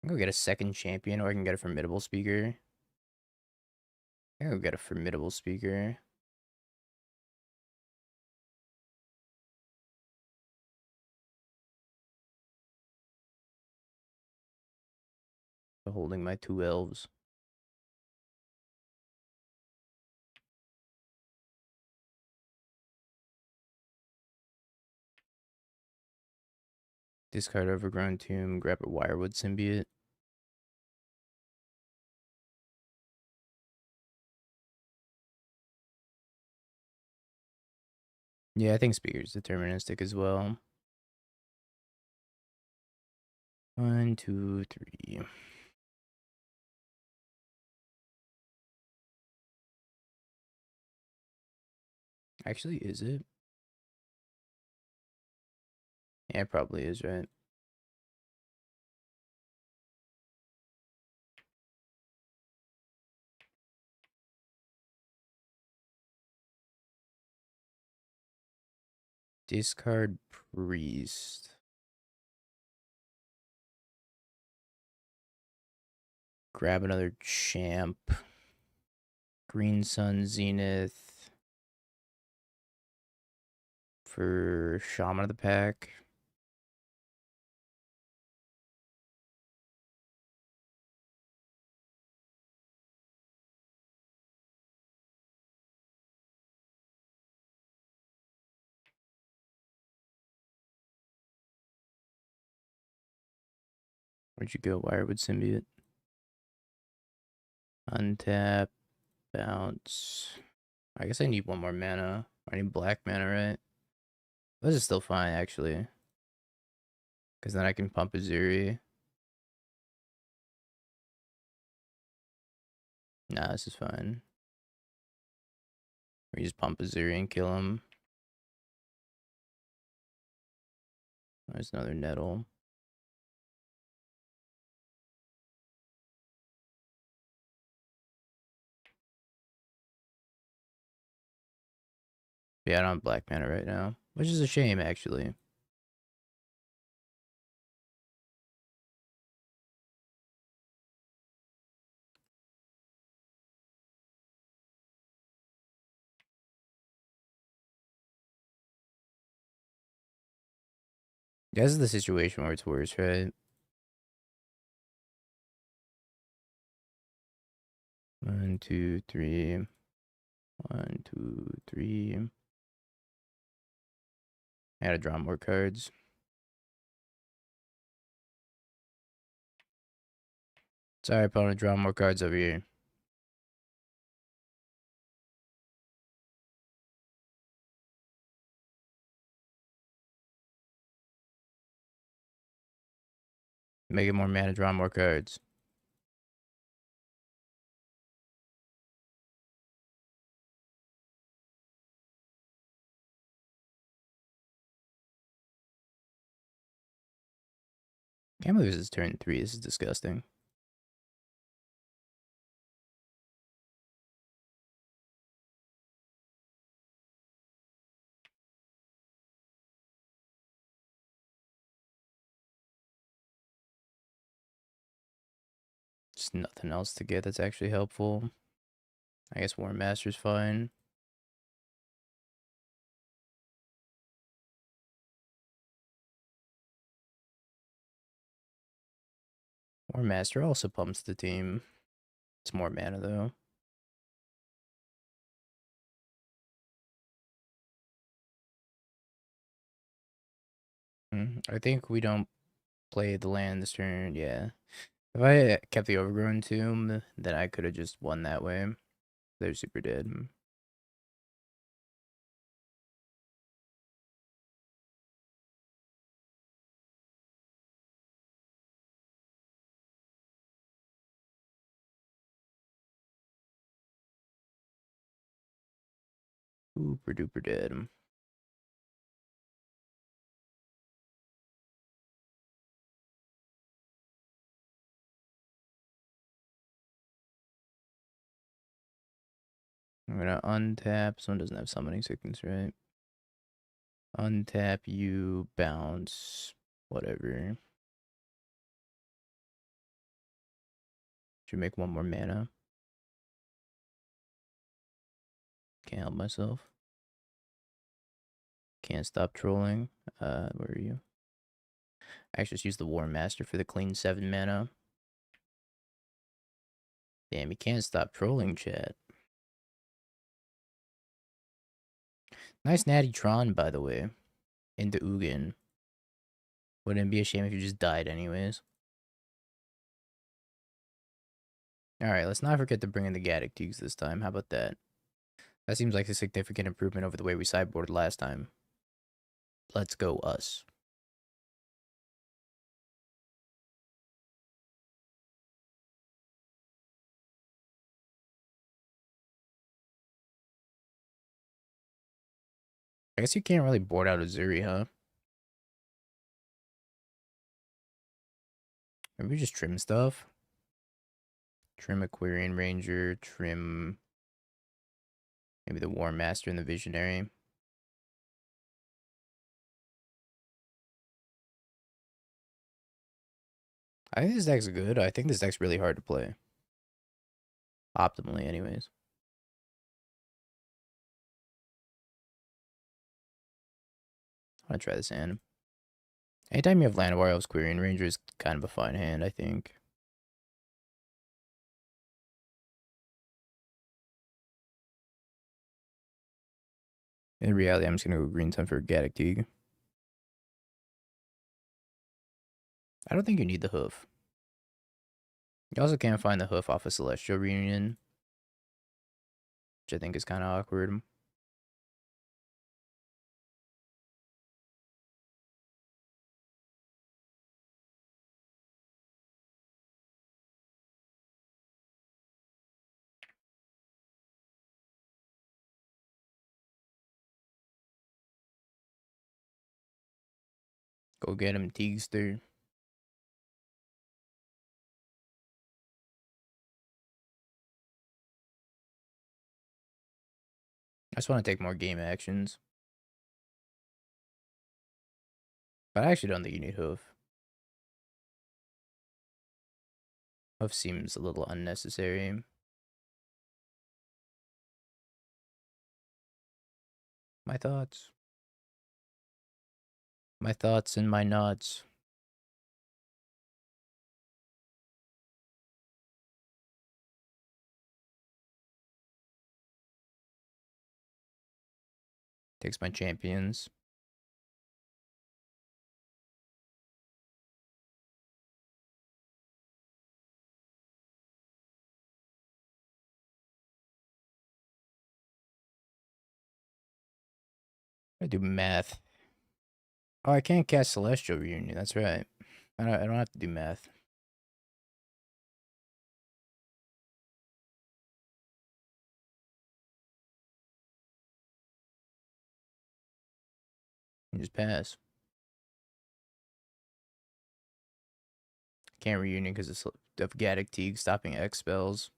can go get a second champion, or I can get a formidable speaker. I can go get a formidable speaker. Holding my 2 elves. Discard Overgrown Tomb, grab a Wirewood Symbiote. Yeah, I think Speaker's deterministic as well. 1, 2, 3. Actually, is it? Yeah, it probably is, right? Discard Priest. Grab another champ. Green Sun Zenith. For Shaman of the Pack. Where'd you go? Wirewood Symbiote. Untap. Bounce. I guess I need 1 more mana. I need black mana, right? This is still fine, actually. Because then I can pump Azuri. Nah, this is fine. We just pump Azuri and kill him. There's another Nettle. Yeah, I don't have black mana right now. Which is a shame, actually. This is the situation where it's worse, right? 1, 2, 3. 1, 2, 3. I gotta draw more cards. Sorry, opponent, draw more cards over here. Make it more mana, draw more cards. Can't believe this is turn 3. This is disgusting. Just nothing else to get that's actually helpful. I guess War Master's fine. War Master also pumps the team. It's more mana though. I think we don't play the land this turn. Yeah. If I kept the Overgrown Tomb, then I could have just won that way. They're super dead. Super duper dead. I'm gonna untap. Someone doesn't have summoning sickness, right? Untap you, bounce, whatever. Should make one more mana. Can't help myself. Can't stop trolling. Where are you? I actually just use the War Master for the clean 7 mana. Damn, you can't stop trolling, chat. Nice Natty Tron, by the way. Into Ugin. Wouldn't it be a shame if you just died anyways? Alright, let's not forget to bring in the Gaddock Dukes this time. How about that? That seems like a significant improvement over the way we sideboarded last time. Let's go, us. I guess you can't really board out Azuri, huh? Maybe just trim stuff. Trim Aquarian Ranger, trim maybe the War Master and the Visionary. I think this deck's good. I think this deck's really hard to play. Optimally, anyways. I want to try this hand. Anytime you have Llanowar Elves, Quirion Ranger is kind of a fine hand, I think. In reality, I'm just going to go green time for Gaddock Teague. I don't think you need the hoof. You also can't find the hoof off of Celestial Reunion, which I think is kind of awkward. Go get him, Teagster. I just want to take more game actions. But I actually don't think you need hoof. Hoof seems a little unnecessary. My thoughts. My thoughts and my nods. Takes my champions. I do math. Oh, I can't cast Celestial Reunion. That's right. I don't have to do math. You just pass. Can't reunion because it's of Gaddock Teague stopping X spells.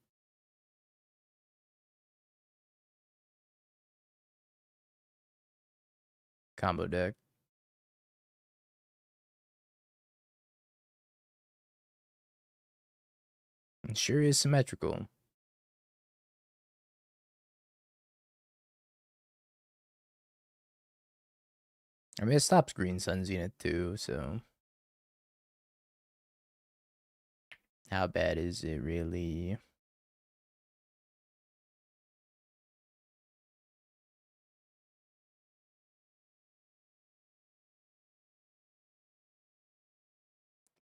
Combo deck. It sure is symmetrical. I mean, it stops Green Sun Zenith too, so. How bad is it really?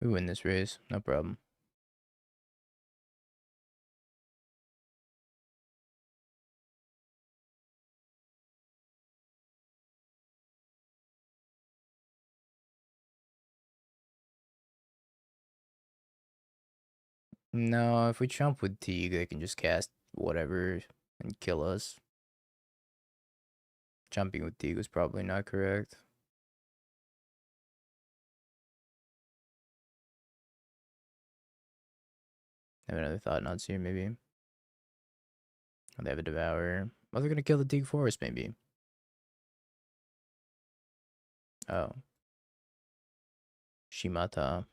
We win this race, no problem. No, if we chump with Teague, they can just cast whatever and kill us. Jumping with Teague was probably not correct. I have another Thought Knots here, maybe. Oh, they have a Devourer. Oh, they're gonna kill the Teague Forest, maybe. Oh. Shimata.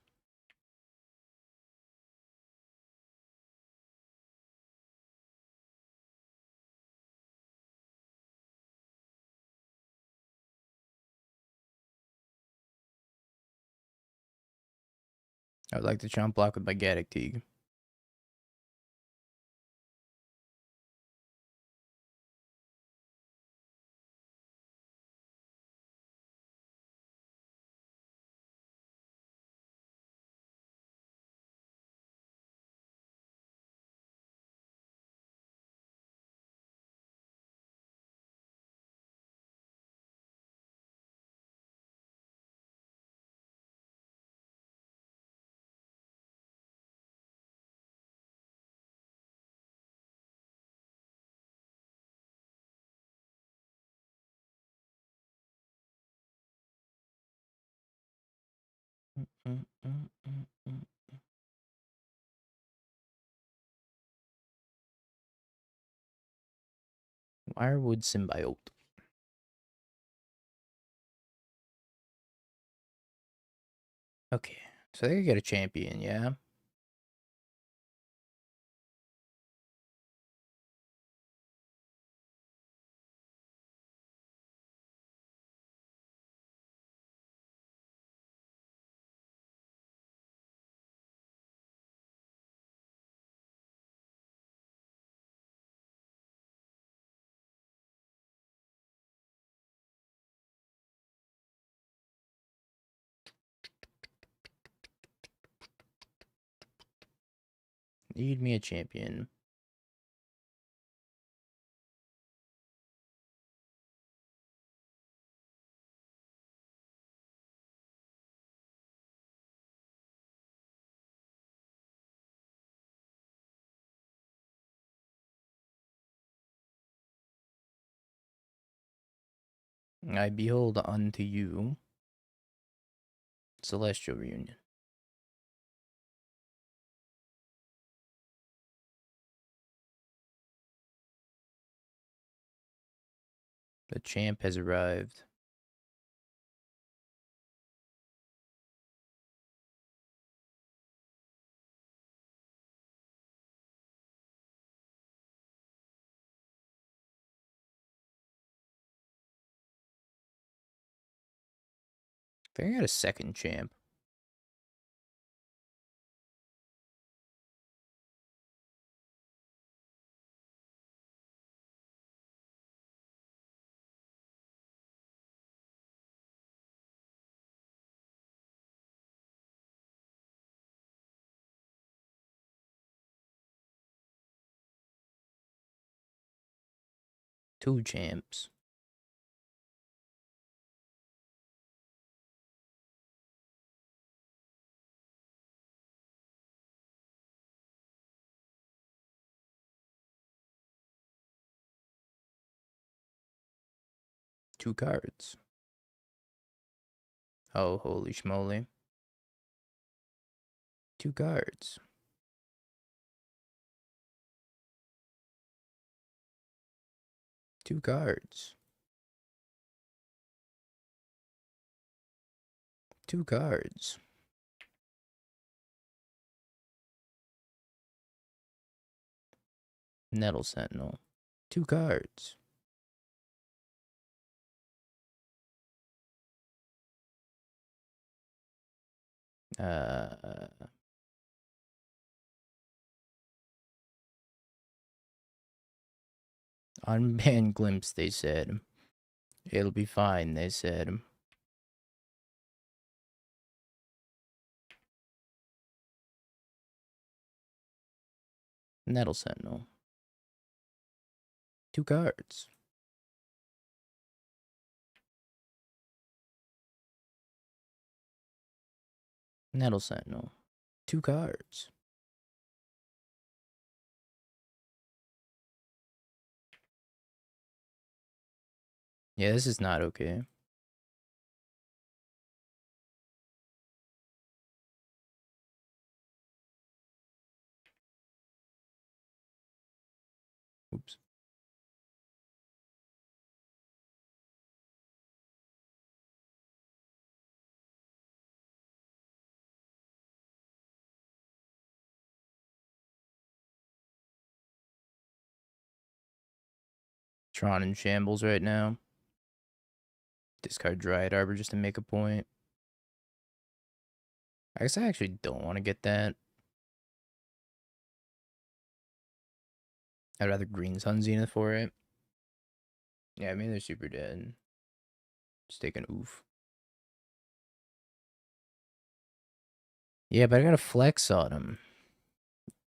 I would like to chomp block with my Gaddock Teague. Wirewood Symbiote. Okay, so they could get a champion, yeah? Need me a champion. I behold unto you Celestial Reunion. The champ has arrived. I think I got a second champ. 2 champs. Two cards. Oh, holy schmoly. 2 cards. Two cards. 2 cards. Nettle Sentinel. 2 cards. Unbanned Glimpse, they said. It'll be fine, they said. Nettle Sentinel. 2 cards. Nettle Sentinel. 2 cards. Yeah, this is not okay. Oops. Tron in shambles right now. Discard Dryad Arbor just to make a point. I guess I actually don't want to get that. I'd rather Green Sun Zenith for it. Yeah, I mean, they're super dead. Just take an oof. Yeah, but I gotta flex on him.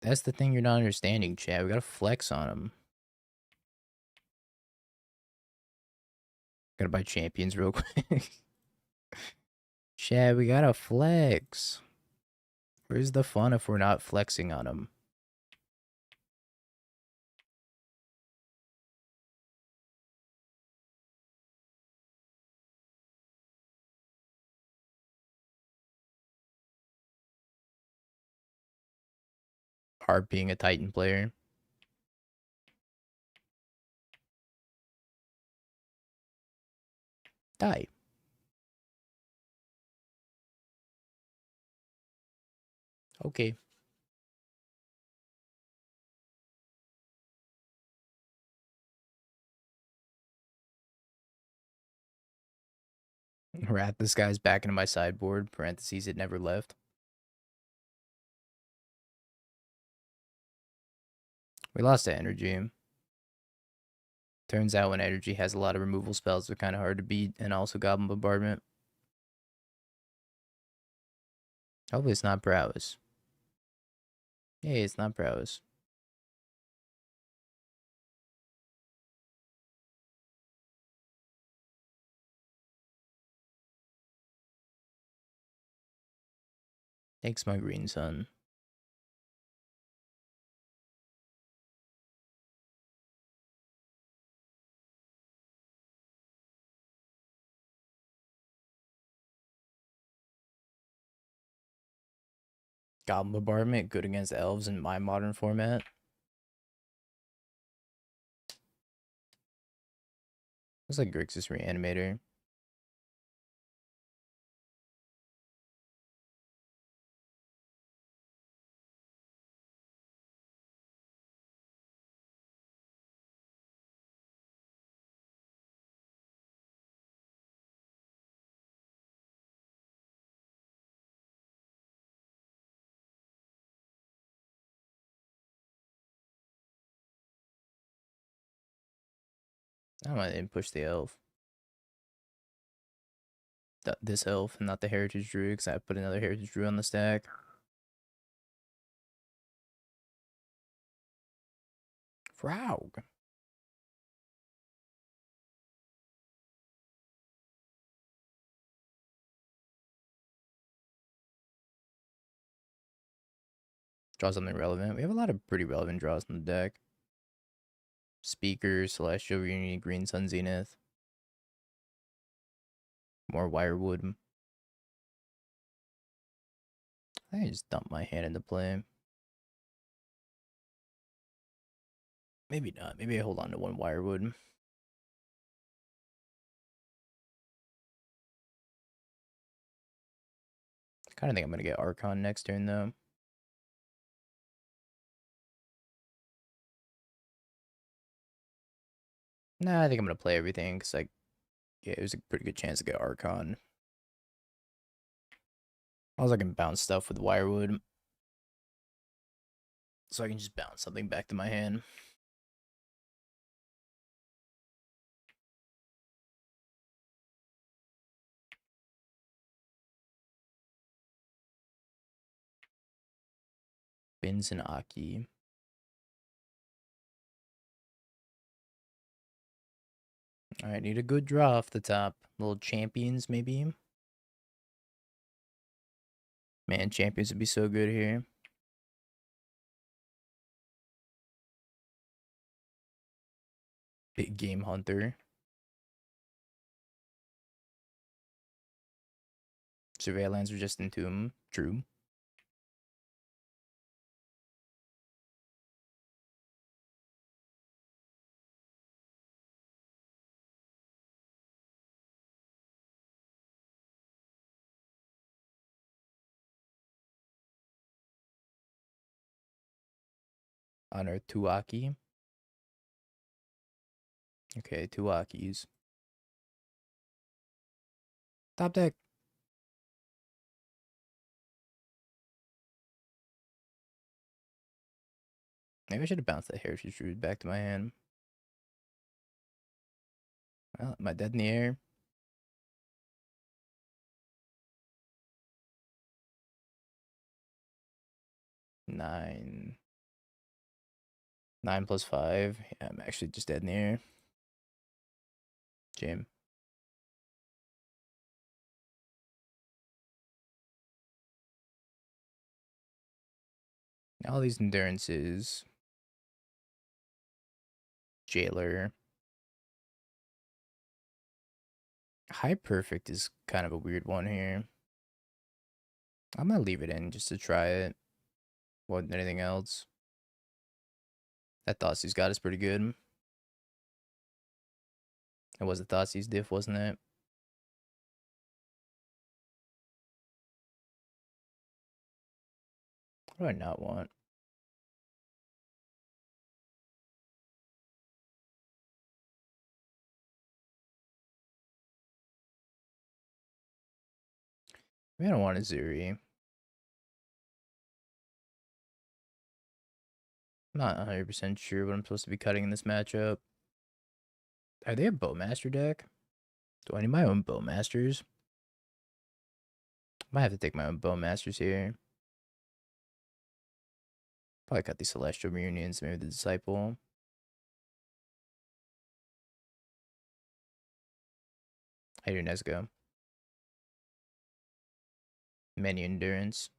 That's the thing you're not understanding, Chad. We gotta flex on him. Gotta buy champions real quick. Chad, we gotta flex. Where's the fun if we're not flexing on him? Hard being a Titan player. Die. Okay. Rat this guy's back into my sideboard. Parentheses, it never left. We lost to energy. Turns out when energy has a lot of removal spells, they're kind of hard to beat, and also Goblin Bombardment. Hopefully it's not prowess. Hey, it's not prowess. Thanks, my green sun. Goblin Bombardment, good against elves in my modern format. Looks like Grixis Reanimator. I don't know why they didn't push the elf. This elf, not the Heritage Druid, because I put another Heritage Druid on the stack. Frog. Draw something relevant. We have a lot of pretty relevant draws in the deck. Speaker, Celestial Reunion, Green Sun Zenith. More Wirewood. I think I just dump my hand into play. Maybe not. Maybe I hold on to one Wirewood. I kind of think I'm going to get Archon next turn, though. Nah, I think I'm going to play everything, because, like, yeah, there's a pretty good chance to get Archon. Also, I can bounce stuff with Wirewood. So I can just bounce something back to my hand. Bins and Aki. Alright, need a good draw off the top. Little champions, maybe. Man, champions would be so good here. Big game hunter. Surveillance resistant to him. True. Honor Tuaki. Okay, Tuakis. Top deck. Maybe I should have bounced that Heritage Druid back to my hand. Well, am I dead in the air? 9. 9 plus 5. Yeah, I'm actually just dead in the air. Jim. All these endurances. Jailer. High Perfect is kind of a weird one here. I'm gonna leave it in just to try it. More than anything else. That Thoughtseize got is pretty good. It was a Thoughtseize diff, wasn't it? What do I not want? Maybe I don't want a Zuri. I'm not 100% sure what I'm supposed to be cutting in this matchup. Are they a Bowmaster deck? Do I need my own Bowmasters? Might have to take my own Bowmasters here. Probably cut these Celestial Reunions, maybe the Disciple. How you doing, Nesgo? Many Endurance.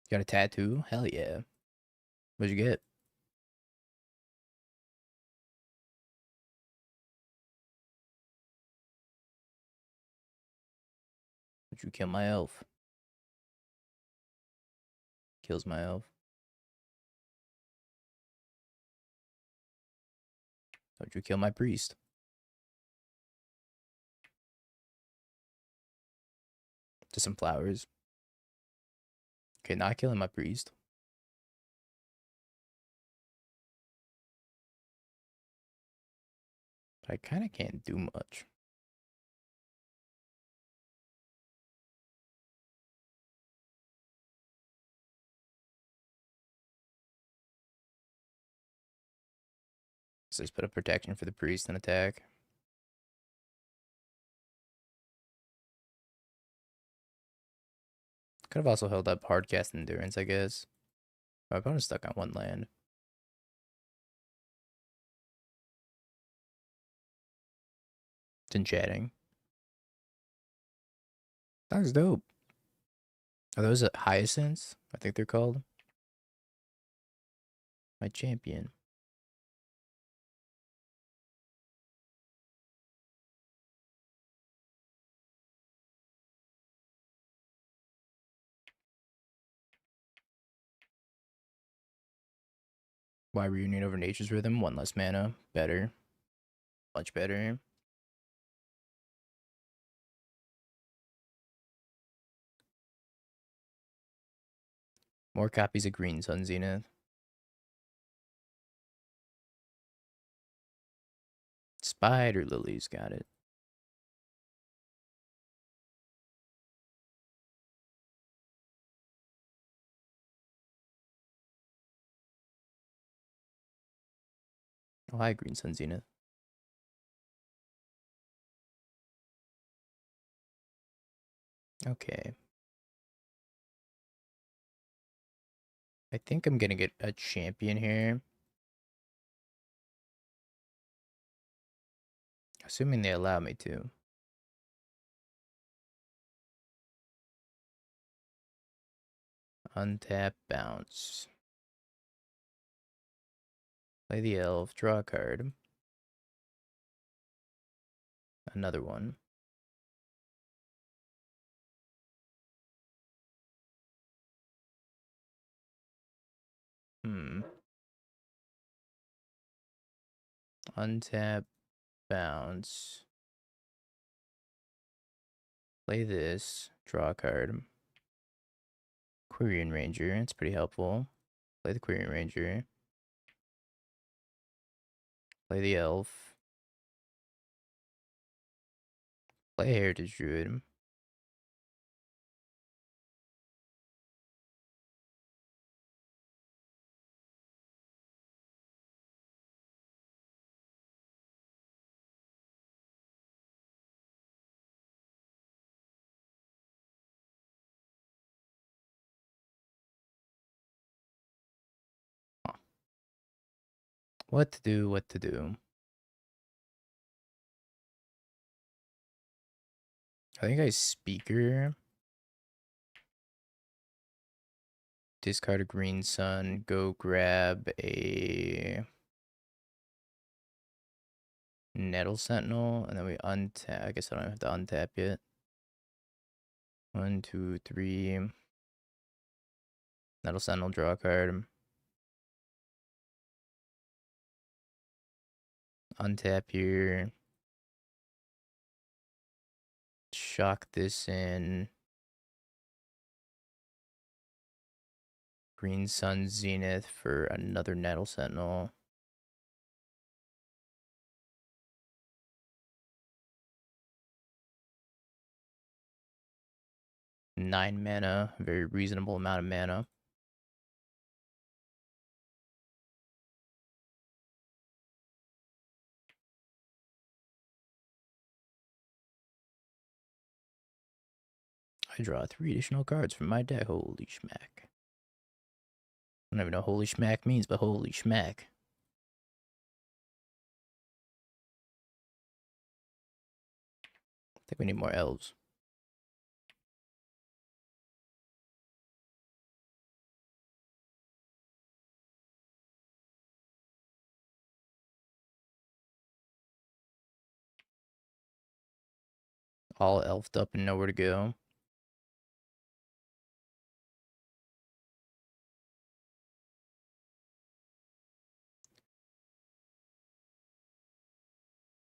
You got a tattoo? Hell yeah. What'd you get? Would you kill my elf? Kills my elf. Would you kill my priest? Just some flowers. Okay, not killing my priest. But I kind of can't do much. So just put a protection for the priest and attack. Could have also held up Hardcast Endurance, I guess. My opponent's stuck on one land. than chatting. That was dope. Are those hyacinths? I think they're called. My champion. Why reunion over nature's rhythm? 1 less mana. Better. Much better. More copies of Green Sun Zenith. Spider Lilies, got it. Oh, hi, Green Sun Zenith. Okay. I think I'm gonna get a champion here. Assuming they allow me to. Untap, bounce. Play the elf, draw a card. Another one. Untap, bounce. Play this, draw a card. Quirion Ranger, it's pretty helpful. Play the Quirion Ranger. Play the elf. Play Heritage Druid. What to do, what to do. I think I Speaker. Discard a Green Sun. Go grab a Nettle Sentinel. And then we untap. I guess I don't have to untap yet. 1, 2, 3. Nettle Sentinel, draw a card. Untap here. Shock this in. Green Sun Zenith for another Nettle Sentinel. Nine mana, very reasonable amount of mana. I draw 3 additional cards from my deck. Holy schmack. I don't even know what holy schmack means, but holy schmack. I think we need more elves. All elfed up and nowhere to go.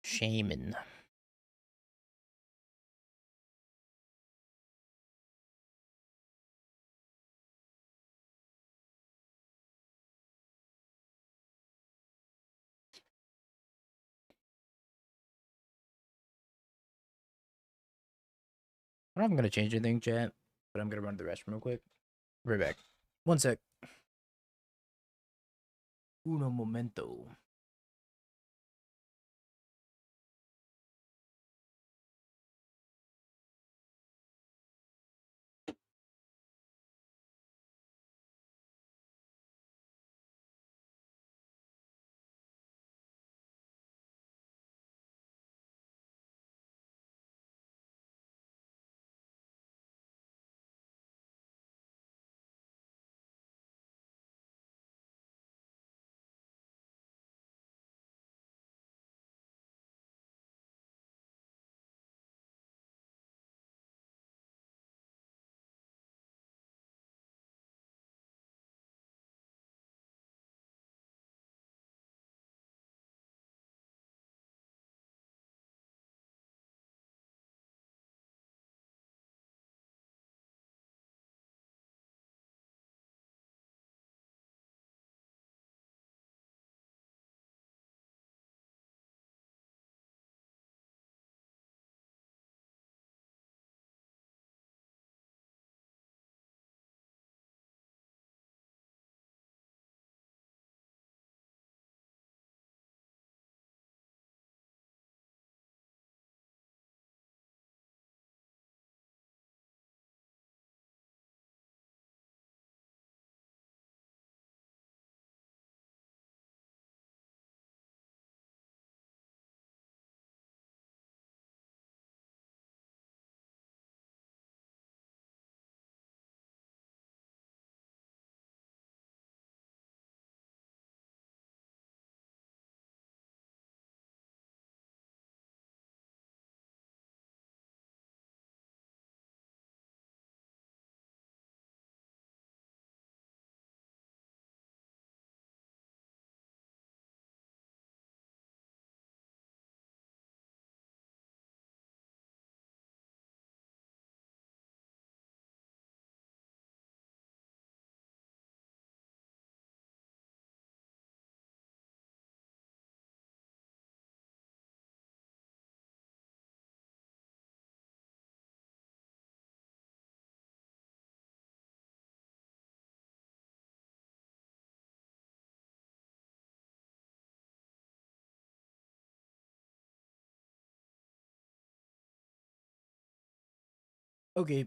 Shaman. I don't know if I'm going to change anything, chat, but I'm going to run to the restroom real quick. Right back. 1 sec. Uno momento. Okay.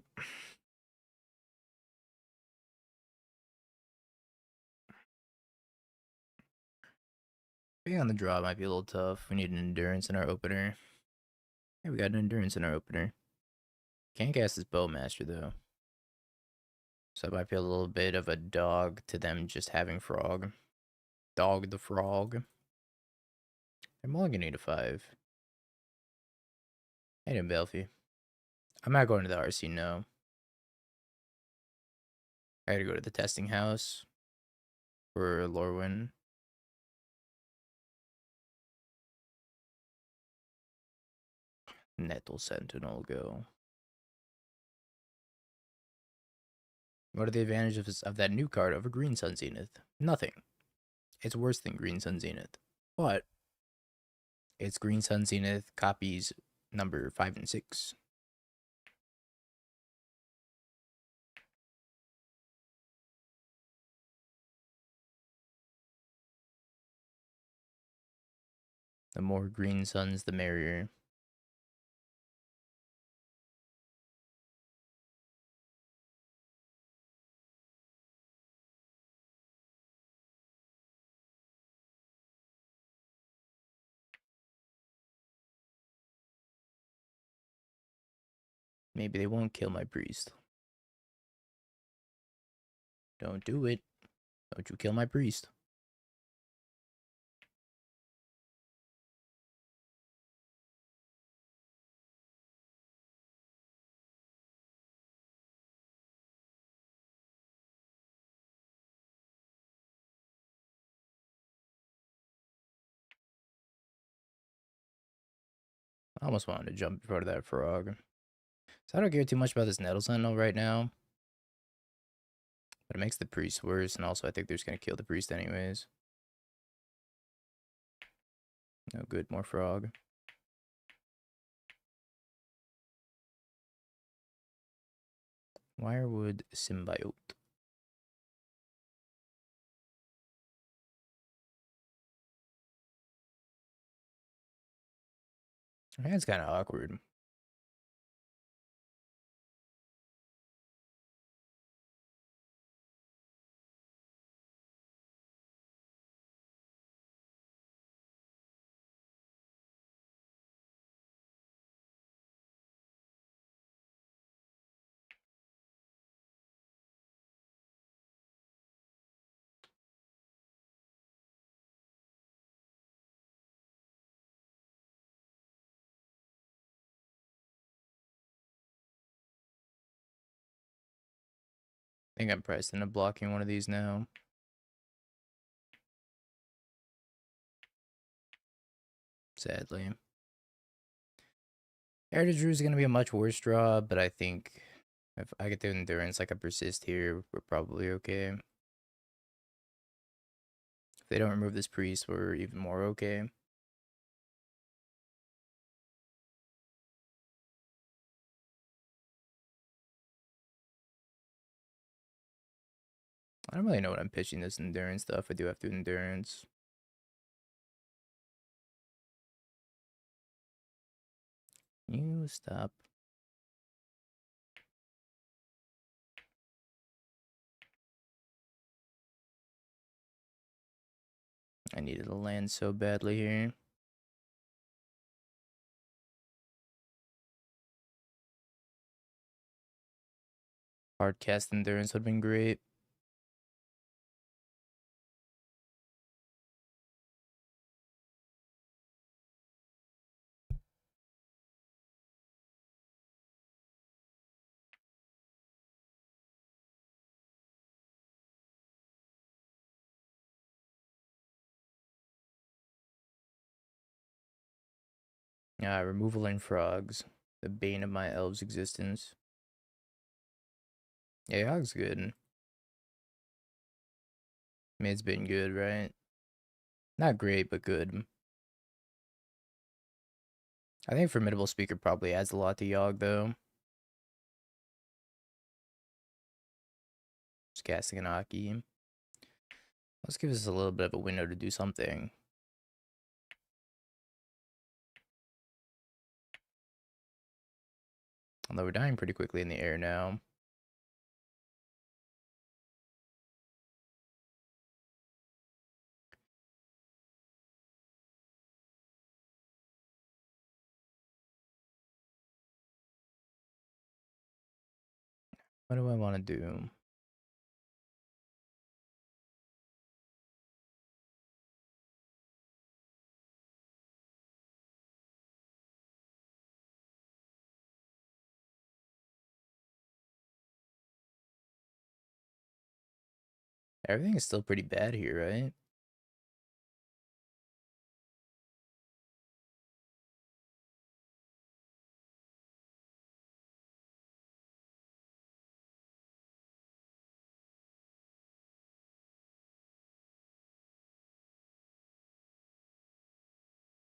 Being on the draw might be a little tough. We need an endurance in our opener. Yeah, we got an endurance in our opener. Can't cast this Bowmaster though. So it might be a little bit of a dog to them just having frog. Dog the frog. I'm only gonna need a 5. I need a Belfie. I'm not going to the RC, no. I gotta go to the testing house for LORWYN. Nettle Sentinel go. What are the advantages of that new card over Green Sun Zenith? Nothing. It's worse than Green Sun Zenith. But it's Green Sun Zenith copies number 5 and 6. The more green suns, the merrier. Maybe they won't kill my priest. Don't do it. Don't you kill my priest. I almost wanted to jump in front of that frog. So I don't care too much about this Nettle Sentinel right now. But it makes the priest worse, and also I think they're just going to kill the priest anyways. No good, more frog. Wirewood Symbiote. That's kind of awkward. I think I'm pressed into blocking one of these now. Sadly. Heritage Root is going to be a much worse draw, but I think if I get the endurance like a persist here, we're probably okay. If they don't remove this priest, we're even more okay. I don't really know what I'm pitching this endurance stuff. I do have to endurance. You stop. I needed a land so badly here. Hard cast endurance would have been great. Removal and frogs. The bane of my elves' existence. Yeah, Yog's good. I mean, it's been good, right? Not great, but good. I think Formidable Speaker probably adds a lot to Yogg, though. Just casting an Aki. Let's give us a little bit of a window to do something. Although we're dying pretty quickly in the air now. What do I want to do? Everything is still pretty bad here, right?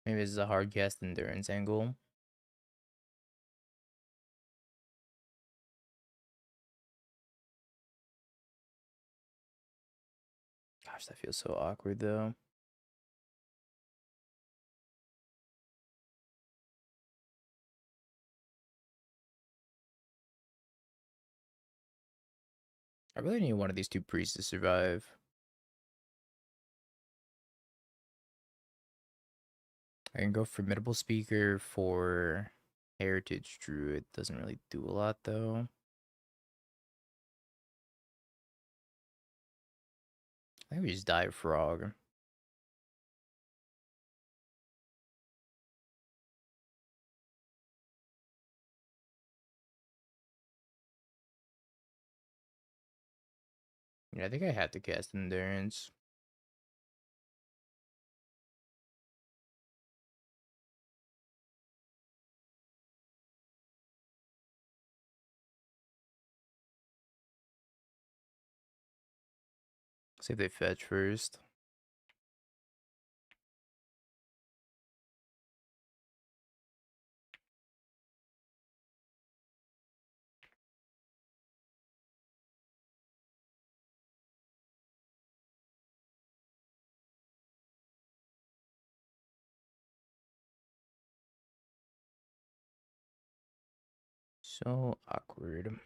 Maybe this is a hard cast endurance angle. Gosh, that feels so awkward though. I really need one of these two priests to survive. I can go Formidable Speaker for Heritage Druid. Doesn't really do a lot though. I think we just die of Frog. Yeah, I think I had to cast Endurance. See if they fetch first. So awkward.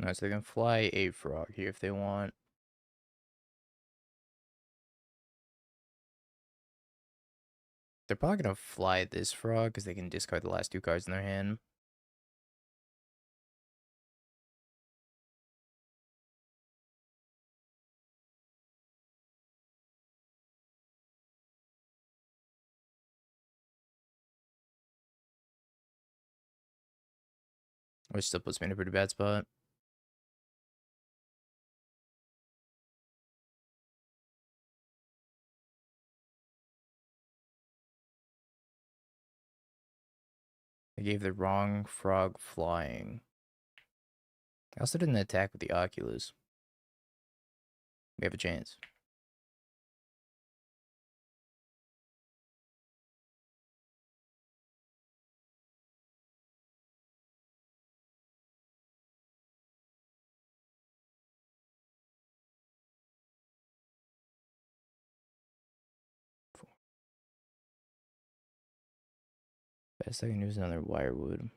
Alright, so they can fly a Frog here if they want. They're probably gonna fly this Frog because they can discard the last two cards in their hand. Which still puts me in a pretty bad spot. I gave the wrong Frog flying. I also didn't attack with the Oculus. We have a chance. Best I can do is another Wirewood.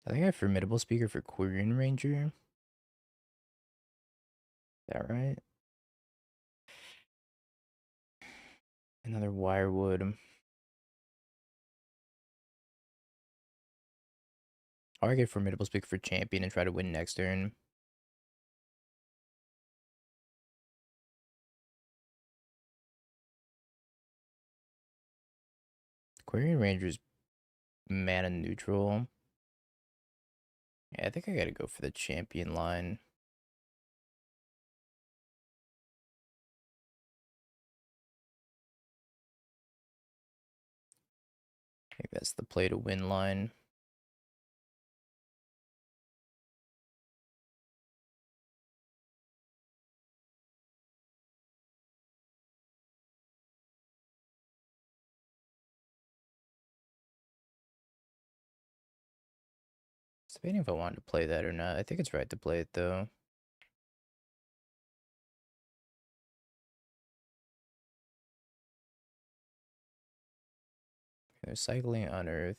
I think I have Formidable Speaker for Quirion Ranger. Is that right? Another Wirewood. Or I get Formidable Speaker for Champion and try to win next turn. Quirion Ranger's mana neutral. Yeah, I think I gotta go for the Champion line. I think that's the play to win line. Debating if I wanted to play that or not. I think it's right to play it though. Okay, cycling unearth.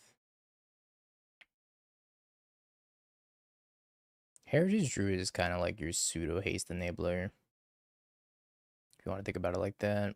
Heritage Druid is kind of like your pseudo haste enabler. If you want to think about it like that.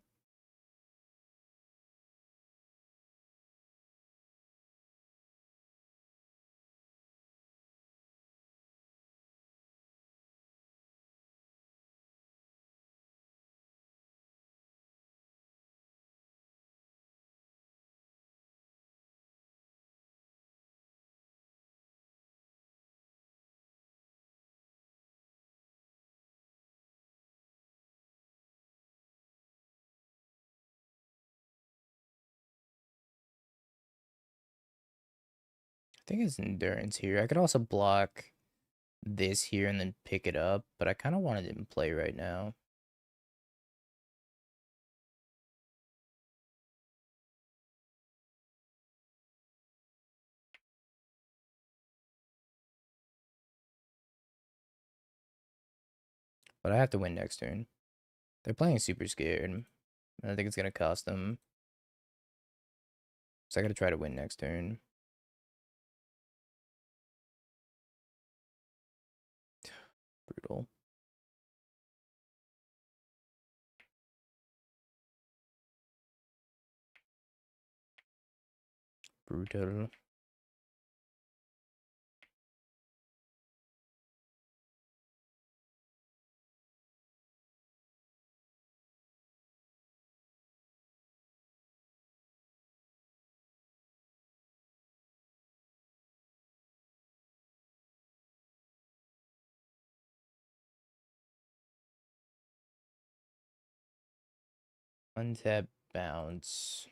I think it's endurance here. I could also block this here and then pick it up, but I kind of wanted it in play right now. But I have to win next turn. They're playing super scared, and I think it's going to cost them. So I got to try to win next turn. Brutal. Brutal. Untap bounce.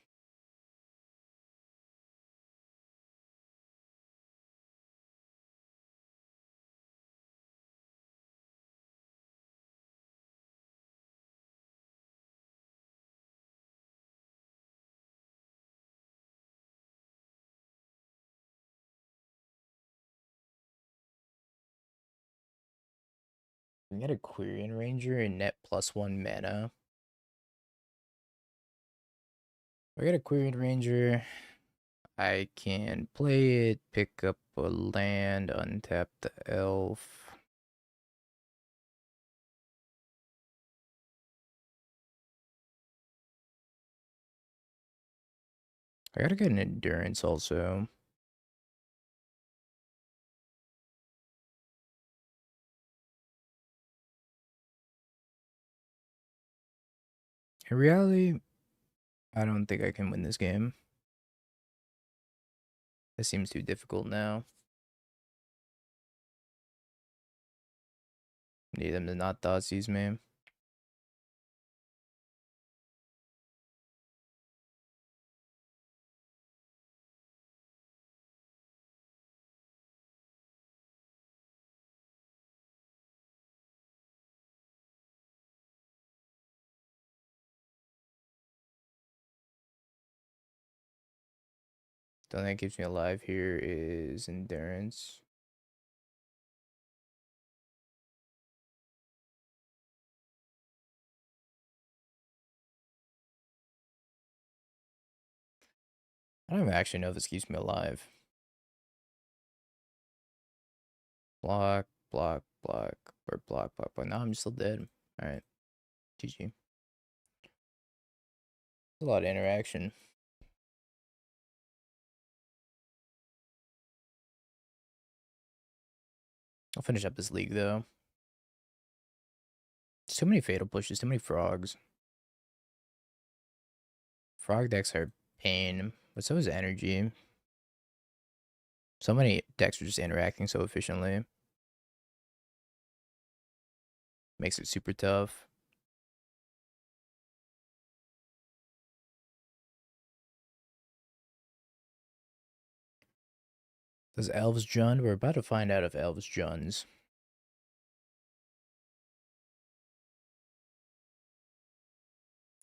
We get a Quirion Ranger and net +1 mana. I get a Quirion Ranger. I can play it, pick up a land, untap the elf. I gotta get an endurance also. In reality, I don't think I can win this game. This seems too difficult now. Need them to not Thoughtseize me. The only thing that keeps me alive here is endurance. I don't even actually know if this keeps me alive. Block, block, block, or block, block, block. No, I'm still dead. Alright. GG. A lot of interaction. I'll finish up this league though. There's too many fatal pushes, too many frogs. Frog decks are pain, but so is energy. So many decks are just interacting so efficiently. Makes it super tough. Does Elves Jund? We're about to find out if Elves Junds.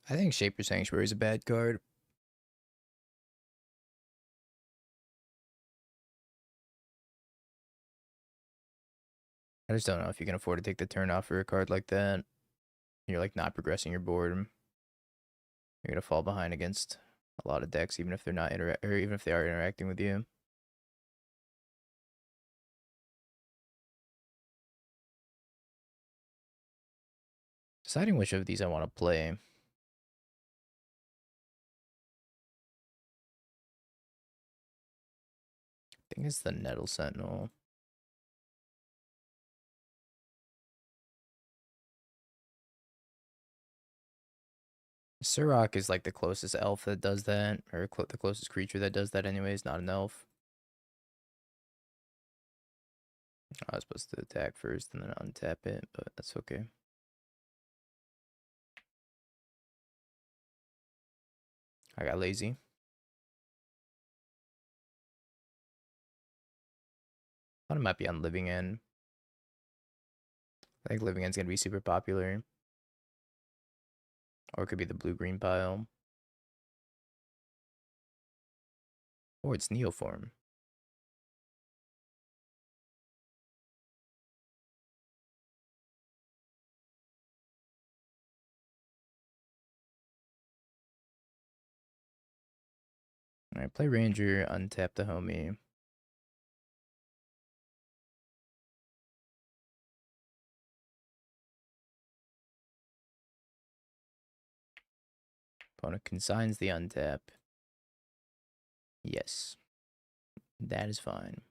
I think Shaper Sanctuary is a bad card. I just don't know if you can afford to take the turn off for a card like that. You're like not progressing your board. You're gonna fall behind against a lot of decks, even if they're not or even if they are interacting with you. Deciding which of these I want to play. I think it's the Nettle Sentinel. Surrock is like the closest elf that does that, or the closest creature that does that anyways, not an elf. I was supposed to attack first and then untap it, but that's okay. I got lazy. Thought it might be on Living End. I think Living End's gonna be super popular. Or it could be the blue-green pile. Or it's Neoform. Alright, play Ranger, untap the homie. Opponent consigns the untap. Yes. That is fine.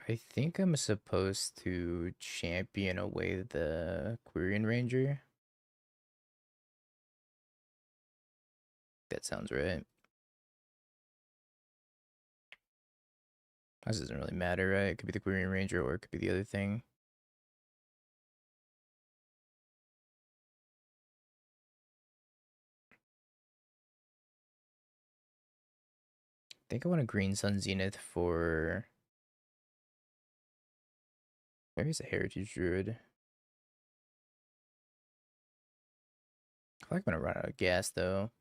I think I'm supposed to champion away the Quirion Ranger. That sounds right. This doesn't really matter, right? It could be the Quirion Ranger or it could be the other thing. I think I want a Green Sun Zenith for... Maybe it's a Heritage Druid. I feel like I'm gonna run out of gas, though.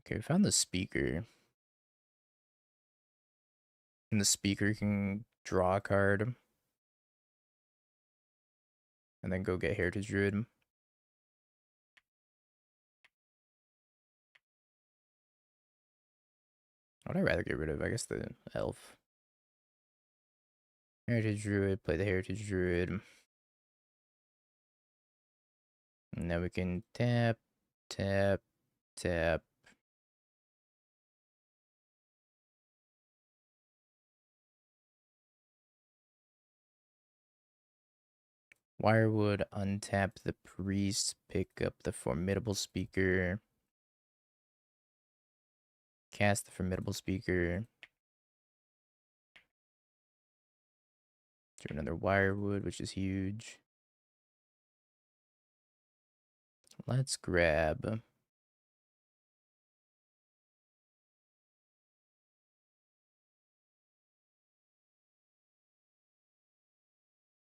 Okay, we found the speaker. And the speaker can draw a card. And then go get Heritage Druid. What would I rather get rid of? I guess the Elf. Heritage Druid, play the Heritage Druid. And now we can tap, tap, tap. Wirewood, untap the priest, pick up the formidable speaker. Cast the formidable speaker. Do another Wirewood, which is huge. Let's grab.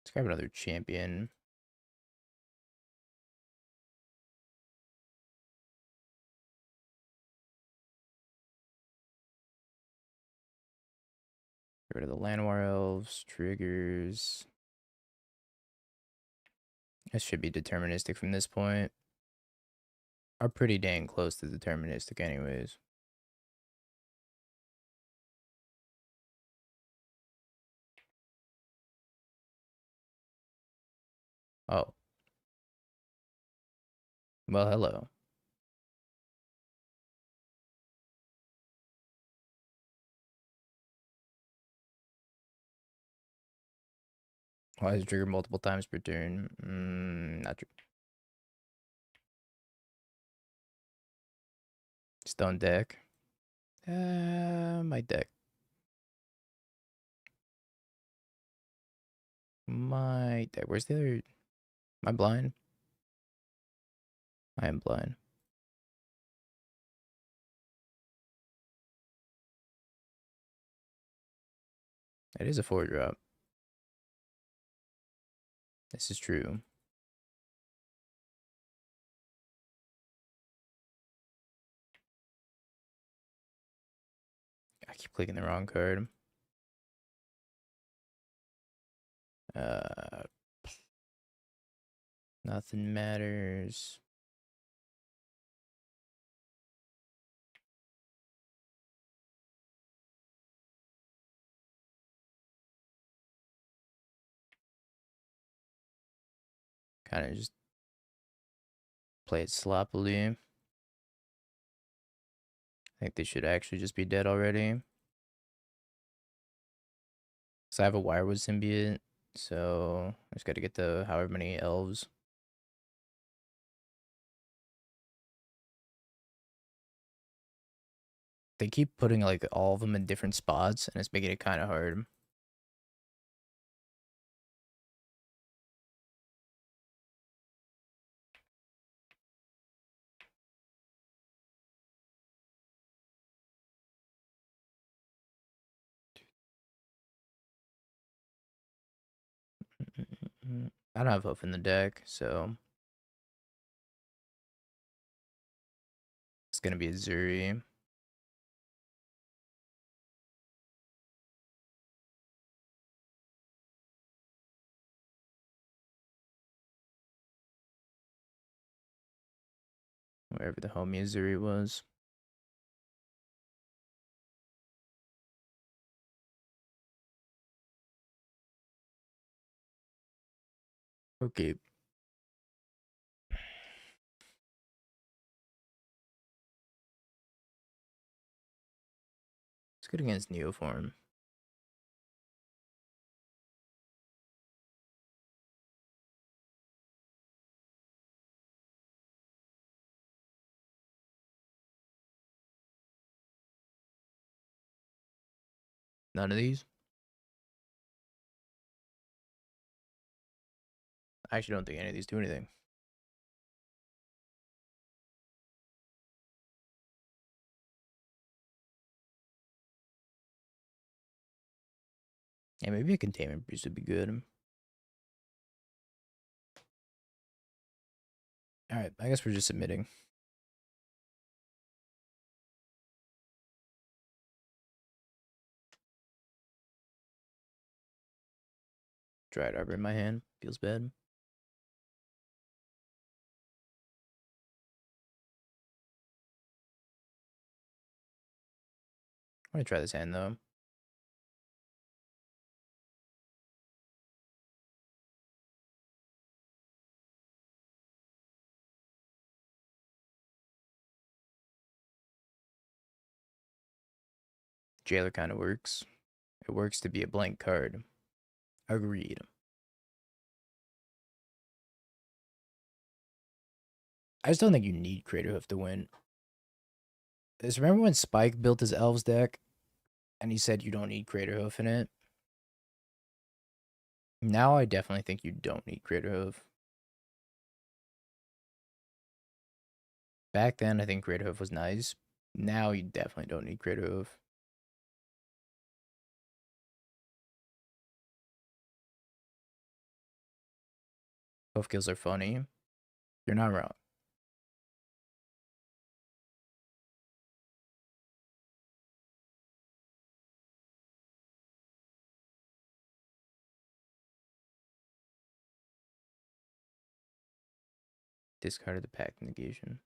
Let's grab another champion. Get rid of the Llanowar Elves, triggers. This should be deterministic from this point. Are pretty dang close to deterministic anyways. Oh. Well, hello. Why is it triggered multiple times per turn? Not true. Stone deck. My deck. my deck. Where's the other? Am I blind? I am blind. It is a 4-drop. This is true. I keep clicking the wrong card. Nothing matters. Kind of just play it sloppily. I think they should actually just be dead already. So I have a Wirewood symbiote, so I just got to get the however many elves. They keep putting like all of them in different spots, and it's making it kind of hard. I don't have Hoof in the deck, so it's gonna be a Zuri. Wherever the homie Zuri was. Okay. It's good against Neoform. None of these? I actually don't think any of these do anything. Yeah, maybe a Containment Breach would be good. Alright, I guess we're just submitting. Dried Arbor in my hand. Feels bad. I'm gonna try this hand though. Jailer kind of works. It works to be a blank card. Agreed. I just don't think you need Crater Hoof to win. Just remember when Spike built his Elves deck and he said you don't need Crater Hoof in it? Now I definitely think you don't need Crater Hoof. Back then, I think Crater Hoof was nice. Now you definitely don't need Crater Hoof. Hoof kills are funny. You're not wrong. Discarded the Pact Negation.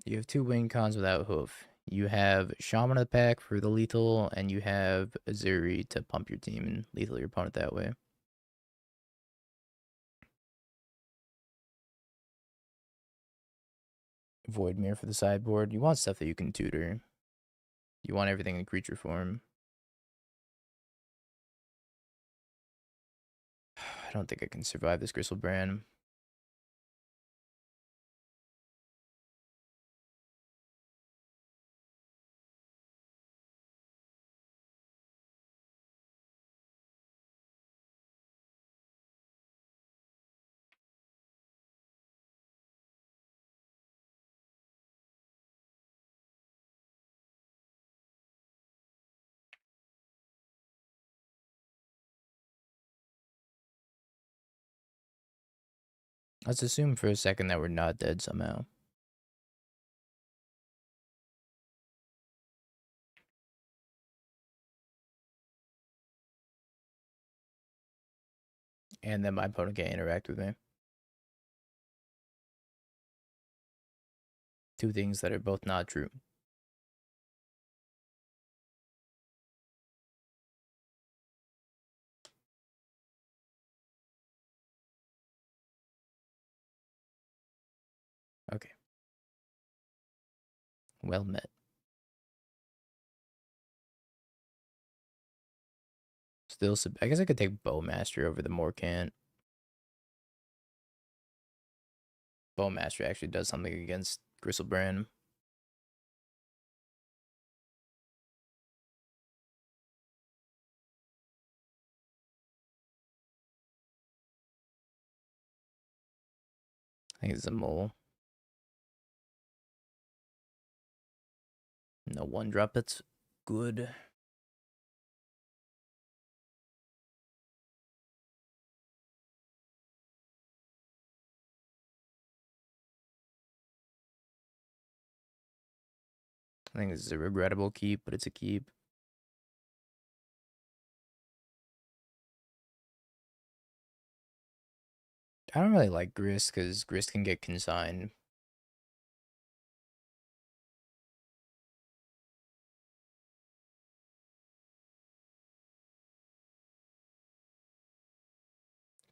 You have 2 win cons without Hoof. You have Shaman of the Pack for the lethal, and you have Azuri to pump your team and lethal your opponent that way. Void Mirror for the sideboard. You want stuff that you can tutor. You want everything in creature form. I don't think I can survive this Gristlebrand. Let's assume for a second that we're not dead somehow. And then my opponent can't interact with me. Two things that are both not true. Okay. Well met. Still, I guess I could take Bowmaster over the Morcant. Bowmaster actually does something against Gristlebrand. I think it's a mole. No one drop. It's good. I think this is a regrettable keep, but it's a keep. I don't really like Grist because Grist can get consigned.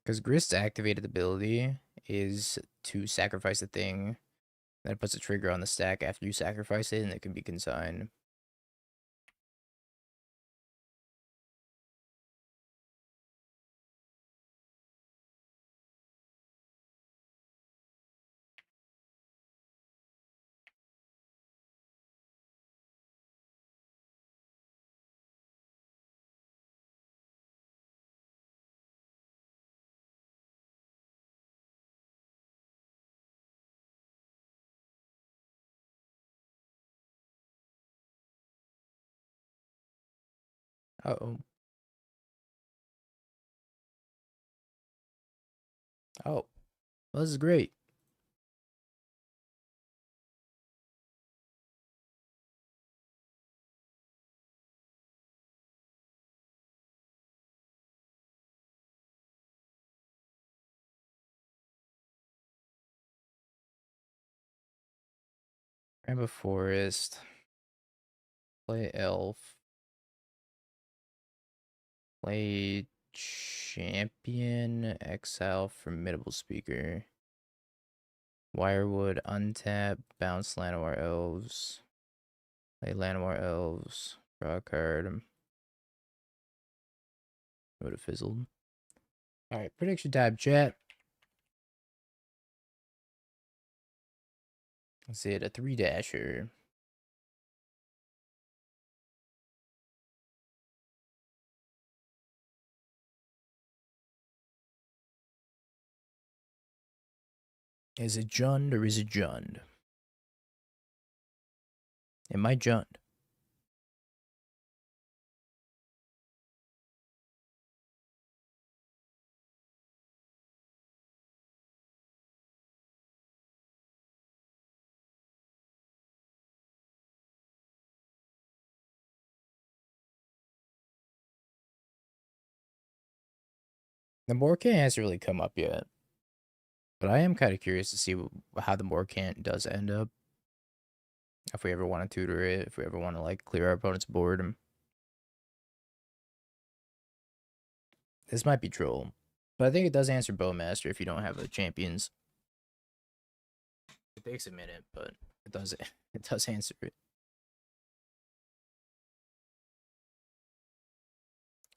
Because Grist's activated ability is to sacrifice a thing. Then it puts a trigger on the stack after you sacrifice it, and it can be consigned. Uh-oh. Oh. Well, this is great. Grab a forest. Play elf. Play champion. Exile formidable speaker. Wirewood untap. Bounce Llanowar elves. Play Llanowar elves. Draw a card. Would have fizzled. Alright, prediction time, chat. Let's see it, a 3-dasher. Is it Jund or is it Jund? It might Jund. The Morcant hasn't really come up yet. But I am kind of curious to see how the Morcant does end up. If we ever want to tutor it, if we ever want to like clear our opponent's board. This might be troll. But I think it does answer Bowmaster if you don't have a champions. It takes a minute, but it does answer it.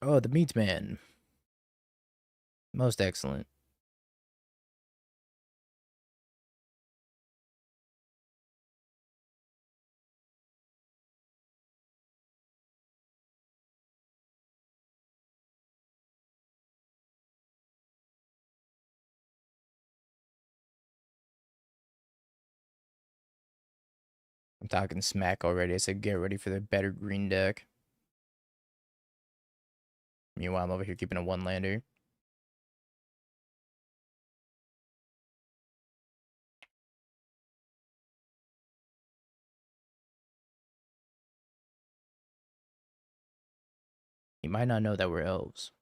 Oh, the meat man. Most excellent. I'm talking smack already. I said get ready for the better green deck. Meanwhile, I'm over here keeping a one-lander. He might not know that we're elves.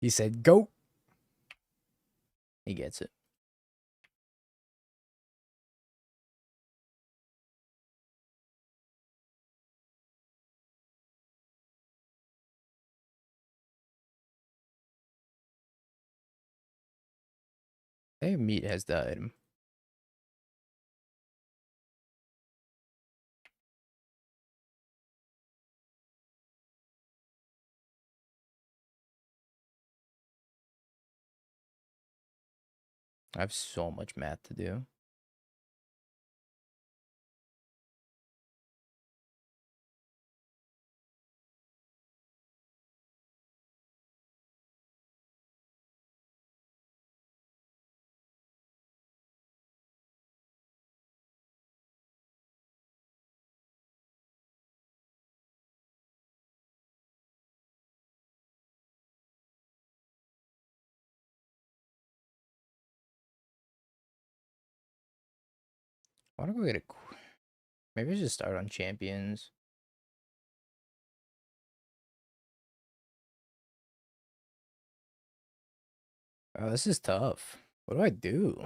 He said, go. He gets it. I think meat has died. I have so much math to do. I want to go get a. Maybe I should start on champions. Oh, this is tough. What do I do?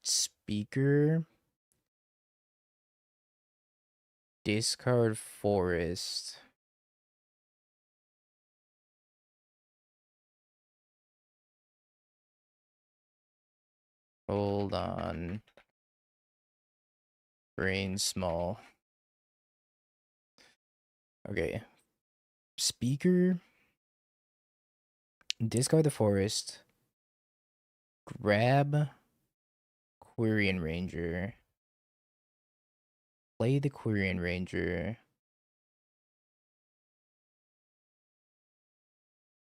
Speaker. Discard forest. Hold on. Brain small. Okay. Speaker. Discard the forest. Grab Quirion Ranger. Play the Quirion Ranger.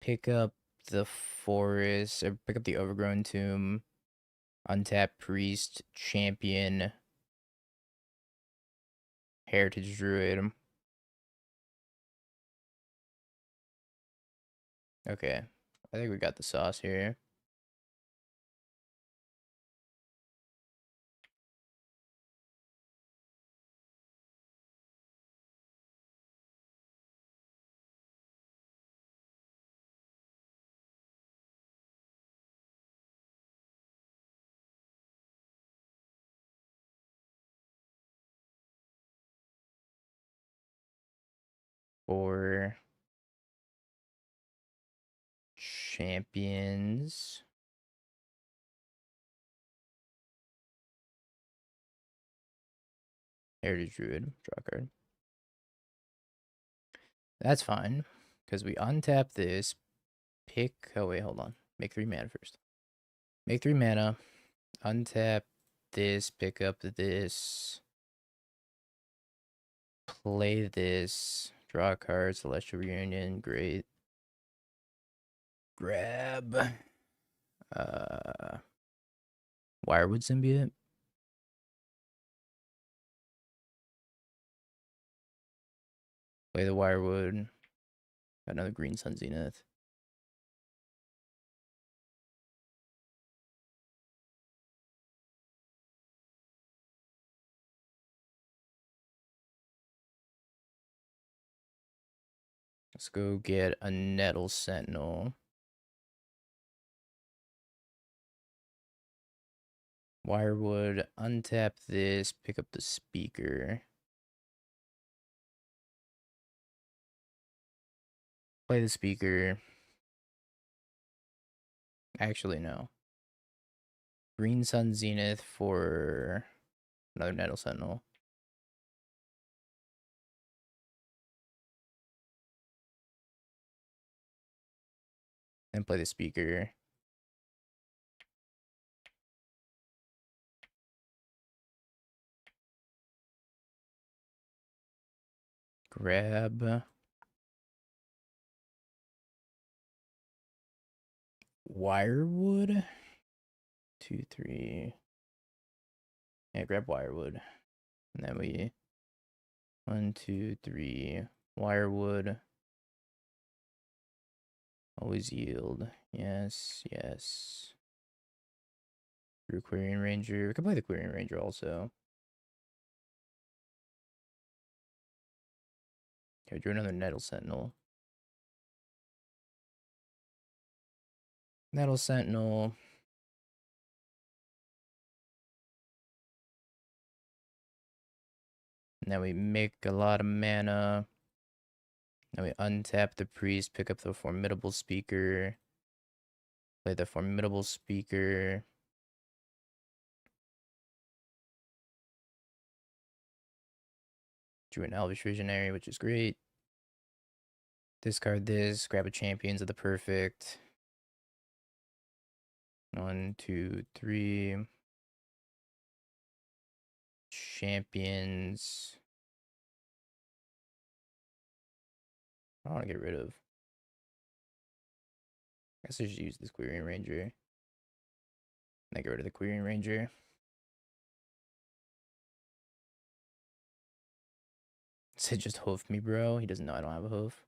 Pick up the forest, or pick up the Overgrown Tomb. Untap Priest, Champion, Heritage Druid. Okay. I think we got the sauce here. For champions. Heritage Druid. Draw card. That's fine. Because we untap this. Pick. Oh, wait, hold on. Make 3 mana first. Make 3 mana. Untap this. Pick up this. Play this. Draw a card. Celestial Reunion. Great. Grab. Wirewood Symbiote. Play the Wirewood. Got another Green Sun Zenith. Let's go get a Nettle Sentinel. Wirewood, untap this, pick up the speaker. Play the speaker. Actually, no. Green Sun Zenith for another Nettle Sentinel. And play the speaker. Grab Wirewood. 2, 3. Yeah, grab Wirewood. And then we 1, 2, 3. Wirewood. Always yield. Yes, yes. Through Quirion Ranger. We can play the Quirion Ranger also. Okay, drew another Nettle Sentinel. Nettle Sentinel. And then we make a lot of mana. Then we untap the priest, pick up the Formidable Speaker. Play the Formidable Speaker. Drew an Elvish Visionary, which is great. Discard this, grab a Champions of the Perfect. 1, 2, 3. Champions. I want to get rid of. I guess I should use this Quirion Ranger. And then get rid of the Quirion Ranger. Sid just hoofed me, bro. He doesn't know I don't have a hoof.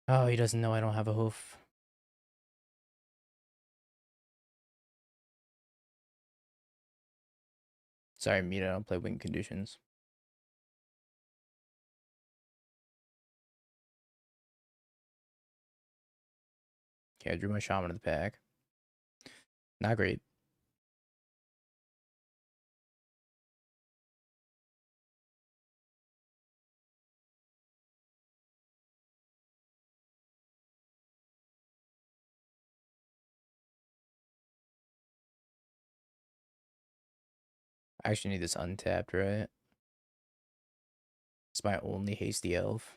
Oh, he doesn't know I don't have a hoof. Sorry, Mita, I don't play win conditions. Okay, I drew my Shaman of the pack. Not great. I actually need this untapped, right? It's my only hasty elf.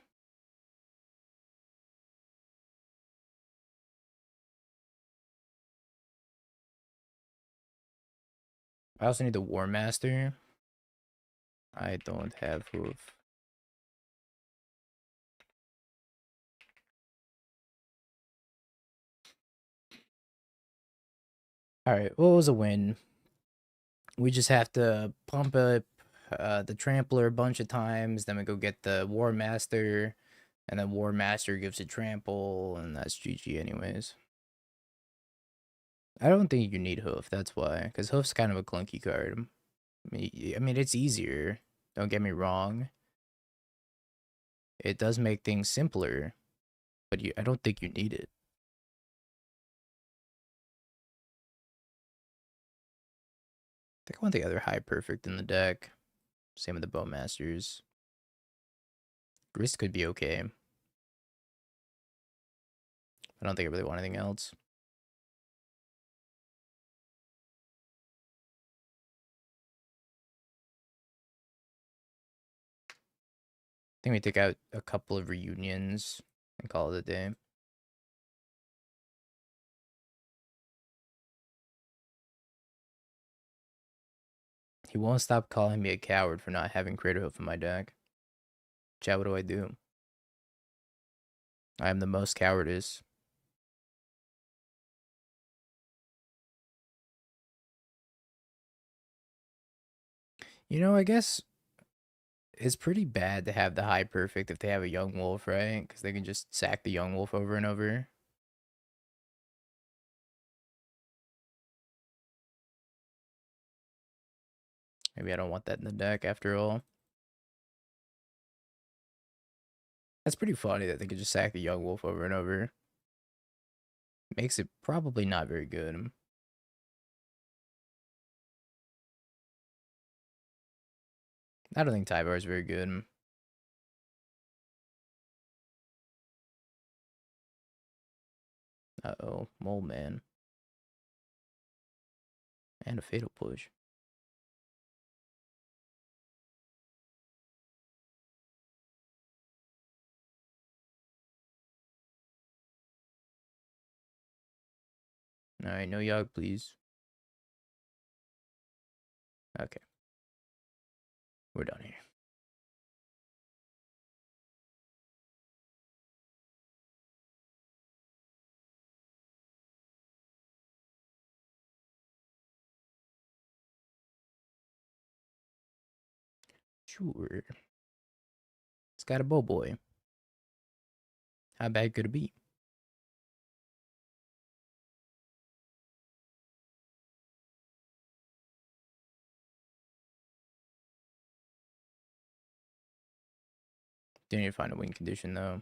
I also need the War Master. I don't have hoof. Alright, what was a win? We just have to pump up the Trampler a bunch of times, then we go get the War Master, and then War Master gives a trample, and that's GG anyways. I don't think you need hoof, that's why, because hoof's kind of a clunky card. I mean, it's easier, don't get me wrong. It does make things simpler, but I don't think you need it. I think I want the other high perfect in the deck. Same with the Bowmasters. Grist could be okay. I don't think I really want anything else. I think we take out a couple of reunions and call it a day. He won't stop calling me a coward for not having Crater Hoof in my deck. Chat, what do I do? I am the most cowardice. You know, I guess it's pretty bad to have the high perfect if they have a young wolf, right? Because they can just sack the young wolf over and over. Maybe I don't want that in the deck after all. That's pretty funny that they could just sack the young wolf over and over. Makes it probably not very good. I don't think Tyvar is very good. Uh-oh, Mole Man. And a Fatal Push. Alright, no Yogg, please. Okay. We're done here. Sure. It's got a bow boy. How bad could it be? Do need to find a win condition though.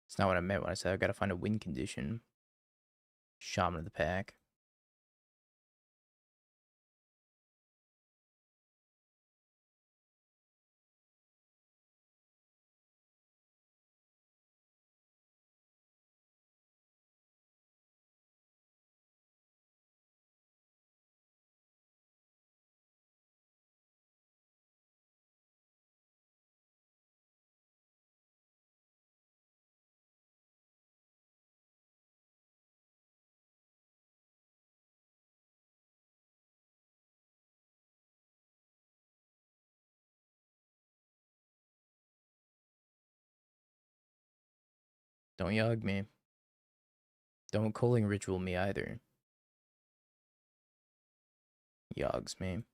It's not what I meant when I said I gotta find a win condition. Shaman of the pack. Don't yog me. Don't calling ritual me either. Yogs me.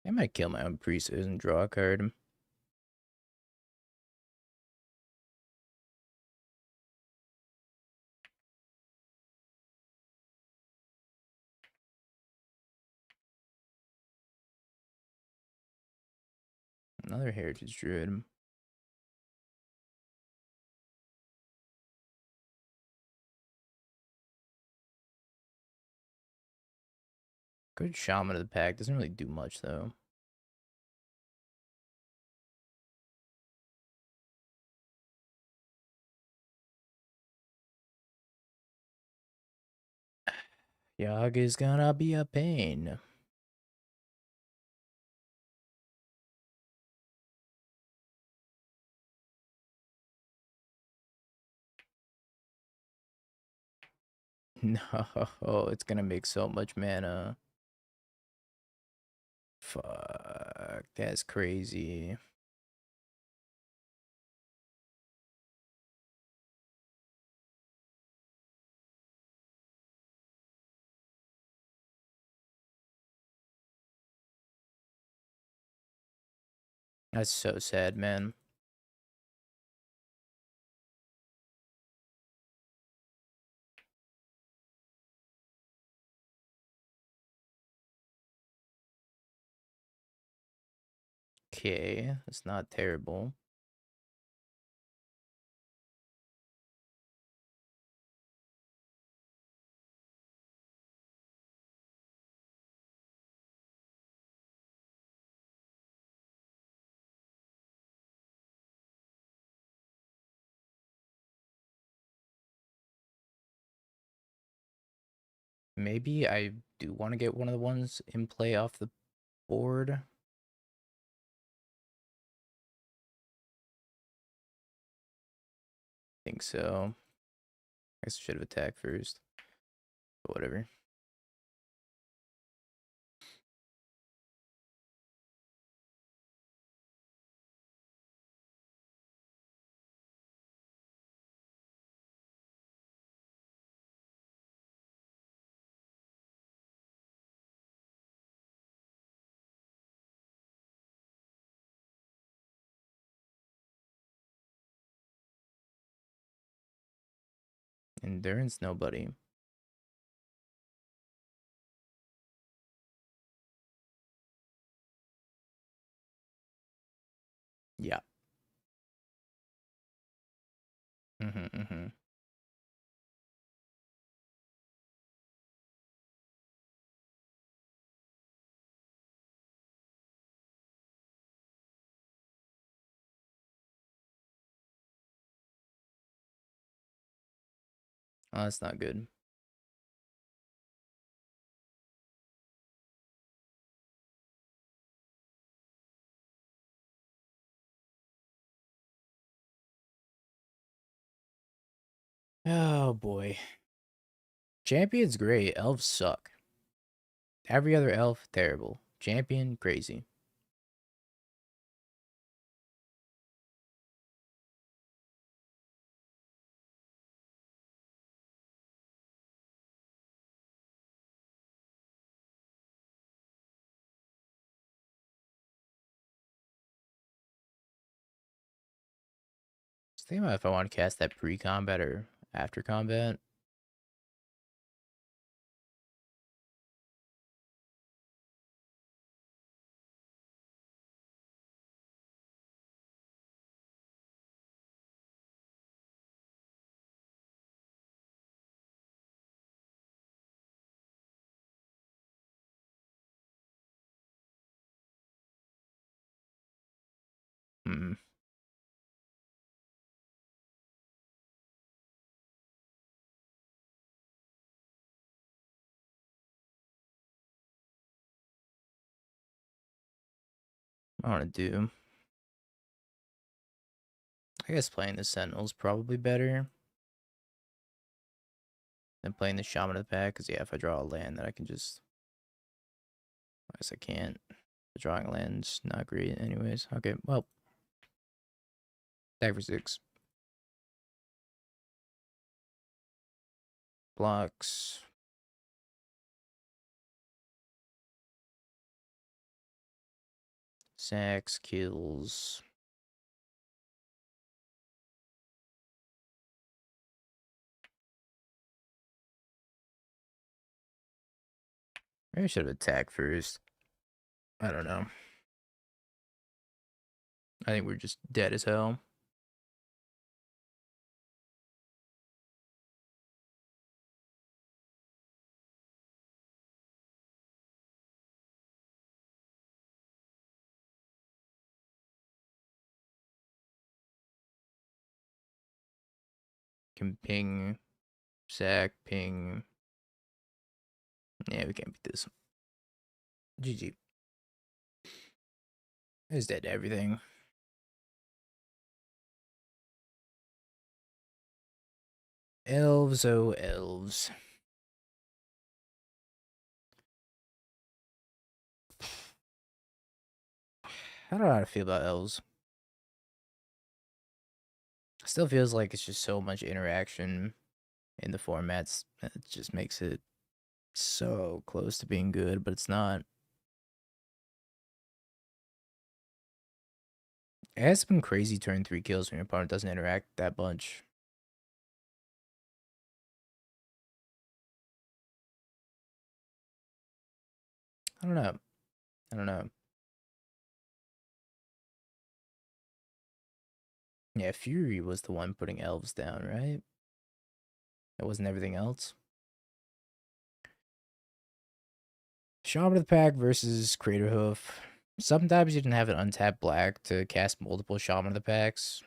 I might kill my own priestess and draw a card. Another heritage druid. Good shaman of the pack. Doesn't really do much though. Yog is gonna be a pain. No, it's gonna make so much mana. Fuck, that's crazy. That's so sad, man. Okay, that's not terrible. Maybe I do want to get one of the ones in play off the board. Think so. I guess I should have attacked first. But whatever. Endurance, nobody. Yeah. Mm-hmm. Oh, that's not good. Oh boy. Champion's great. Elves suck. Every other elf, terrible. Champion, crazy. Just think about if I want to cast that pre-combat or after combat. Hmm. I want to do. I guess playing the Sentinel's probably better than playing the Shaman of the Pack. Because, yeah, if I draw a land, then I can just. I guess I can't. Drawing a land's not great, anyways. Okay, well. Tag for 6. Blocks. Sacks, kills. Maybe I should have attacked first. I don't know. I think we're just dead as hell. Can ping, sack, ping. Yeah, we can't beat this. GG. It's dead to everything. Elves, oh elves. I don't know how to feel about elves. Still feels like it's just so much interaction in the formats. It just makes it so close to being good, but it's not. It has some crazy turn 3 kills when your opponent doesn't interact that bunch. I don't know. I don't know. Yeah, Fury was the one putting elves down, right? It wasn't everything else. Shaman of the Pack versus Craterhoof. Sometimes you didn't have an untapped black to cast multiple Shaman of the Packs,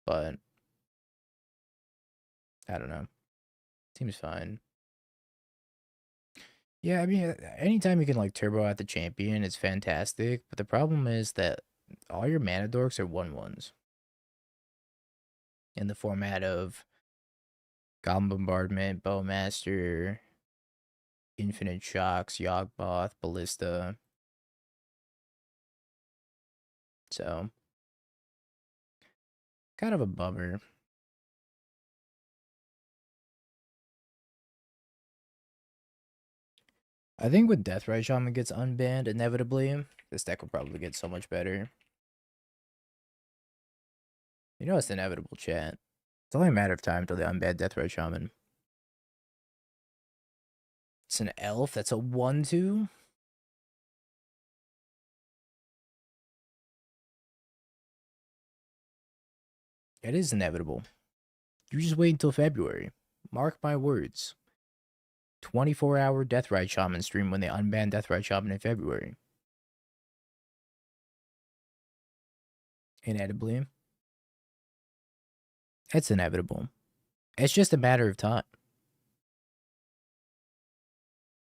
but I don't know. Seems fine. Yeah, I mean, anytime you can like turbo out the champion, it's fantastic. But the problem is that all your mana dorks are 1/1s in the format of Goblin Bombardment, Bowmaster, Infinite Shocks, Yawgmoth, Ballista. So, kind of a bummer. I think when Deathrite Shaman gets unbanned, inevitably, this deck will probably get so much better. You know it's inevitable, chat. It's only a matter of time until they unban Deathrite Shaman. It's an elf that's a 1/2. It is inevitable. You just wait until February. Mark my words. 24-hour Deathrite Shaman stream when they unban Deathrite Shaman in February. Inevitably. It's inevitable. It's just a matter of time.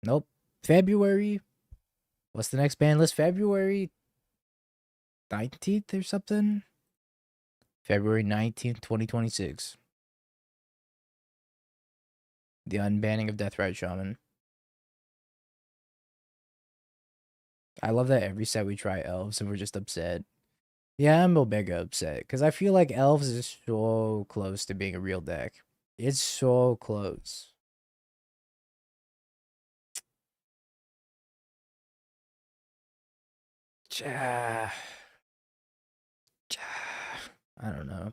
Nope. February. What's the next ban list? February 19th or something? February 19th, 2026. The unbanning of Deathrite Shaman. I love that every set we try Elves and we're just upset. Yeah, I'm mega upset because I feel like Elves is so close to being a real deck. It's so close. I don't know.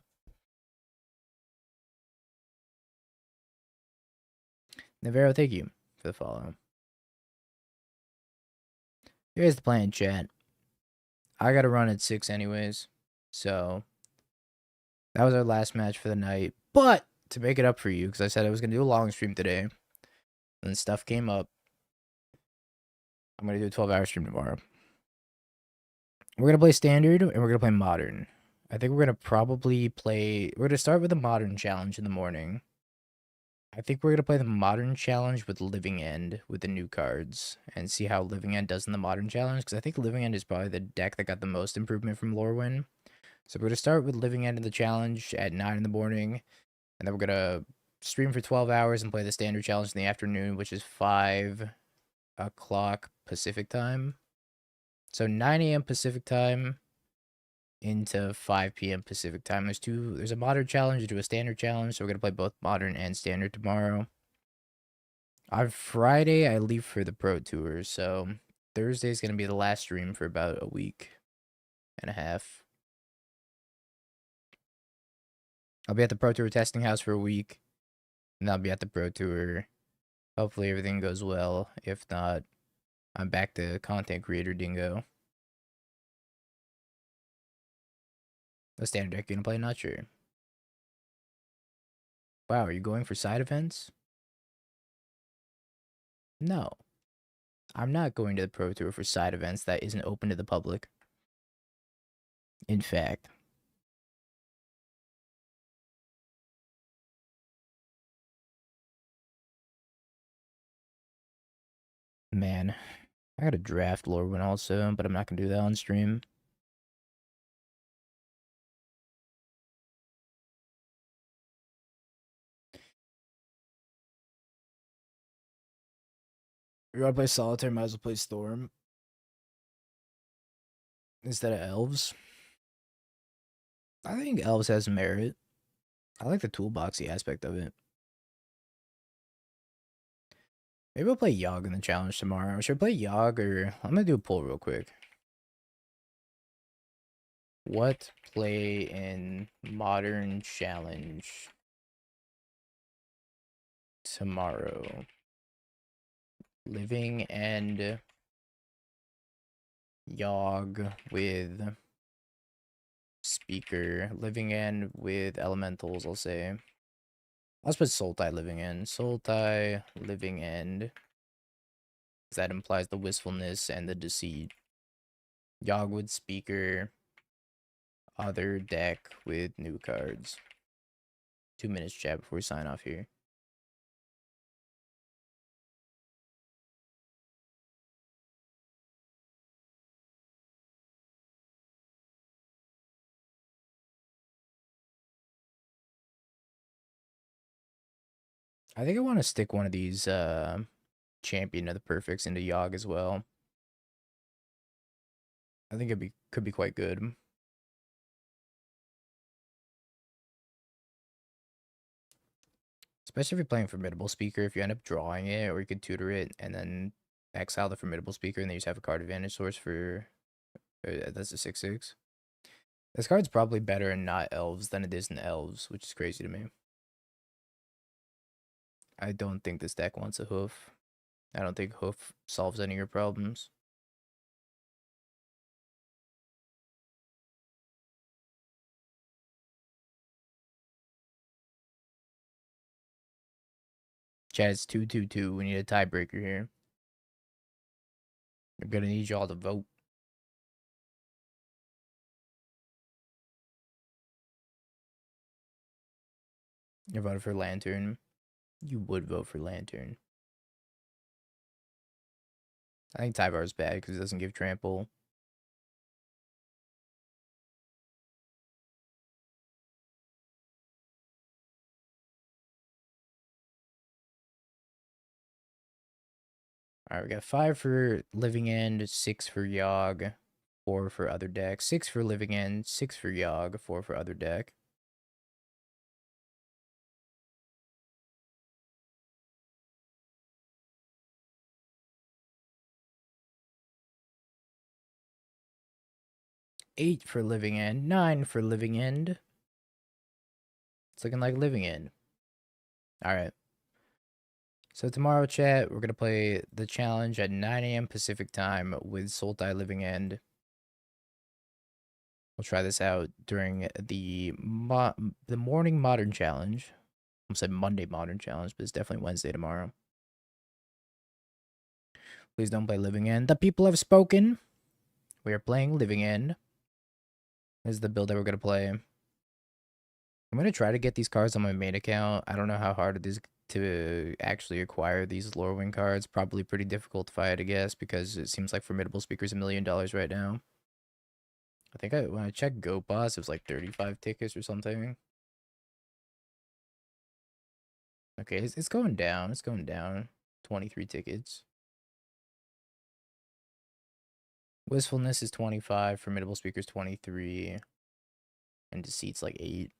Navarro, thank you for the follow. Here's the plan, chat. I gotta run at 6 anyways, so that was our last match for the night. But to make it up for you, because I said I was gonna do a long stream today, and stuff came up, I'm gonna do a 12-hour stream tomorrow. We're gonna play standard and we're gonna play modern. I think we're gonna probably play. We're gonna start with the modern challenge in the morning. I think we're gonna play the modern challenge with Living End with the new cards and see how Living End does in the modern challenge. Because I think Living End is probably the deck that got the most improvement from LORWYN. So we're gonna start with Living End in the challenge at 9 in the morning, and then we're gonna stream for 12 hours and play the standard challenge in the afternoon, which is 5 o'clock Pacific time. So 9 a.m. Pacific time into 5 p.m. Pacific time. There's a modern challenge to a standard challenge, so we're gonna play both modern and standard tomorrow. On Friday, I leave for the Pro Tour, so Thursday's gonna be the last stream for about a week and a half. I'll be at the Pro Tour testing house for a week, and I'll be at the Pro Tour. Hopefully everything goes well. If not, I'm back to content creator dingo. The standard deck you gonna play? Not sure. Wow, are you going for side events? No. I'm not going to the Pro Tour for side events that isn't open to the public. In fact. Man, I gotta draft LORWYN also, but I'm not gonna do that on stream. You wanna play Solitaire, might as well play Storm. Instead of Elves. I think Elves has merit. I like the toolboxy aspect of it. Maybe I'll play Yogg in the challenge tomorrow. Should I play Yogg or... I'm gonna do a poll real quick. What play in Modern Challenge tomorrow? Living and Yogg with Speaker. Living End with Elementals, I'll say. Let's put Sultai Living End. Sultai Living End. That implies the wistfulness and the deceit. Yogg with Speaker. Other deck with new cards. 2 minutes, chat, before we sign off here. I think I want to stick one of these Champion of the Perfects into Yogg as well. I think could be quite good. Especially if you're playing Formidable Speaker, if you end up drawing it, or you could tutor it and then exile the Formidable Speaker, and then you just have a card advantage source for... that's a 6/6. This card's probably better in not Elves than it is in Elves, which is crazy to me. I don't think this deck wants a Hoof. I don't think Hoof solves any of your problems. Chat, it's 2-2-2. We need a tiebreaker here. I'm gonna need y'all to vote. You voted for Lantern. You would vote for Lantern. I think Tyvar's bad because it doesn't give trample. Alright, we got 5 for Living End, 6 for Yogg, 4 for other deck, 6 for Living End, 6 for Yogg, 4 for other deck. Eight for Living End, 9 for Living End. It's looking like Living End. Alright. So tomorrow, chat, we're going to play the challenge at 9 a.m. Pacific time with Sultai Living End. We'll try this out during the morning Modern Challenge. I said Monday Modern Challenge, but it's definitely Wednesday tomorrow. Please don't play Living End. The people have spoken. We are playing Living End. This is the build that we're going to play. I'm going to try to get these cards on my main account. I don't know how hard it is to actually acquire these LORWYN cards. Probably pretty difficult if I had to guess, because it seems like Formidable Speaker's $1 million right now. I think when I checked GoPass, it was like 35 tickets or something. Okay, it's going down. It's going down. 23 tickets. Wistfulness is 25. Formidable Speaker's 23. And Deceit's like 8.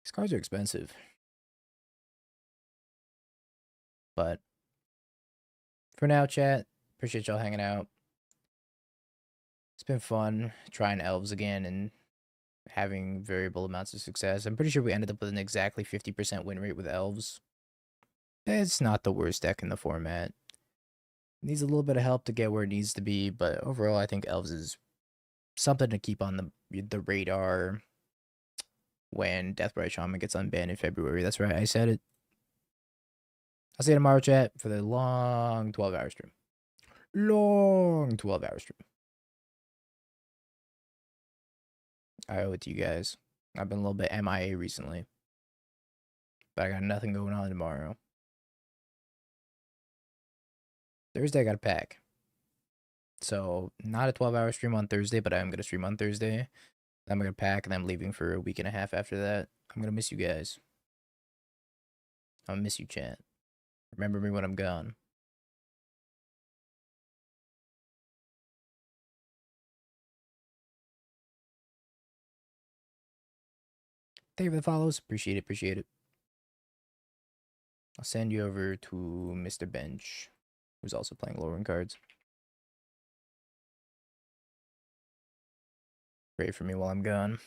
These cards are expensive. But for now, chat, appreciate y'all hanging out. It's been fun trying Elves again and having variable amounts of success. I'm pretty sure we ended up with an exactly 50% win rate with Elves. It's not the worst deck in the format. Needs a little bit of help to get where it needs to be, but overall, I think Elves is something to keep on the radar when Deathbright Shaman gets unbanned in February. That's right, I said it. I'll see you tomorrow, chat, for the long 12-hour stream. Long 12-hour stream. I owe it to you guys. I've been a little bit MIA recently. But I got nothing going on tomorrow. Thursday, I got a pack. So, not a 12-hour stream on Thursday, but I am going to stream on Thursday. I'm going to pack, and I'm leaving for a week and a half after that. I'm going to miss you guys. I'm going to miss you, chat. Remember me when I'm gone. Thank you for the follows. Appreciate it, appreciate it. I'll send you over to Mr. Bench, who's also playing LORWYN cards. Pray for me while I'm gone.